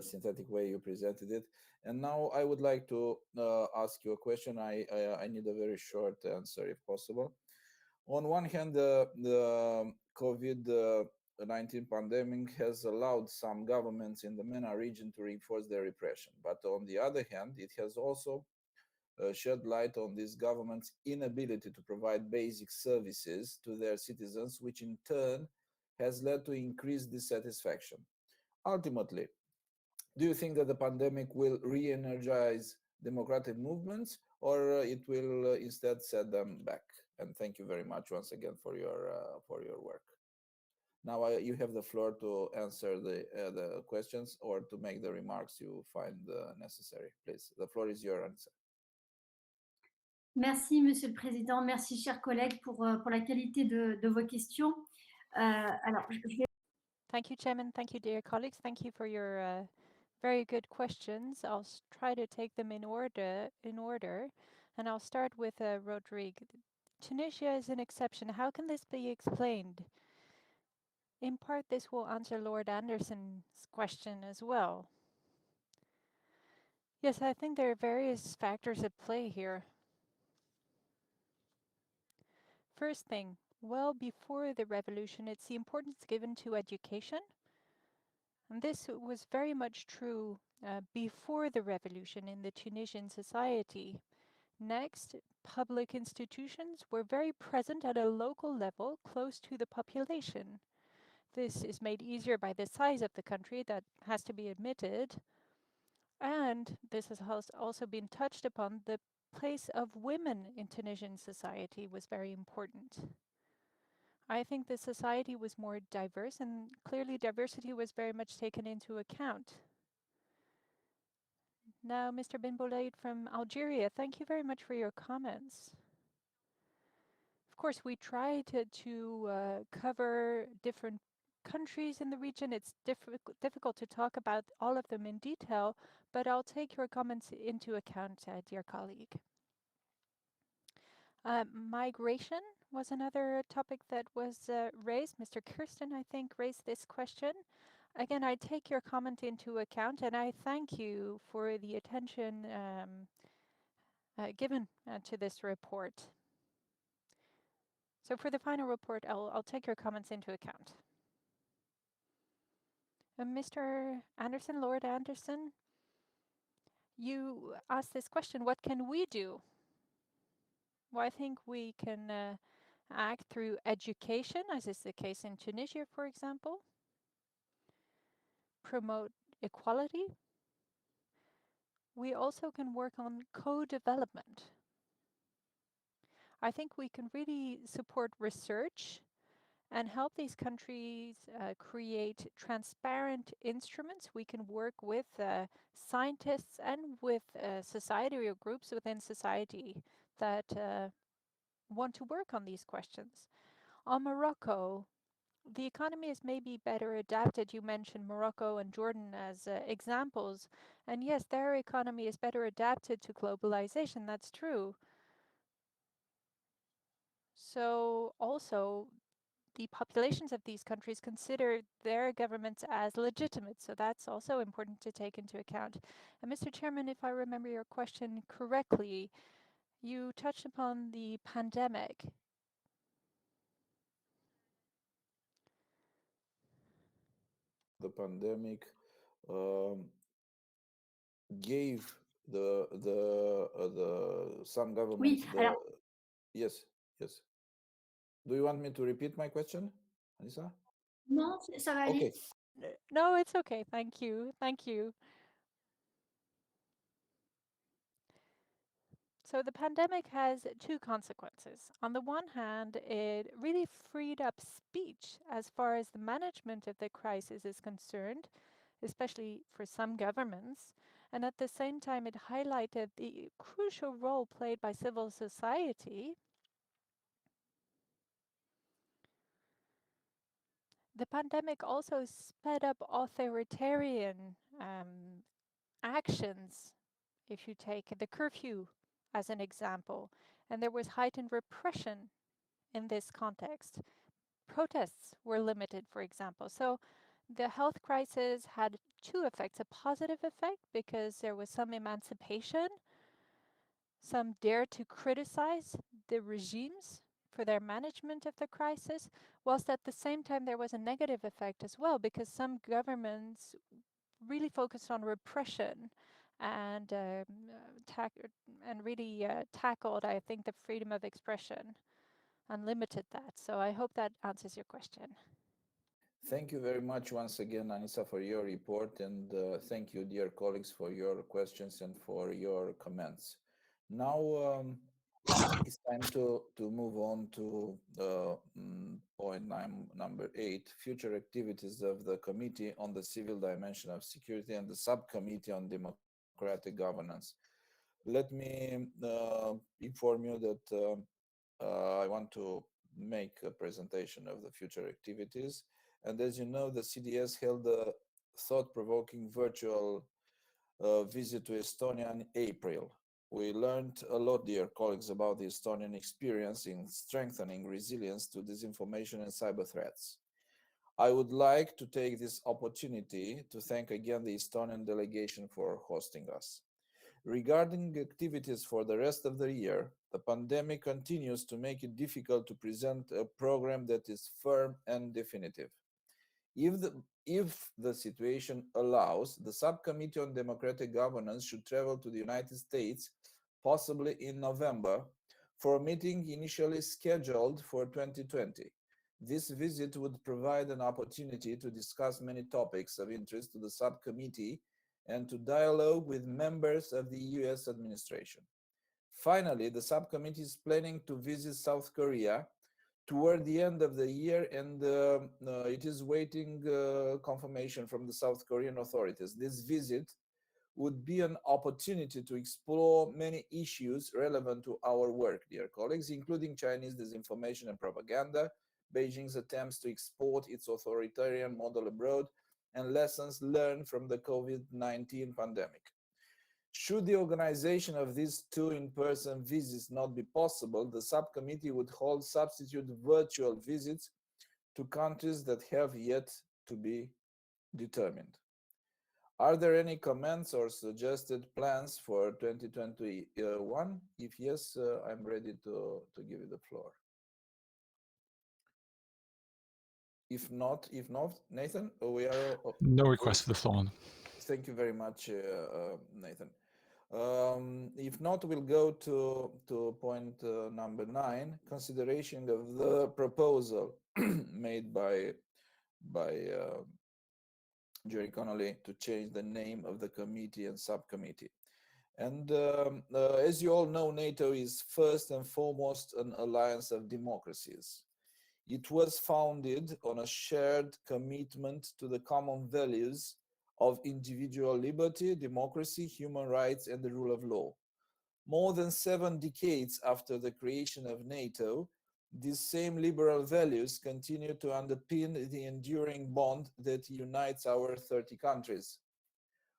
synthetic way you presented it. And now I would like to ask you a question. I need a very short answer, if possible. On one hand, the COVID-19 pandemic has allowed some governments in the MENA region to reinforce their repression. But on the other hand, it has also shed light on these governments' inability to provide basic services to their citizens, which in turn has led to increased dissatisfaction. Ultimately, do you think that the pandemic will re-energize democratic movements, or it will instead set them back? And thank you very much once again for your work. Now you have the floor to answer the questions or to make the remarks you find necessary. Please, the floor is your answer. Merci, Monsieur le Président. Merci, chers collègues, pour la qualité de vos questions. Alors, Thank you, Chairman. Thank you, dear colleagues. Thank you for your very good questions. I'll try to take them in order, and I'll start with Rodrigue. Tunisia is an exception. How can this be explained? In part, this will answer Lord Anderson's question as well. Yes, I think there are various factors at play here. First thing, well before the revolution, it's the importance given to education. And this was very much true before the revolution in the Tunisian society. Next, public institutions were very present at a local level, close to the population. This is made easier by the size of the country, that has to be admitted. And this has also been touched upon, the place of women in Tunisian society was very important. I think the society was more diverse, and clearly diversity was very much taken into account. Now, Mr. Ben Boulaid from Algeria, thank you very much for your comments. Of course, we tried to cover different countries in the region. It's difficult to talk about all of them in detail, but I'll take your comments into account, dear colleague. Migration was another topic that was raised. Mr. Kirsten, I think, raised this question. Again, I take your comment into account, and I thank you for the attention given to this report. So for the final report, I'll take your comments into account. Mr. Anderson, Lord Anderson, you asked this question, what can we do? Well, I think we can act through education, as is the case in Tunisia, for example. Promote equality. We also can work on co-development. I think we can really support research and help these countries create transparent instruments. We can work with scientists and with societal groups within society that want to work on these questions. On Morocco, the economy is maybe better adapted. You mentioned Morocco and Jordan as examples. And yes, their economy is better adapted to globalization. That's true. So also, the populations of these countries consider their governments as legitimate. So that's also important to take into account. And Mr. Chairman, if I remember your question correctly, you touched upon the pandemic. The pandemic gave some governments yes. Do you want me to repeat my question, Anissa? Non, ça va aller. Okay. No, it's okay. Thank you. Thank you. So the pandemic has two consequences. On the one hand, it really freed up speech as far as the management of the crisis is concerned, especially for some governments. And at the same time, it highlighted the crucial role played by civil society. The pandemic also sped up authoritarian actions. If you take the curfew as an example, and there was heightened repression in this context. Protests were limited, for example. So the health crisis had two effects, a positive effect because there was some emancipation, some dared to criticize the regimes for their management of the crisis, whilst at the same time there was a negative effect as well because some governments really focused on repression and really tackled, I think, the freedom of expression and limited that. So I hope that answers your question. Thank you very much once again, Anissa, for your report, and thank you, dear colleagues, for your questions and for your comments. Now, it's time to move on to point number 8, future activities of the Committee on the Civil Dimension of Security and the Subcommittee on Democratic Governance. Let me inform you that I want to make a presentation of the future activities. And as you know, the CDS held a thought-provoking virtual visit to Estonia in April. We learned a lot, dear colleagues, about the Estonian experience in strengthening resilience to disinformation and cyber threats. I would like to take this opportunity to thank again the Estonian delegation for hosting us. Regarding activities for the rest of the year, the pandemic continues to make it difficult to present a program that is firm and definitive. If the situation allows, the Subcommittee on Democratic Governance should travel to the United States, possibly in November, for a meeting initially scheduled for 2020. This visit would provide an opportunity to discuss many topics of interest to the subcommittee and to dialogue with members of the US administration. Finally, the subcommittee is planning to visit South Korea toward the end of the year, and it is waiting confirmation from the South Korean authorities. This visit would be an opportunity to explore many issues relevant to our work, dear colleagues, including Chinese disinformation and propaganda, Beijing's attempts to export its authoritarian model abroad, and lessons learned from the COVID-19 pandemic. Should the organization of these 2 in-person visits not be possible, the subcommittee would hold substitute virtual visits to countries that have yet to be determined. Are there any comments or suggested plans for 2021? If yes, I'm ready to give you the floor. If not, Nathan, we are... No request for the floor. Thank you very much, Nathan. If not, we'll go to point number 9, consideration of the proposal made by Jerry Connolly to change the name of the committee and subcommittee. And as you all know, NATO is first and foremost an alliance of democracies. It was founded on a shared commitment to the common values of individual liberty, democracy, human rights, and the rule of law. More than 7 decades after the creation of NATO, these same liberal values continue to underpin the enduring bond that unites our 30 countries.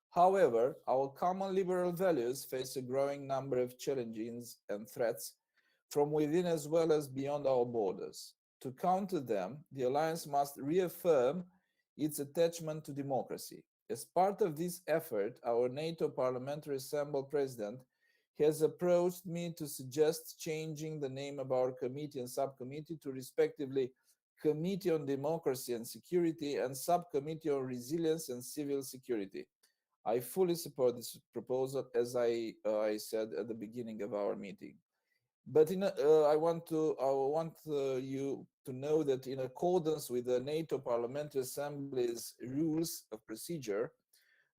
However, our common liberal values face a growing number of challenges and threats from within as well as beyond our borders. To counter them, the alliance must reaffirm its attachment to democracy. As part of this effort, our NATO Parliamentary Assembly President has approached me to suggest changing the name of our committee and subcommittee to respectively Committee on Democracy and Security and Subcommittee on Resilience and Civil Security. I fully support this proposal, as I said at the beginning of our meeting. But I want you to know that in accordance with the NATO Parliamentary Assembly's rules of procedure,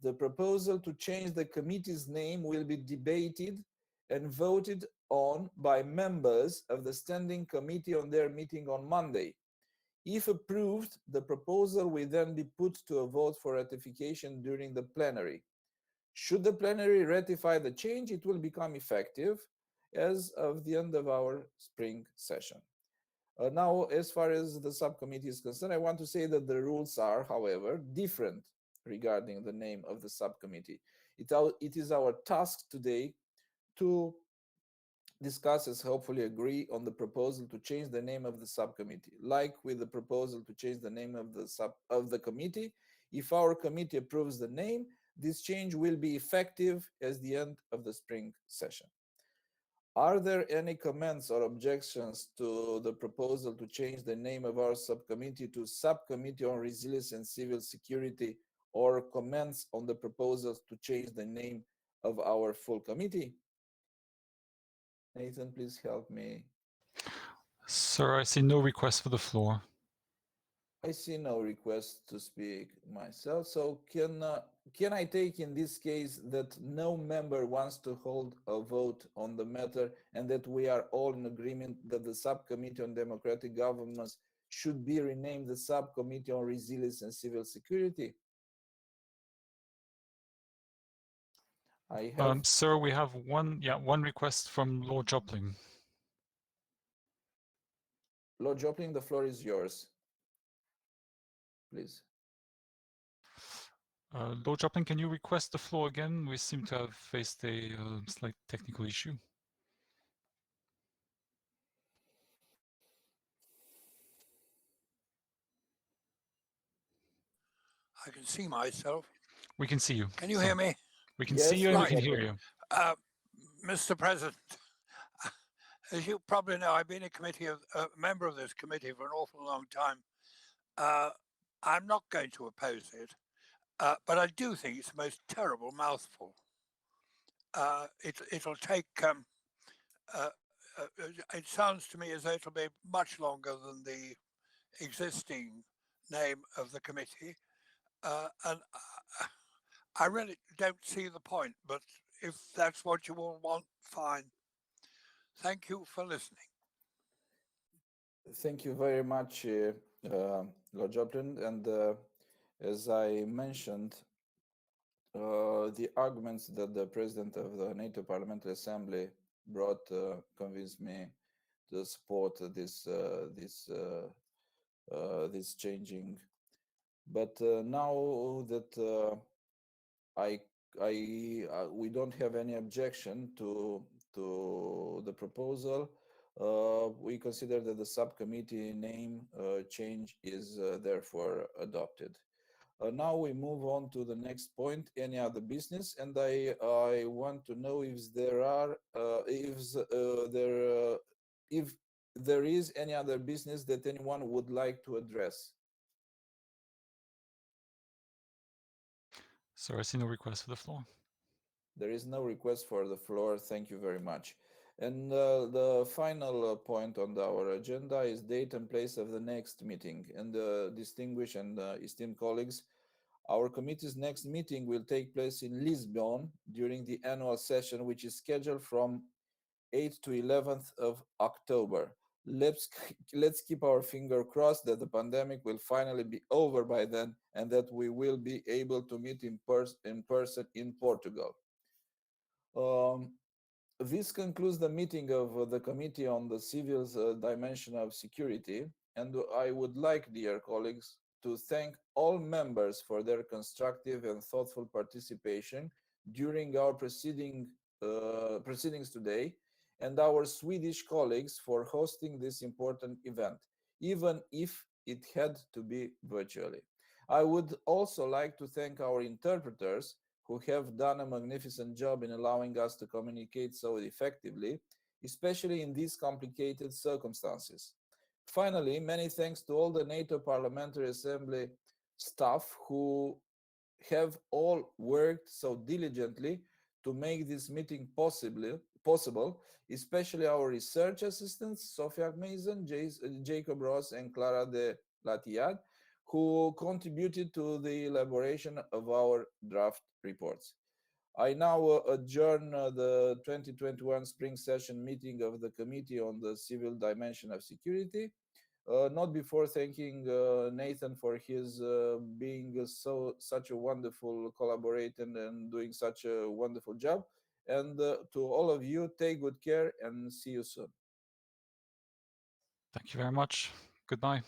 the proposal to change the committee's name will be debated and voted on by members of the Standing Committee on their meeting on Monday. If approved, the proposal will then be put to a vote for ratification during the plenary. Should the plenary ratify the change, it will become effective as of the end of our spring session. Now, as far as the subcommittee is concerned, I want to say that the rules are, however, different regarding the name of the subcommittee. It is our task today to discuss and hopefully agree on the proposal to change the name of the subcommittee. Like with the proposal to change the name of the committee, if our committee approves the name, this change will be effective as the end of the spring session. Are there any comments or objections to the proposal to change the name of our subcommittee to Subcommittee on Resilience and Civil Security, or comments on the proposals to change the name of our full committee? Nathan, please help me. Sir, I see no request for the floor. I see no request to speak myself. So can I take in this case that no member wants to hold a vote on the matter and that we are all in agreement that the Subcommittee on Democratic Governance should be renamed the Subcommittee on Resilience and Civil Security? I have... Sir, we have one request from Lord Jopling. Lord Jopling, the floor is yours. Please. Lord Jopling, can you request the floor again? We seem to have faced a slight technical issue. I can see myself. We can see you. Can you hear me? We can see you and we can hear you. Mr. President, as you probably know, I've been a member of this committee for an awful long time. I'm not going to oppose it, but I do think it's the most terrible mouthful. It'll take, it sounds to me as though it'll be much longer than the existing name of the committee. And I really don't see the point, but if that's what you all want, fine. Thank you for listening. Thank you very much, Lord Joplin. And as I mentioned, the arguments that the president of the NATO Parliamentary Assembly brought convinced me to support this changing. But now that we don't have any objection to the proposal, we consider that the subcommittee name change is therefore adopted. Now we move on to the next point, any other business, and I want to know if there is any other business that anyone would like to address. Sir, I see no request for the floor. There is no request for the floor. Thank you very much. And the final point on our agenda is date and place of the next meeting. And distinguished and esteemed colleagues, our committee's next meeting will take place in Lisbon during the annual session, which is scheduled from 8th to 11th of October. Let's keep our finger crossed that the pandemic will finally be over by then and that we will be able to meet in person in Portugal. This concludes the meeting of the Committee on the Civil Dimension of Security, and I would like, dear colleagues, to thank all members for their constructive and thoughtful participation during our proceedings today, and our Swedish colleagues for hosting this important event, even if it had to be virtually. I would also like to thank our interpreters who have done a magnificent job in allowing us to communicate so effectively, especially in these complicated circumstances. Finally, many thanks to all the NATO Parliamentary Assembly staff who have all worked so diligently to make this meeting possible, especially our research assistants, Sofia Mason, Jacob Ross, and Clara de Latiad, who contributed to the elaboration of our draft reports. I now adjourn the 2021 spring session meeting of the Committee on the Civil Dimension of Security, not before thanking Nathan for his being such a wonderful collaborator and doing such a wonderful job. And to all of you, take good care and see you soon. Thank you very much. Goodbye.